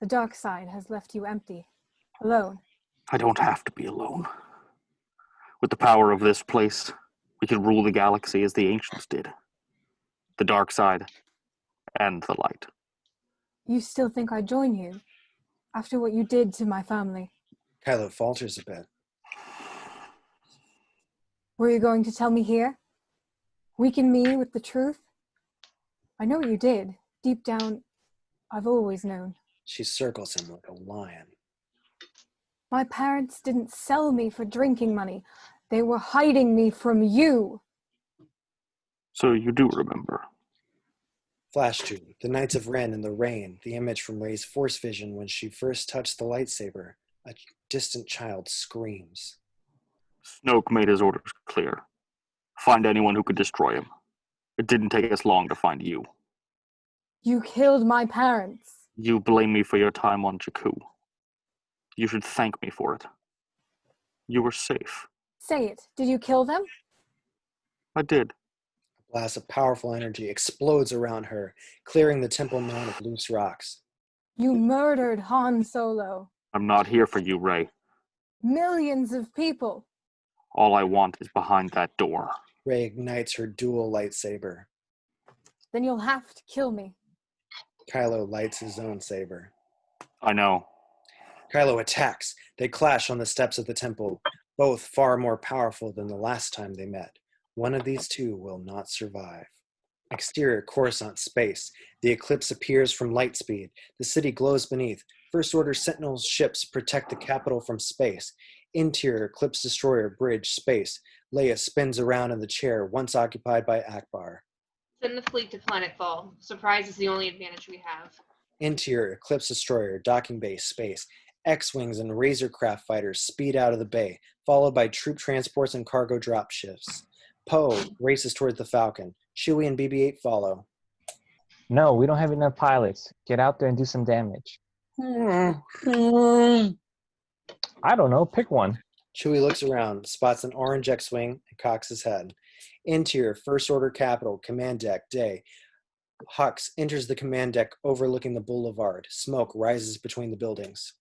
The dark side has left you empty, alone. I don't have to be alone. With the power of this place, we can rule the galaxy as the ancients did. The dark side and the light. You still think I'd join you after what you did to my family? Kylo falters a bit. Were you going to tell me here? Weaken me with the truth? I know what you did. Deep down, I've always known. She circles him like a lion. My parents didn't sell me for drinking money. They were hiding me from you. So you do remember. Flash to the Knights of Ren in the rain, the image from Rey's force vision when she first touched the lightsaber. A distant child screams. Snoke made his orders clear. Find anyone who could destroy him. It didn't take us long to find you. You killed my parents. You blame me for your time on Jakku. You should thank me for it. You were safe. Say it. Did you kill them? I did. A blast of powerful energy explodes around her, clearing the temple mound of loose rocks. You murdered Han Solo. I'm not here for you, Rey. Millions of people. All I want is behind that door. Rey ignites her dual lightsaber. Then you'll have to kill me. Kylo lights his own saber. I know. Kylo attacks. They clash on the steps of the temple. both far more powerful than the last time they met. One of these two will not survive. Exterior Coruscant space. The eclipse appears from light speed. The city glows beneath. First Order Sentinel ships protect the capital from space. Interior Eclipse Destroyer bridge space. Leia spins around in the chair once occupied by Akbar. Send the fleet to planetfall. Surprise is the only advantage we have. Interior Eclipse Destroyer docking bay space. X-Wings and Razorcraft fighters speed out of the bay, followed by troop transports and cargo dropships. Poe races towards the Falcon. Chewie and BB-8 follow. No, we don't have enough pilots. Get out there and do some damage. I don't know. Pick one. Chewie looks around, spots an orange X-Wing, and cocks his head. Interior First Order Capital, Command Deck, day. Hux enters the command deck overlooking the boulevard. Smoke rises between the buildings.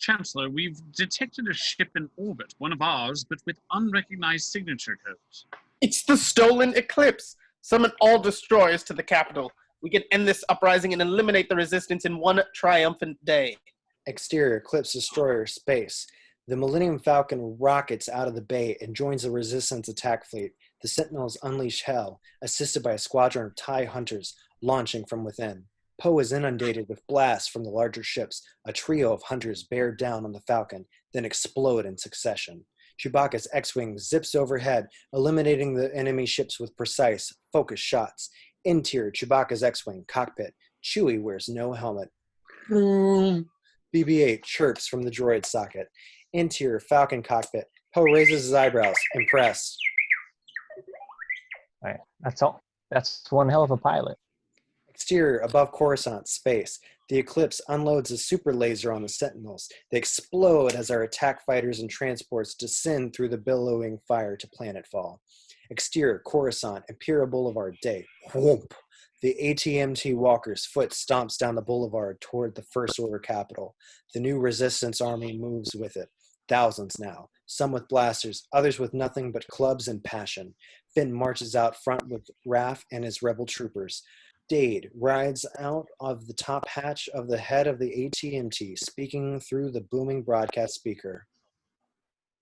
Chancellor, we've detected a ship in orbit, one of ours, but with unrecognized signature codes. It's the stolen eclipse. Summon all destroyers to the capital. We can end this uprising and eliminate the resistance in one triumphant day. Exterior Eclipse Destroyer space. The Millennium Falcon rockets out of the bay and joins the Resistance attack fleet. The Sentinels unleash hell, assisted by a squadron of TIE hunters launching from within. Poe is inundated with blasts from the larger ships. A trio of hunters bear down on the Falcon, then explode in succession. Chewbacca's X-Wing zips overhead, eliminating the enemy ships with precise, focused shots. Interior Chewbacca's X-Wing cockpit. Chewie wears no helmet. BB-8 chirps from the droid socket. Interior Falcon cockpit. Poe raises his eyebrows, impressed. All right, that's all. That's one hell of a pilot. Exterior above Coruscant space. The Eclipse unloads a super laser on the Sentinels. They explode as our attack fighters and transports descend through the billowing fire to planetfall. Exterior Coruscant, Imperial Boulevard, day. Whoomp. The AT-MT Walker's foot stomps down the boulevard toward the First Order capital. The new Resistance army moves with it. Thousands now, some with blasters, others with nothing but clubs and passion. Finn marches out front with Raph and his rebel troopers. Dade rides out of the top hatch of the head of the AT-MT, speaking through the booming broadcast speaker.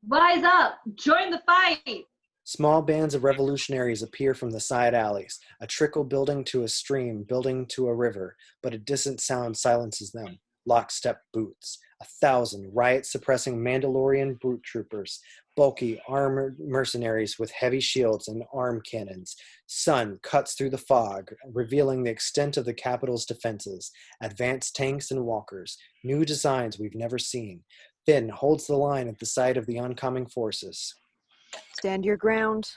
Rise up! Join the fight! Small bands of revolutionaries appear from the side alleys, a trickle building to a stream, building to a river, but a distant sound silences them. Lockstep boots. 1,000 riot-suppressing Mandalorian brute troopers, bulky armored mercenaries with heavy shields and arm cannons. Sun cuts through the fog, revealing the extent of the capital's defenses. Advanced tanks and walkers, new designs we've never seen. Finn holds the line at the sight of the oncoming forces. Stand your ground.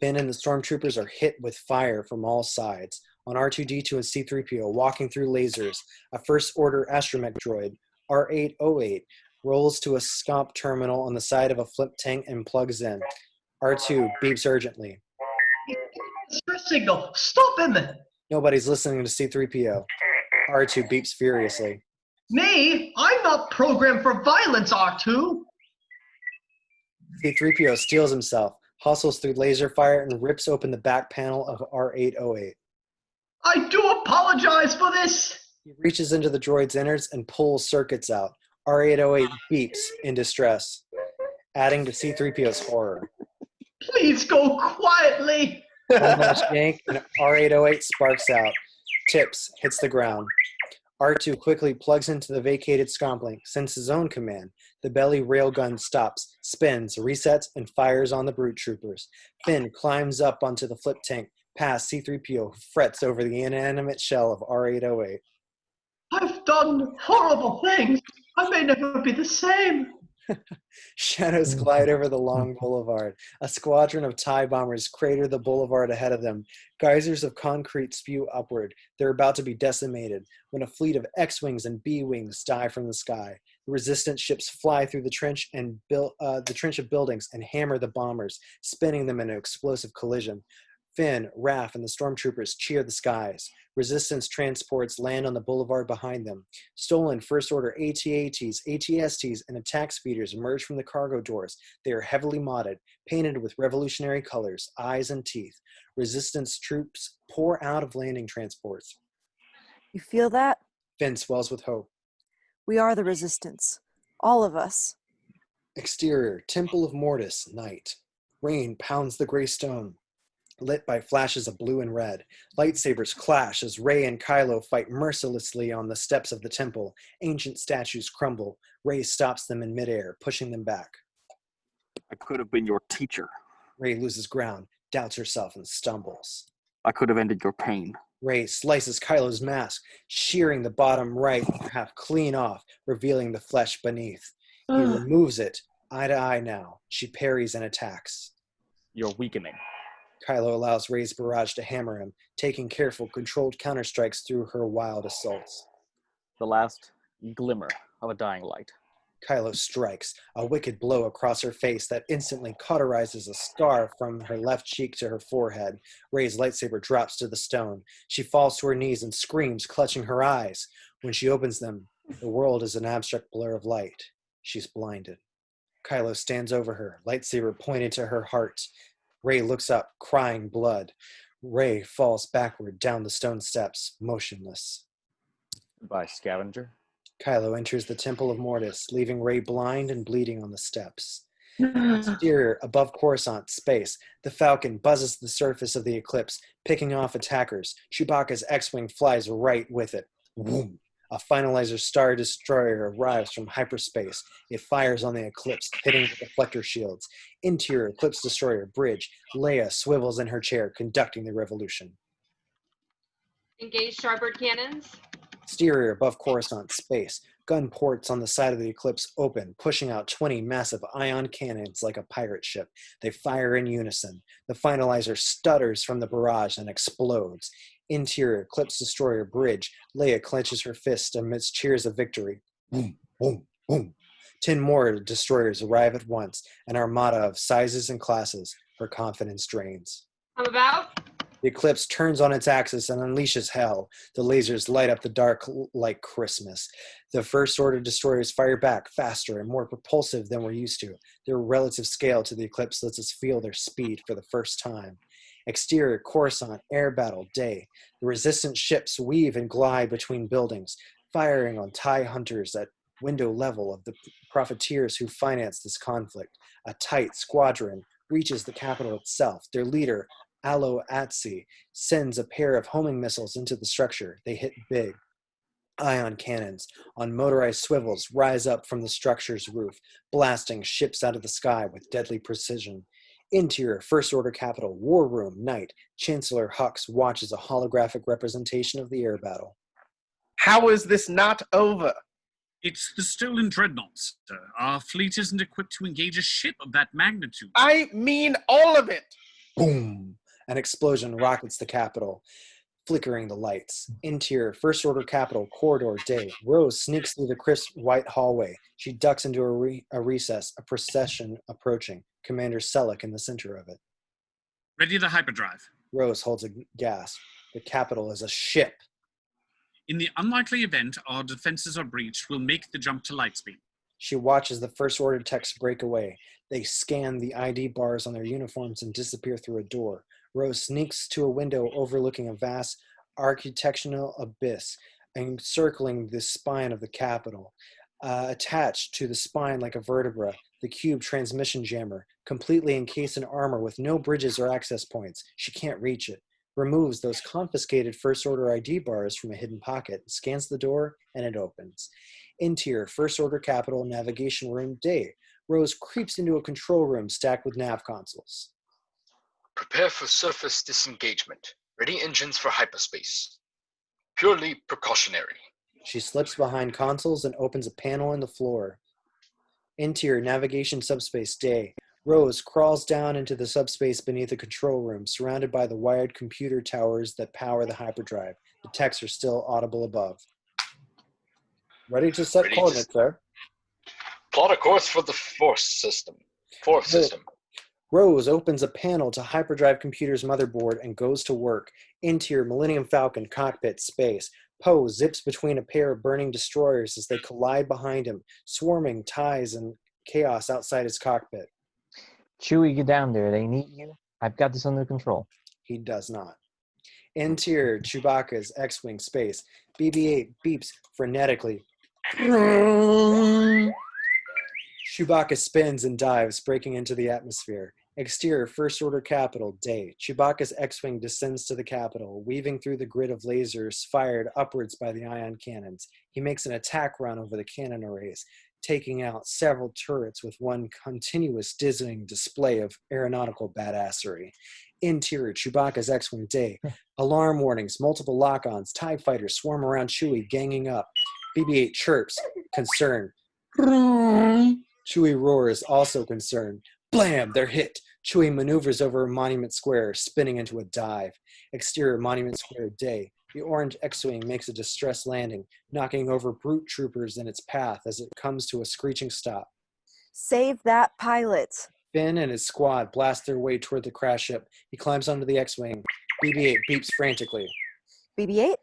Finn and the stormtroopers are hit with fire from all sides. On R2-D2 and C-3PO, walking through lasers, a First Order astromech droid, R808, rolls to a SCOMP terminal on the side of a flip tank and plugs in. R2 beeps urgently. Distress signal. Stop him! Nobody's listening to C-3PO. R2 beeps furiously. Me? I'm not programmed for violence, R2. C-3PO steals himself, hustles through laser fire, and rips open the back panel of R808. I do apologize for this. He reaches into the droid's innards and pulls circuits out. R808 beeps in distress, adding to C-3PO's horror. Please go quietly. One last yank, and R808 sparks out. Tips, hits the ground. R2 quickly plugs into the vacated SCOMP link, sends his own command. The belly railgun stops, spins, resets, and fires on the brute troopers. Finn climbs up onto the flip tank, past C-3PO, who frets over the inanimate shell of R808. I've done horrible things. I may never be the same. Shadows glide over the long boulevard. A squadron of TIE bombers crater the boulevard ahead of them. Geysers of concrete spew upward. They're about to be decimated when a fleet of X-Wings and B-Wings die from the sky. The resistance ships fly through the trench and the trench of buildings and hammer the bombers, spinning them in an explosive collision. Finn, Raph, and the stormtroopers cheer the skies. Resistance transports land on the boulevard behind them. Stolen First Order AT-ATs, AT-STs, and attack speeders emerge from the cargo doors. They are heavily modded, painted with revolutionary colors, eyes and teeth. Resistance troops pour out of landing transports. You feel that? Finn swells with hope. We are the resistance. All of us. Exterior, Temple of Mortis, night. Rain pounds the gray stone, lit by flashes of blue and red. Lightsabers clash as Rey and Kylo fight mercilessly on the steps of the temple. Ancient statues crumble. Rey stops them in midair, pushing them back. I could have been your teacher. Rey loses ground, doubts herself, and stumbles. I could have ended your pain. Rey slices Kylo's mask, shearing the bottom right half clean off, revealing the flesh beneath. He removes it, eye to eye now. She parries and attacks. You're weakening. Kylo allows Rey's barrage to hammer him, taking careful, controlled counterstrikes through her wild assaults. The last glimmer of a dying light. Kylo strikes, a wicked blow across her face that instantly cauterizes a scar from her left cheek to her forehead. Rey's lightsaber drops to the stone. She falls to her knees and screams, clutching her eyes. When she opens them, the world is an abstract blur of light. She's blinded. Kylo stands over her, lightsaber pointed to her heart. Rey looks up, crying blood. Rey falls backward down the stone steps, motionless. Goodbye, scavenger. Kylo enters the Temple of Mortis, leaving Rey blind and bleeding on the steps. Exterior, above Coruscant, space. The Falcon buzzes the surface of the eclipse, picking off attackers. Chewbacca's X-Wing flies right with it. Whoom! A finalizer Star Destroyer arrives from hyperspace. It fires on the eclipse, hitting the deflector shields. Interior, Eclipse Destroyer, bridge. Leia swivels in her chair, conducting the revolution. Engage starboard cannons. Exterior, above Coruscant, space. Gun ports on the side of the eclipse open, pushing out 20 massive ion cannons like a pirate ship. They fire in unison. The finalizer stutters from the barrage and explodes. Interior, Eclipse Destroyer, bridge. Leia clenches her fist amidst cheers of victory. Boom, boom, boom. 10 more destroyers arrive at once, an armada of sizes and classes. Her confidence drains. I'm about. The eclipse turns on its axis and unleashes hell. The lasers light up the dark like Christmas. The First Order destroyers fire back, faster and more propulsive than we're used to. Their relative scale to the eclipse lets us feel their speed for the first time. Exterior, Coruscant, air battle, day. The resistance ships weave and glide between buildings, firing on TIE hunters at window level of the profiteers who finance this conflict. A tight squadron reaches the capital itself. Their leader, Alo Atsi, sends a pair of homing missiles into the structure. They hit big. Ion cannons on motorized swivels rise up from the structure's roof, blasting ships out of the sky with deadly precision. Interior, First Order Capital, War Room, night. Chancellor Hux watches a holographic representation of the air battle. How is this not over? It's the stolen dreadnoughts, sir. Our fleet isn't equipped to engage a ship of that magnitude. I mean all of it. Boom! An explosion rockets the Capitol, flickering the lights. Interior, First Order Capital, corridor, day. Rose sneaks through the crisp white hallway. She ducks into a recess, a procession approaching. Commander Selleck in the center of it. Ready the hyperdrive. Rose holds a gasp. The Capitol is a ship. In the unlikely event our defenses are breached, we'll make the jump to lightspeed. She watches the First Order techs break away. They scan the ID bars on their uniforms and disappear through a door. Rose sneaks to a window overlooking a vast architectural abyss, encircling the spine of the Capitol. Attached to the spine like a vertebra, the cube transmission jammer, completely encased in armor with no bridges or access points. She can't reach it. Removes those confiscated First Order ID bars from a hidden pocket, scans the door, and it opens. Interior, First Order Capital, navigation room, day. Rose creeps into a control room stacked with nav consoles. Prepare for surface disengagement. Ready engines for hyperspace. Purely precautionary. She slips behind consoles and opens a panel in the floor. Interior, navigation subspace, day. Rose crawls down into the subspace beneath the control room, surrounded by the wired computer towers that power the hyperdrive. The texts are still audible above. Ready to set coordinates, sir. Plot a course for the Fourth system. Rose opens a panel to hyperdrive computer's motherboard and goes to work. Interior, Millennium Falcon, cockpit, space. Poe zips between a pair of burning destroyers as they collide behind him, swarming ties and chaos outside his cockpit. Chewie, get down there. They need you. I've got this under control. He does not. Interior, Chewbacca's X-Wing, space. BB-8 beeps frenetically. Chewbacca spins and dives, breaking into the atmosphere. Exterior, First Order Capital, day. Chewbacca's X-Wing descends to the Capital, weaving through the grid of lasers fired upwards by the ion cannons. He makes an attack run over the cannon arrays, taking out several turrets with one continuous dizzying display of aeronautical badassery. Interior, Chewbacca's X-Wing, day. Alarm warnings, multiple lock-ons, TIE fighters swarm around Chewie, ganging up. BB-8 chirps, concerned. Chewie roars, also concerned. Blam! They're hit. Chewie maneuvers over Monument Square, spinning into a dive. Exterior, Monument Square, day. The orange X-Wing makes a distressed landing, knocking over brute troopers in its path as it comes to a screeching stop. Save that pilot. Finn and his squad blast their way toward the crash ship. He climbs onto the X-Wing. BB-8 beeps frantically. BB-8?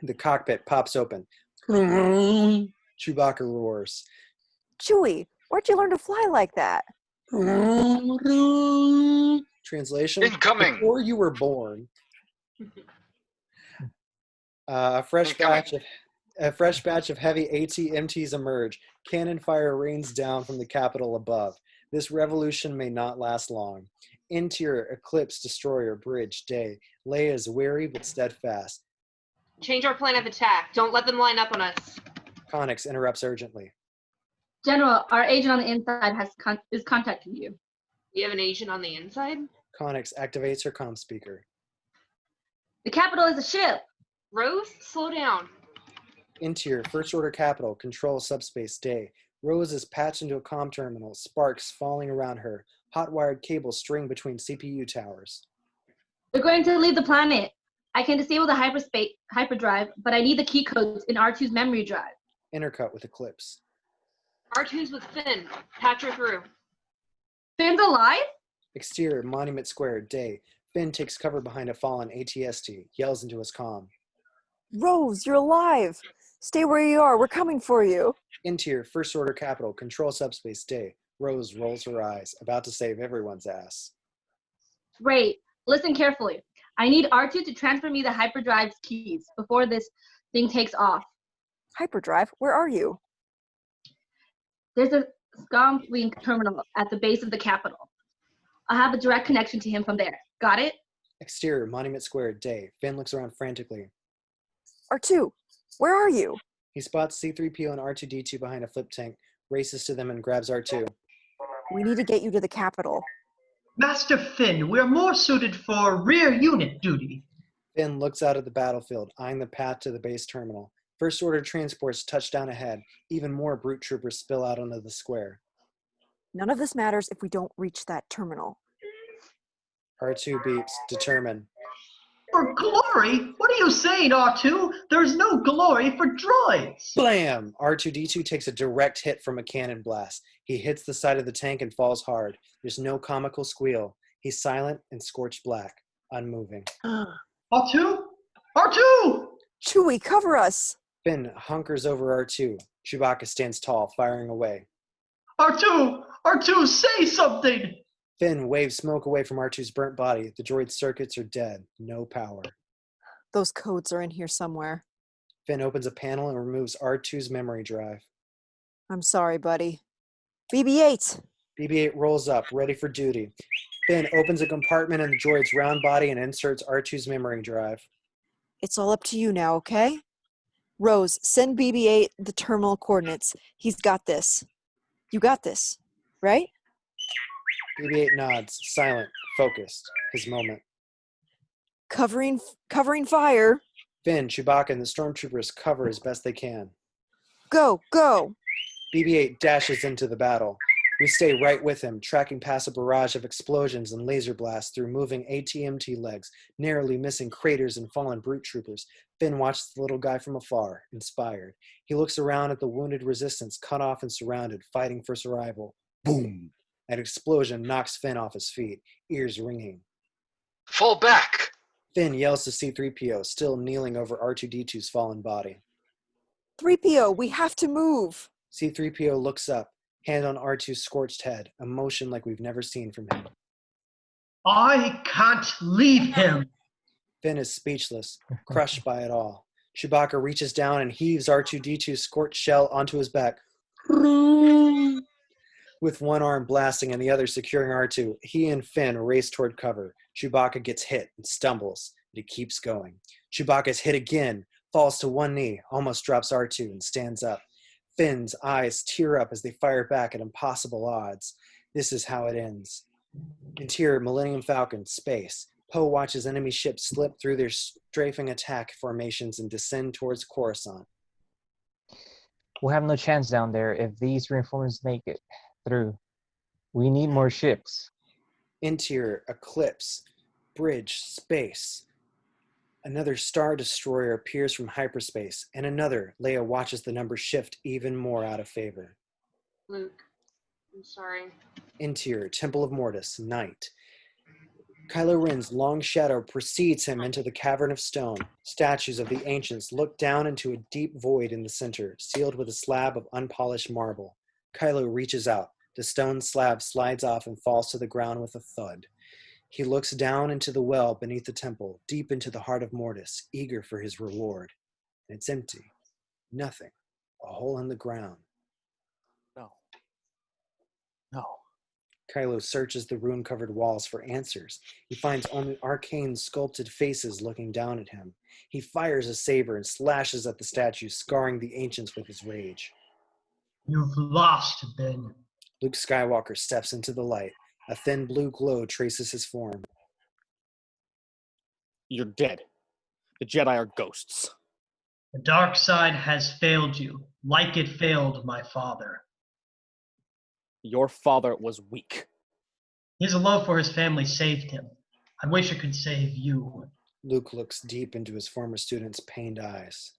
The cockpit pops open. Chewbacca roars. Chewie, where'd you learn to fly like that? Translation: Incoming! Before you were born. A fresh batch of heavy AT-MTs emerge. Cannon fire rains down from the Capitol above. This revolution may not last long. Interior, Eclipse, Destroyer, Bridge, day. Leia is weary but steadfast. Change our plan of attack. Don't let them line up on us. Connix interrupts urgently. General, our agent on the inside is contacting you. You have an agent on the inside? Connix activates her comm speaker. The Capitol is a ship. Rose, slow down. Interior, First Order Capital, Control Subspace, day. Rose is patched into a comm terminal, sparks falling around her. Hot-wired cables string between CPU towers. They're going to leave the planet. I can disable the hyperdrive, but I need the key codes in R2's memory drive. Intercut with Eclipse. R2's with Finn. Patch her through. Finn's alive? Exterior, Monument Square, day. Finn takes cover behind a fallen ATST, yells into his comm. Rose, you're alive. Stay where you are. We're coming for you. Interior, First Order Capital, Control Subspace, day. Rose rolls her eyes, about to save everyone's ass. Great. Listen carefully. I need R2 to transfer me the hyperdrive's keys before this thing takes off. Hyperdrive? Where are you? There's a Scomlink terminal at the base of the Capitol. I'll have a direct connection to him from there. Got it? Exterior, Monument Square, day. Finn looks around frantically. R2, where are you? He spots C-3PO and R2-D2 behind a flip tank, races to them and grabs R2. We need to get you to the Capitol. Master Finn, we're more suited for rear unit duty. Finn looks out at the battlefield, eyeing the path to the base terminal. First Order transports touch down ahead. Even more brute troopers spill out onto the square. None of this matters if we don't reach that terminal. R2 beeps, determined. For glory? What are you saying, R2? There's no glory for droids. Blam! R2-D2 takes a direct hit from a cannon blast. He hits the side of the tank and falls hard. There's no comical squeal. He's silent and scorched black, unmoving. R2? R2! Chewie, cover us! Finn hunkers over R2. Chewbacca stands tall, firing away. R2! R2, say something! Finn waves smoke away from R2's burnt body. The droid's circuits are dead. No power. Those codes are in here somewhere. Finn opens a panel and removes R2's memory drive. I'm sorry, buddy. BB-8! BB-8 rolls up, ready for duty. Finn opens a compartment in the droid's round body and inserts R2's memory drive. It's all up to you now, okay? Rose, send BB-8 the terminal coordinates. He's got this. You got this, right? BB-8 nods, silent, focused. His moment. Covering fire. Finn, Chewbacca, and the stormtroopers cover as best they can. Go, go! BB-8 dashes into the battle. We stay right with him, tracking past a barrage of explosions and laser blasts through moving AT-MT legs, narrowly missing craters and fallen brute troopers. Finn watches the little guy from afar, inspired. He looks around at the wounded resistance, cut off and surrounded, fighting for survival. Boom! An explosion knocks Finn off his feet, ears ringing. Fall back! Finn yells to C-3PO, still kneeling over R2-D2's fallen body. 3PO, we have to move! C-3PO looks up, hand on R2's scorched head, a motion like we've never seen from him. I can't leave him. Finn is speechless, crushed by it all. Chewbacca reaches down and heaves R2-D2's scorched shell onto his back. With one arm blasting and the other securing R2, he and Finn race toward cover. Chewbacca gets hit and stumbles, but he keeps going. Chewbacca's hit again, falls to one knee, almost drops R2 and stands up. Finn's eyes tear up as they fire back at impossible odds. This is how it ends. Interior Millennium Falcon, space. Poe watches enemy ships slip through their strafing attack formations and descend towards Coruscant. We'll have no chance down there if these reinforcements make it through. We need more ships. Interior Eclipse, bridge, space. Another Star Destroyer appears from hyperspace, and another. Leia watches the number shift even more out of favor. Luke, I'm sorry. Interior Temple of Mortis, night. Kylo Ren's long shadow precedes him into the cavern of stone. Statues of the ancients look down into a deep void in the center, sealed with a slab of unpolished marble. Kylo reaches out. The stone slab slides off and falls to the ground with a thud. He looks down into the well beneath the temple, deep into the heart of Mortis, eager for his reward. And it's empty. Nothing. A hole in the ground. No. No. Kylo searches the rune-covered walls for answers. He finds only arcane sculpted faces looking down at him. He fires a saber and slashes at the statues, scarring the ancients with his rage. You've lost, Ben. Luke Skywalker steps into the light. A thin blue glow traces his form. You're dead. The Jedi are ghosts. The dark side has failed you, like it failed my father. Your father was weak. His love for his family saved him. I wish it could save you. Luke looks deep into his former student's pained eyes.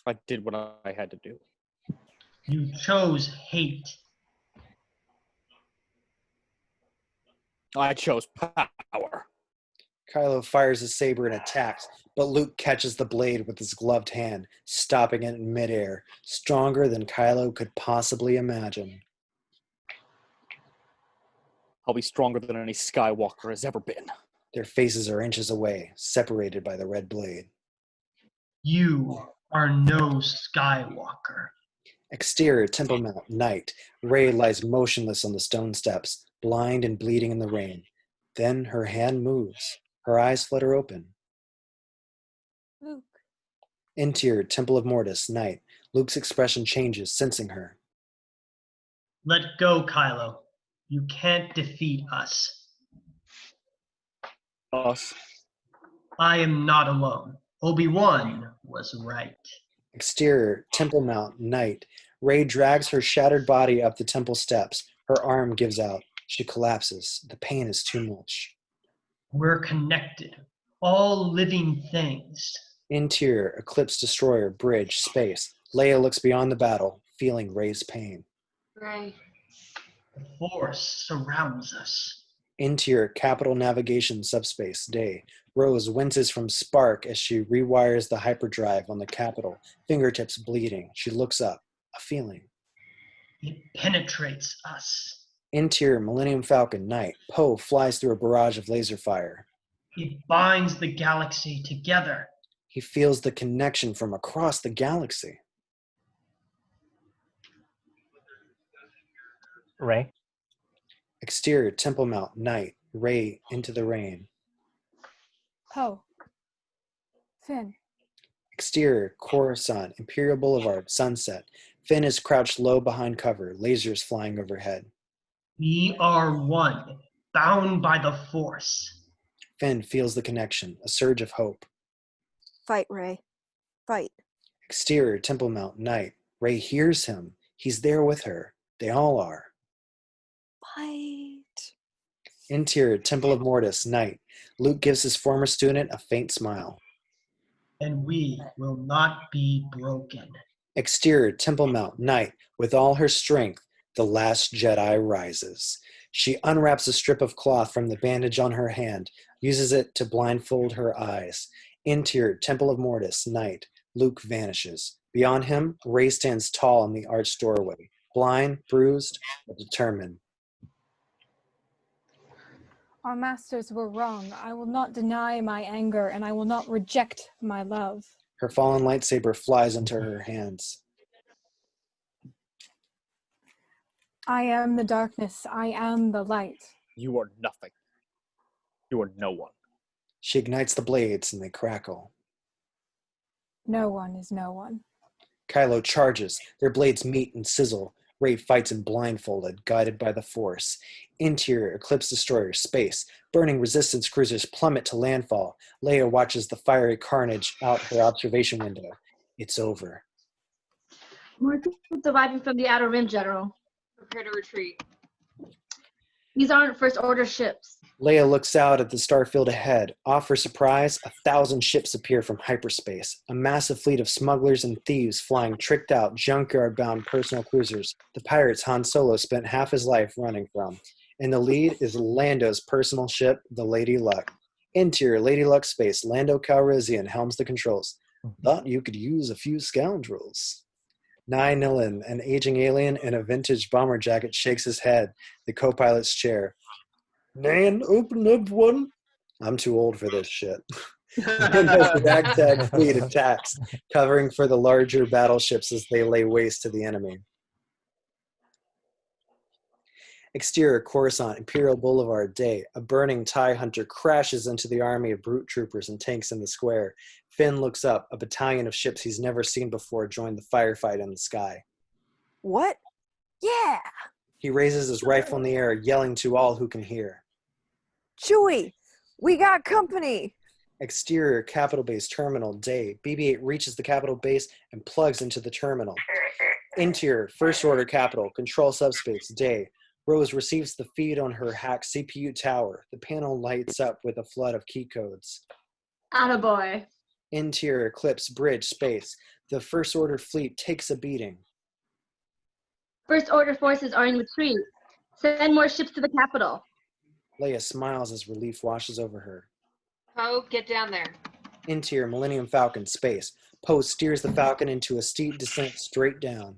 I did what I had to do. You chose hate. I chose power. Kylo fires his saber and attacks, but Luke catches the blade with his gloved hand, stopping it in midair, stronger than Kylo could possibly imagine. I'll be stronger than any Skywalker has ever been. Their faces are inches away, separated by the red blade. You are no Skywalker. Exterior Temple Mount, night. Rey lies motionless on the stone steps, blind and bleeding in the rain. Then her hand moves. Her eyes flutter open. Luke. Interior Temple of Mortis, night. Luke's expression changes, sensing her. Let go, Kylo. You can't defeat us. Us. I am not alone. Obi-Wan was right. Exterior Temple Mount, night. Rey drags her shattered body up the temple steps. Her arm gives out. She collapses. The pain is too much. We're connected. All living things. Interior Eclipse Destroyer, bridge, space. Leia looks beyond the battle, feeling Rey's pain. Right. The Force surrounds us. Interior Capital Navigation subspace, day. Rose winces from spark as she rewires the hyperdrive on the Capital, fingertips bleeding. She looks up, a feeling. It penetrates us. Interior Millennium Falcon, night. Poe flies through a barrage of laser fire. It binds the galaxy together. He feels the connection from across the galaxy. Rey. Exterior Temple Mount, night. Rey into the rain. Poe. Finn. Exterior Coruscant, Imperial Boulevard, sunset. Finn is crouched low behind cover, lasers flying overhead. We are one, bound by the Force. Finn feels the connection, a surge of hope. Fight, Rey. Fight. Exterior Temple Mount, night. Rey hears him. He's there with her. They all are. Fight. Interior Temple of Mortis, night. Luke gives his former student a faint smile. And we will not be broken. Exterior Temple Mount, night. With all her strength, the last Jedi rises. She unwraps a strip of cloth from the bandage on her hand, uses it to blindfold her eyes. Interior Temple of Mortis, night. Luke vanishes. Beyond him, Rey stands tall in the arched doorway, blind, bruised, but determined. Our masters were wrong. I will not deny my anger, and I will not reject my love. Her fallen lightsaber flies into her hands. I am the darkness. I am the light. You are nothing. You are no one. She ignites the blades and they crackle. No one is no one. Kylo charges. Their blades meet and sizzle. Rey fights him blindfolded, guided by the Force. Interior, Eclipse destroyer, space. Burning Resistance cruisers plummet to landfall. Leia watches the fiery carnage out her observation window. It's over. More troops arriving from the Outer Rim, General. Prepare to retreat. These aren't First Order ships. Leia looks out at the starfield ahead. Off her surprise, 1,000 ships appear from hyperspace. A massive fleet of smugglers and thieves flying tricked-out, junkyard-bound personal cruisers. The pirates Han Solo spent half his life running from. In the lead is Lando's personal ship, the Lady Luck. Interior, Lady Luck space. Lando Calrissian helms the controls. Thought you could use a few scoundrels. Nye Nilin, an aging alien in a vintage bomber jacket, shakes his head. The co-pilot's chair. Nan, open up one. I'm too old for this shit. The ragtag fleet attacks, covering for the larger battleships as they lay waste to the enemy. Exterior, Coruscant, Imperial Boulevard, day. A burning TIE hunter crashes into the army of brute troopers and tanks in the square. Finn looks up. A battalion of ships he's never seen before join the firefight in the sky. What? Yeah! He raises his rifle in the air, yelling to all who can hear. Chewie! We got company! Exterior, Capital Base Terminal, day. BB-8 reaches the Capital Base and plugs into the terminal. Interior, First Order Capital, Control Subspace, day. Rose receives the feed on her hack CPU tower. The panel lights up with a flood of key codes. Attaboy. Interior, Eclipse, Bridge, Space. The First Order fleet takes a beating. First Order forces are in retreat. Send more ships to the capital. Leia smiles as relief washes over her. Poe, get down there. Interior, Millennium Falcon, Space. Poe steers the Falcon into a steep descent straight down.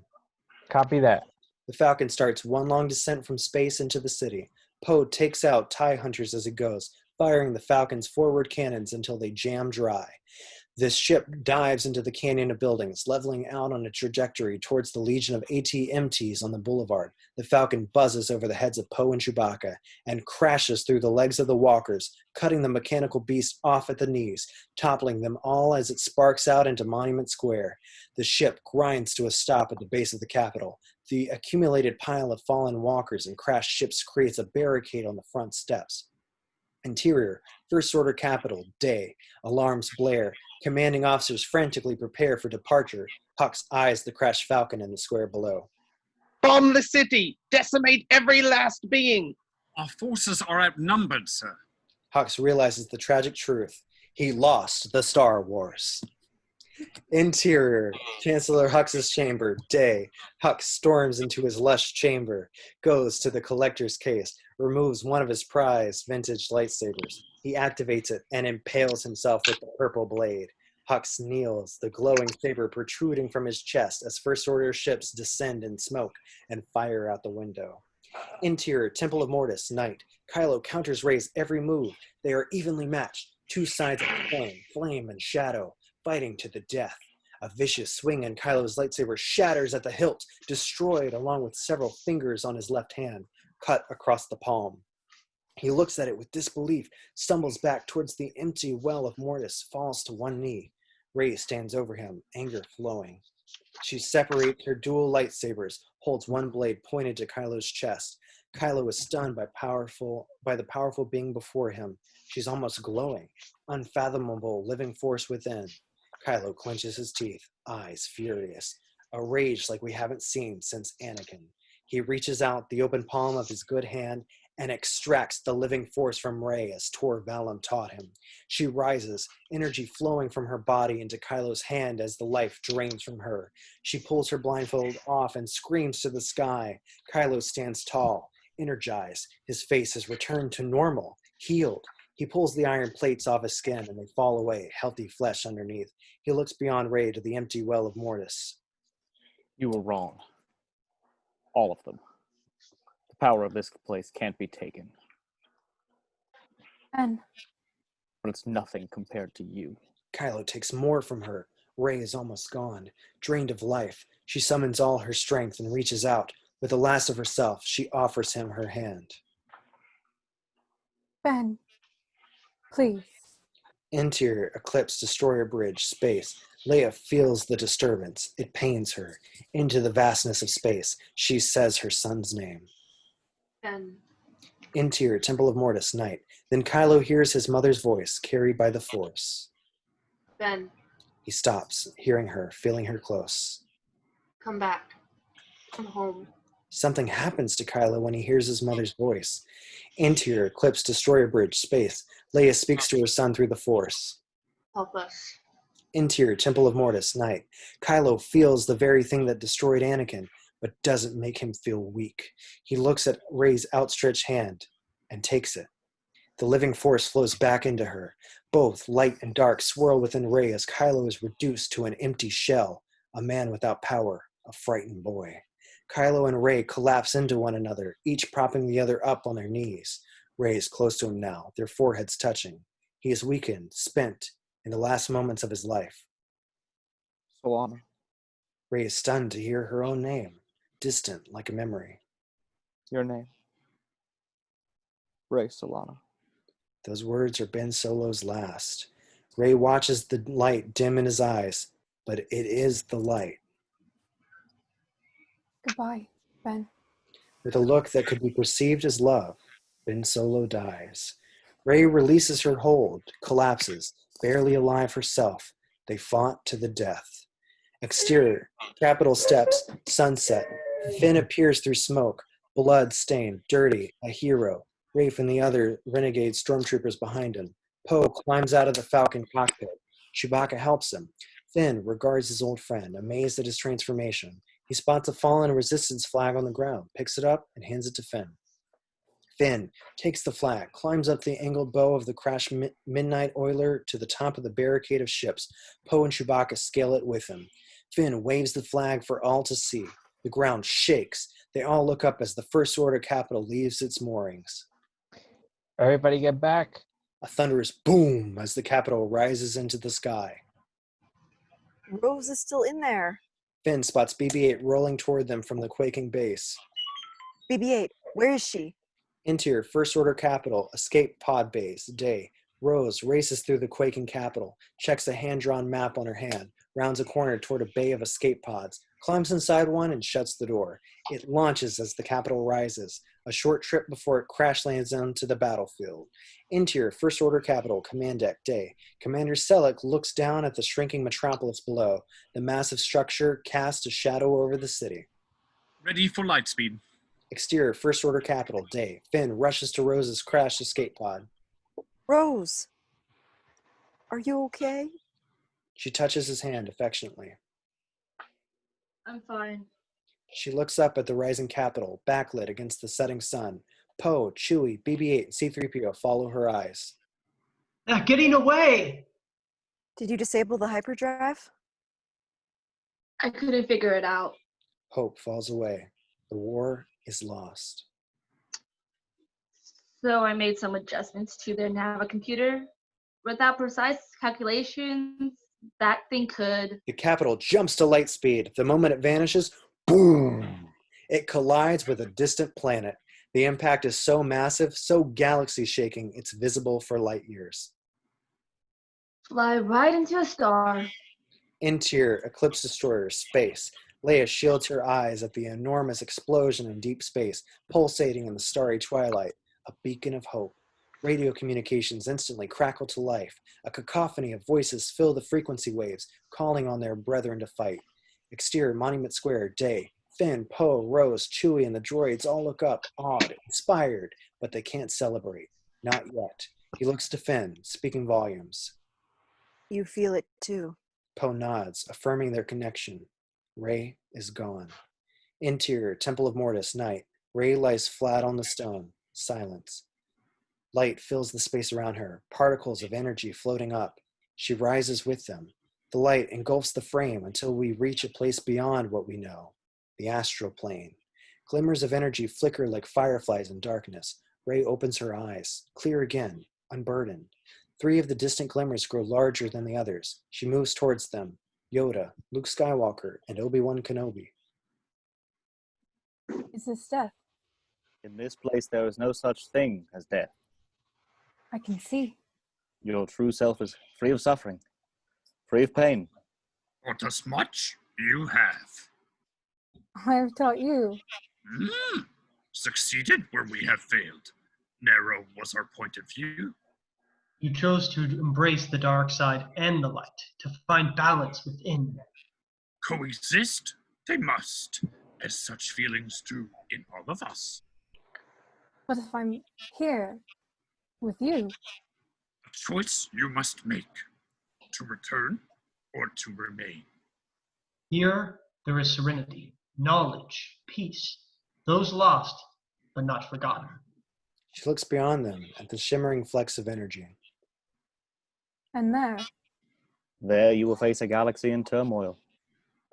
Copy that. The Falcon starts one long descent from space into the city. Poe takes out TIE hunters as it goes, firing the Falcon's forward cannons until they jam dry. This ship dives into the canyon of buildings, leveling out on a trajectory towards the legion of AT-MTs on the boulevard. The Falcon buzzes over the heads of Poe and Chewbacca and crashes through the legs of the walkers, cutting the mechanical beast off at the knees, toppling them all as it sparks out into Monument Square. The ship grinds to a stop at the base of the Capitol. The accumulated pile of fallen walkers and crashed ships creates a barricade on the front steps. Interior, First Order Capital, day. Alarms blare. Commanding officers frantically prepare for departure. Hux eyes the crashed Falcon in the square below. Bomb the city! Decimate every last being! Our forces are outnumbered, sir. Hux realizes the tragic truth. He lost the Star Wars. Interior, Chancellor Hux's chamber, day. Hux storms into his lush chamber, goes to the collector's case, removes one of his prized vintage lightsabers. He activates it and impales himself with the purple blade. Hux kneels, the glowing saber protruding from his chest as First Order ships descend in smoke and fire out the window. Interior, Temple of Mortis, night. Kylo counters Rey's every move. They are evenly matched, two sides of the coin, flame and shadow, fighting to the death. A vicious swing and Kylo's lightsaber shatters at the hilt, destroyed along with several fingers on his left hand, cut across the palm. He looks at it with disbelief, stumbles back towards the empty well of Mortis, falls to one knee. Rey stands over him, anger flowing. She separates her dual lightsabers, holds one blade pointed to Kylo's chest. Kylo is stunned by the powerful being before him. She's almost glowing, unfathomable living force within. Kylo clenches his teeth, eyes furious, a rage like we haven't seen since Anakin. He reaches out the open palm of his good hand and extracts the living force from Rey as Tor Valum taught him. She rises, energy flowing from her body into Kylo's hand as the life drains from her. She pulls her blindfold off and screams to the sky. Kylo stands tall, energized. His face has returned to normal, healed. He pulls the iron plates off his skin and they fall away, healthy flesh underneath. He looks beyond Rey to the empty well of Mortis. You were wrong. All of them. The power of this place can't be taken. And But it's nothing compared to you. Kylo takes more from her. Rey is almost gone, drained of life. She summons all her strength and reaches out. With the last of herself, she offers him her hand. Ben, please. Interior, Eclipse, Destroyer Bridge, space. Leia feels the disturbance. It pains her. Into the vastness of space, she says her son's name. Ben, Interior, Temple of Mortis, night. Then Kylo hears his mother's voice, carried by the Force. Ben, He stops, hearing her, feeling her close. come back. Come home. Something happens to Kylo when he hears his mother's voice. Interior, Eclipse, Destroyer Bridge, space. Leia speaks to her son through the Force. Help us. Interior, Temple of Mortis, night. Kylo feels the very thing that destroyed Anakin, but doesn't make him feel weak. He looks at Rey's outstretched hand and takes it. The living force flows back into her. Both light and dark swirl within Rey as Kylo is reduced to an empty shell, a man without power, a frightened boy. Kylo and Rey collapse into one another, each propping the other up on their knees. Rey is close to him now, their foreheads touching. He is weakened, spent, in the last moments of his life. Solana. Rey is stunned to hear her own name, distant like a memory. Your name. Rey Solana. Those words are Ben Solo's last. Rey watches the light dim in his eyes, but it is the light. Goodbye, Ben. With a look that could be perceived as love, Ben Solo dies. Rey releases her hold, collapses, barely alive herself. They fought to the death. Exterior, Capitol steps, sunset. Finn appears through smoke, blood stained, dirty, a hero. Rafe and the other renegade stormtroopers behind him. Poe climbs out of the Falcon cockpit. Chewbacca helps him. Finn regards his old friend, amazed at his transformation. He spots a fallen resistance flag on the ground, picks it up, and hands it to Finn. Finn takes the flag, climbs up the angled bow of the crashed Midnight Oiler to the top of the barricade of ships. Poe and Chewbacca scale it with him. Finn waves the flag for all to see. The ground shakes. They all look up as the First Order capital leaves its moorings. Everybody get back. A thunderous boom as the capital rises into the sky. Rose is still in there. Finn spots BB-8 rolling toward them from the quaking base. BB-8, where is she? Interior, First Order Capital, escape pod base, day. Rose races through the quaking capital, checks a hand-drawn map on her hand, rounds a corner toward a bay of escape pods, climbs inside one and shuts the door. It launches as the capital rises, a short trip before it crash lands onto the battlefield. Interior, First Order Capital, command deck, day. Commander Selleck looks down at the shrinking metropolis below. The massive structure casts a shadow over the city. Ready for lightspeed. Exterior, First Order Capital, day. Finn rushes to Rose's crashed escape pod. Rose, are you okay? She touches his hand affectionately. I'm fine. She looks up at the rising capital, backlit against the setting sun. Poe, Chewie, BB-8, and C-3PO follow her eyes. They're getting away! Did you disable the hyperdrive? I couldn't figure it out. Hope falls away. The war is lost. So I made some adjustments to their Nava computer. Without precise calculations, that thing could. The capital jumps to light speed. The moment it vanishes, boom! It collides with a distant planet. The impact is so massive, so galaxy-shaking, it's visible for light years. Fly right into a star. Interior, Eclipse Destroyer, space. Leia shields her eyes at the enormous explosion in deep space, pulsating in the starry twilight, a beacon of hope. Radio communications instantly crackle to life. A cacophony of voices fill the frequency waves, calling on their brethren to fight. Exterior, Monument Square, day. Finn, Poe, Rose, Chewie, and the droids all look up, awed, inspired, but they can't celebrate. Not yet. He looks to Finn, speaking volumes. You feel it too. Poe nods, affirming their connection. Rey is gone. Interior, Temple of Mortis, night. Rey lies flat on the stone. Silence. Light fills the space around her, particles of energy floating up. She rises with them. The light engulfs the frame until we reach a place beyond what we know, the astral plane. Glimmers of energy flicker like fireflies in darkness. Rey opens her eyes, clear again, unburdened. 3 of the distant glimmers grow larger than the others. She moves towards them. Yoda, Luke Skywalker, and Obi-Wan Kenobi. Is this death? In this place, there is no such thing as death. I can see. Your true self is free of suffering, free of pain. Taught us much, you have. I have taught you. Succeeded where we have failed. Narrow was our point of view. You chose to embrace the dark side and the light, to find balance within. Coexist? They must, as such feelings do in all of us. But if I'm here with you, A choice you must make, to return or to remain. Here, there is serenity, knowledge, peace. Those lost, but not forgotten. She looks beyond them at the shimmering flecks of energy. and there, There you will face a galaxy in turmoil,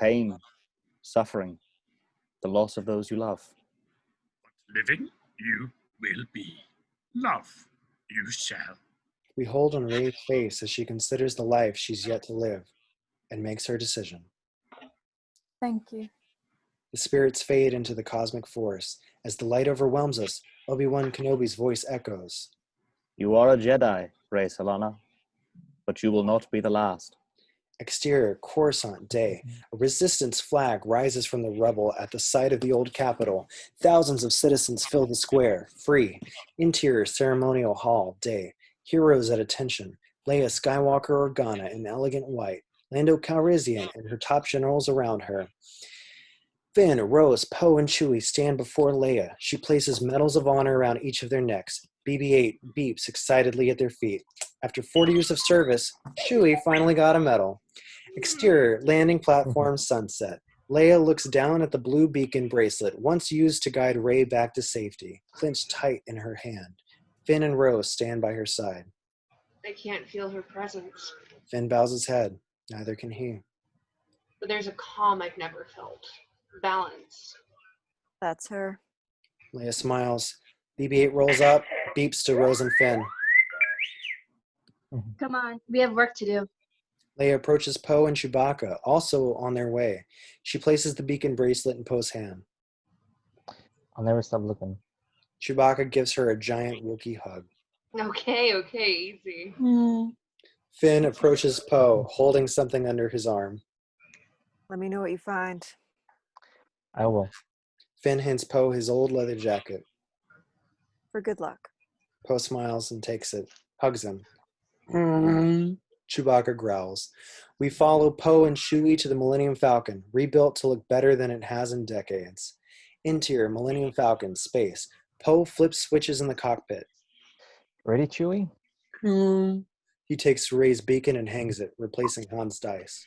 pain, suffering, the loss of those you love. Living, you will be. Love, you shall. We hold on Ray's face as she considers the life she's yet to live and makes her decision. thank you. The spirits fade into the cosmic force. As the light overwhelms us, Obi-Wan Kenobi's voice echoes. You are a Jedi, Rey Solana, but you will not be the last. Exterior, Coruscant day. A resistance flag rises from the rubble at the site of the old Capitol. Thousands of citizens fill the square, free. Interior, ceremonial hall day. Heroes at attention. Leia Skywalker Organa in elegant white. Lando Calrissian and her top generals around her. Finn, Rose, Poe, and Chewie stand before Leia. She places medals of honor around each of their necks. BB-8 beeps excitedly at their feet. After 40 years of service, Chewie finally got a medal. Exterior, landing platform, sunset. Leia looks down at the blue beacon bracelet, once used to guide Rey back to safety, clenched tight in her hand. Finn and Rose stand by her side. I can't feel her presence, Finn bows his head. Neither can he. but there's a calm I've never felt. Balance. That's her. Leia smiles. BB-8 rolls up, beeps to Rose and Finn. Come on, we have work to do. Leia approaches Poe and Chewbacca, also on their way. She places the beacon bracelet in Poe's hand. I'll never stop looking. Chewbacca gives her a giant Wookiee hug. Okay, easy. Finn approaches Poe, holding something under his arm. Let me know what you find. I will. Finn hands Poe his old leather jacket. For good luck. Poe smiles and takes it, hugs him. Chewbacca growls. We follow Poe and Chewie to the Millennium Falcon, rebuilt to look better than it has in decades. Interior, Millennium Falcon, space. Poe flips switches in the cockpit. Ready, Chewie? He takes Rey's beacon and hangs it, replacing Han's dice.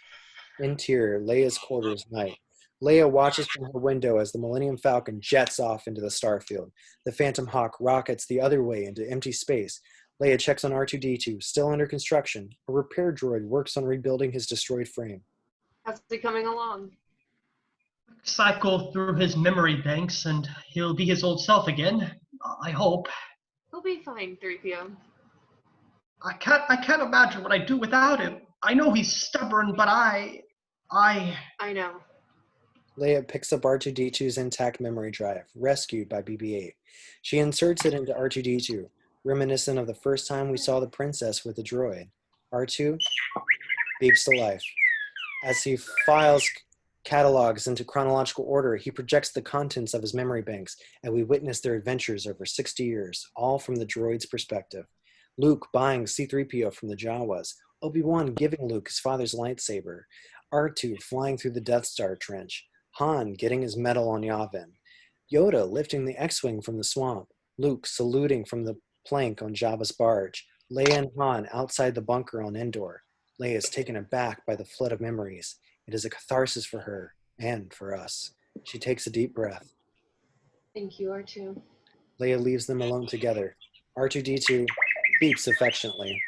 Interior, Leia's quarters, night. Leia watches from her window as the Millennium Falcon jets off into the starfield. The Phantom Hawk rockets the other way into empty space. Leia checks on R2-D2, still under construction. A repair droid works on rebuilding his destroyed frame. How's he coming along? Cycle through his memory banks and he'll be his old self again. I hope. He'll be fine, 3PO. I can't imagine what I'd do without him. I know he's stubborn, but I know. Leia picks up R2-D2's intact memory drive, rescued by BB-8. She inserts it into R2-D2, reminiscent of the first time we saw the princess with the droid. R2 beeps to life. As he files catalogs into chronological order, he projects the contents of his memory banks, and we witness their adventures over 60 years, all from the droid's perspective. Luke buying C-3PO from the Jawas, Obi-Wan giving Luke his father's lightsaber, R2 flying through the Death Star trench, Han getting his medal on Yavin, Yoda lifting the X-Wing from the swamp, Luke saluting from the plank on Jabba's barge, Leia and Han outside the bunker on Endor. Leia is taken aback by the flood of memories. It is a catharsis for her and for us. She takes a deep breath. Thank you, R2. Leia leaves them alone together. R2-D2 beeps affectionately.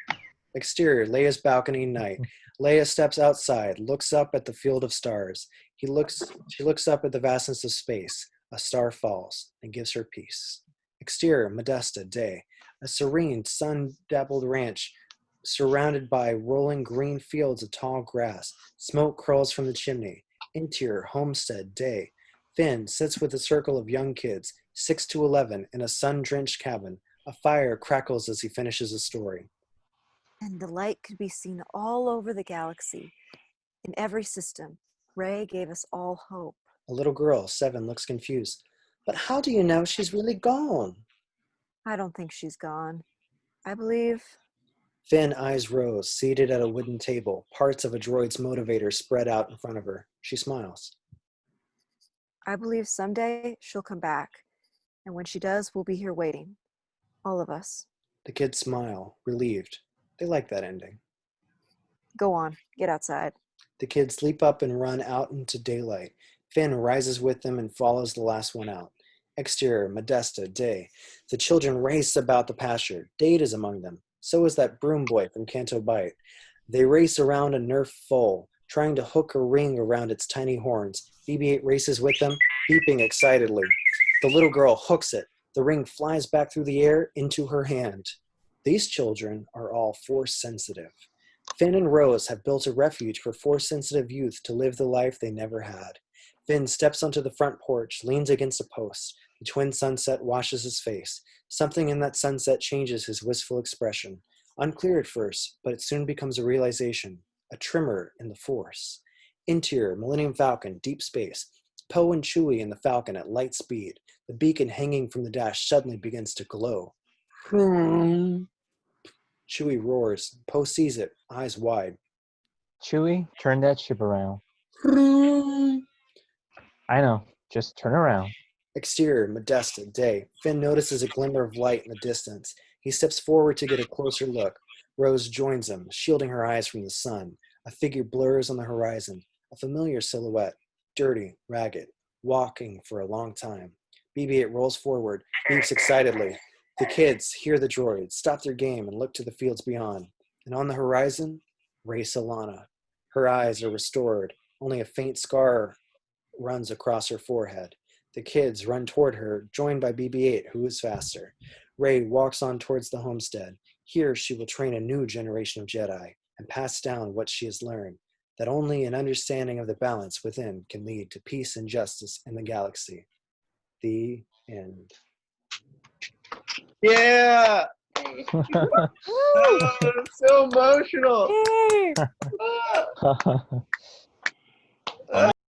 Exterior, Leia's balcony, night. Leia steps outside, looks up at the field of stars. She looks up at the vastness of space. A star falls and gives her peace. Exterior, Modesta, day. A serene, sun-dappled ranch surrounded by rolling green fields of tall grass. Smoke curls from the chimney. Interior, homestead, day. Finn sits with a circle of young kids, 6 to 11, in a sun-drenched cabin. A fire crackles as he finishes a story. And the light could be seen all over the galaxy, in every system. Ray gave us all hope. A little girl, 7, looks confused. But how do you know she's really gone? I don't think she's gone. I believe Finn eyes Rose, seated at a wooden table, parts of a droid's motivator spread out in front of her. She smiles. someday she'll come back. And when she does, we'll be here waiting. All of us. The kids smile, relieved. They like that ending. Go on, get outside. The kids leap up and run out into daylight. Finn rises with them and follows the last one out. Exterior, Modesta, Day. The children race about the pasture. Dade is among them. So is that broom boy from Canto Bight. They race around a Nerf foal, trying to hook a ring around its tiny horns. BB-8 races with them, beeping excitedly. The little girl hooks it. The ring flies back through the air into her hand. These children are all force-sensitive. Finn and Rose have built a refuge for force-sensitive youth to live the life they never had. Finn steps onto the front porch, leans against a post. The twin sunset washes his face. Something in that sunset changes his wistful expression. Unclear at first, but it soon becomes a realization, a tremor in the force. Interior, Millennium Falcon, deep space. Poe and Chewie in the Falcon at light speed. The beacon hanging from the dash suddenly begins to glow. Chewie roars. Poe sees it, eyes wide. Chewie, turn that ship around. I know. Just turn around. Exterior, Modesta, Day. Finn notices a glimmer of light in the distance. He steps forward to get a closer look. Rose joins him, shielding her eyes from the sun. A figure blurs on the horizon. A familiar silhouette. Dirty, ragged, walking for a long time. BB-8 rolls forward, beeps excitedly. The kids hear the droid, stop their game, and look to the fields beyond. And on the horizon, Rey Solana. Her eyes are restored. Only a faint scar runs across her forehead. The kids run toward her, joined by BB-8, who is faster. Rey walks on towards the homestead. Here she will train a new generation of Jedi and pass down what she has learned, that only an understanding of the balance within can lead to peace and justice in the galaxy. The end. Yeah! Oh, so emotional. Yay! Ah.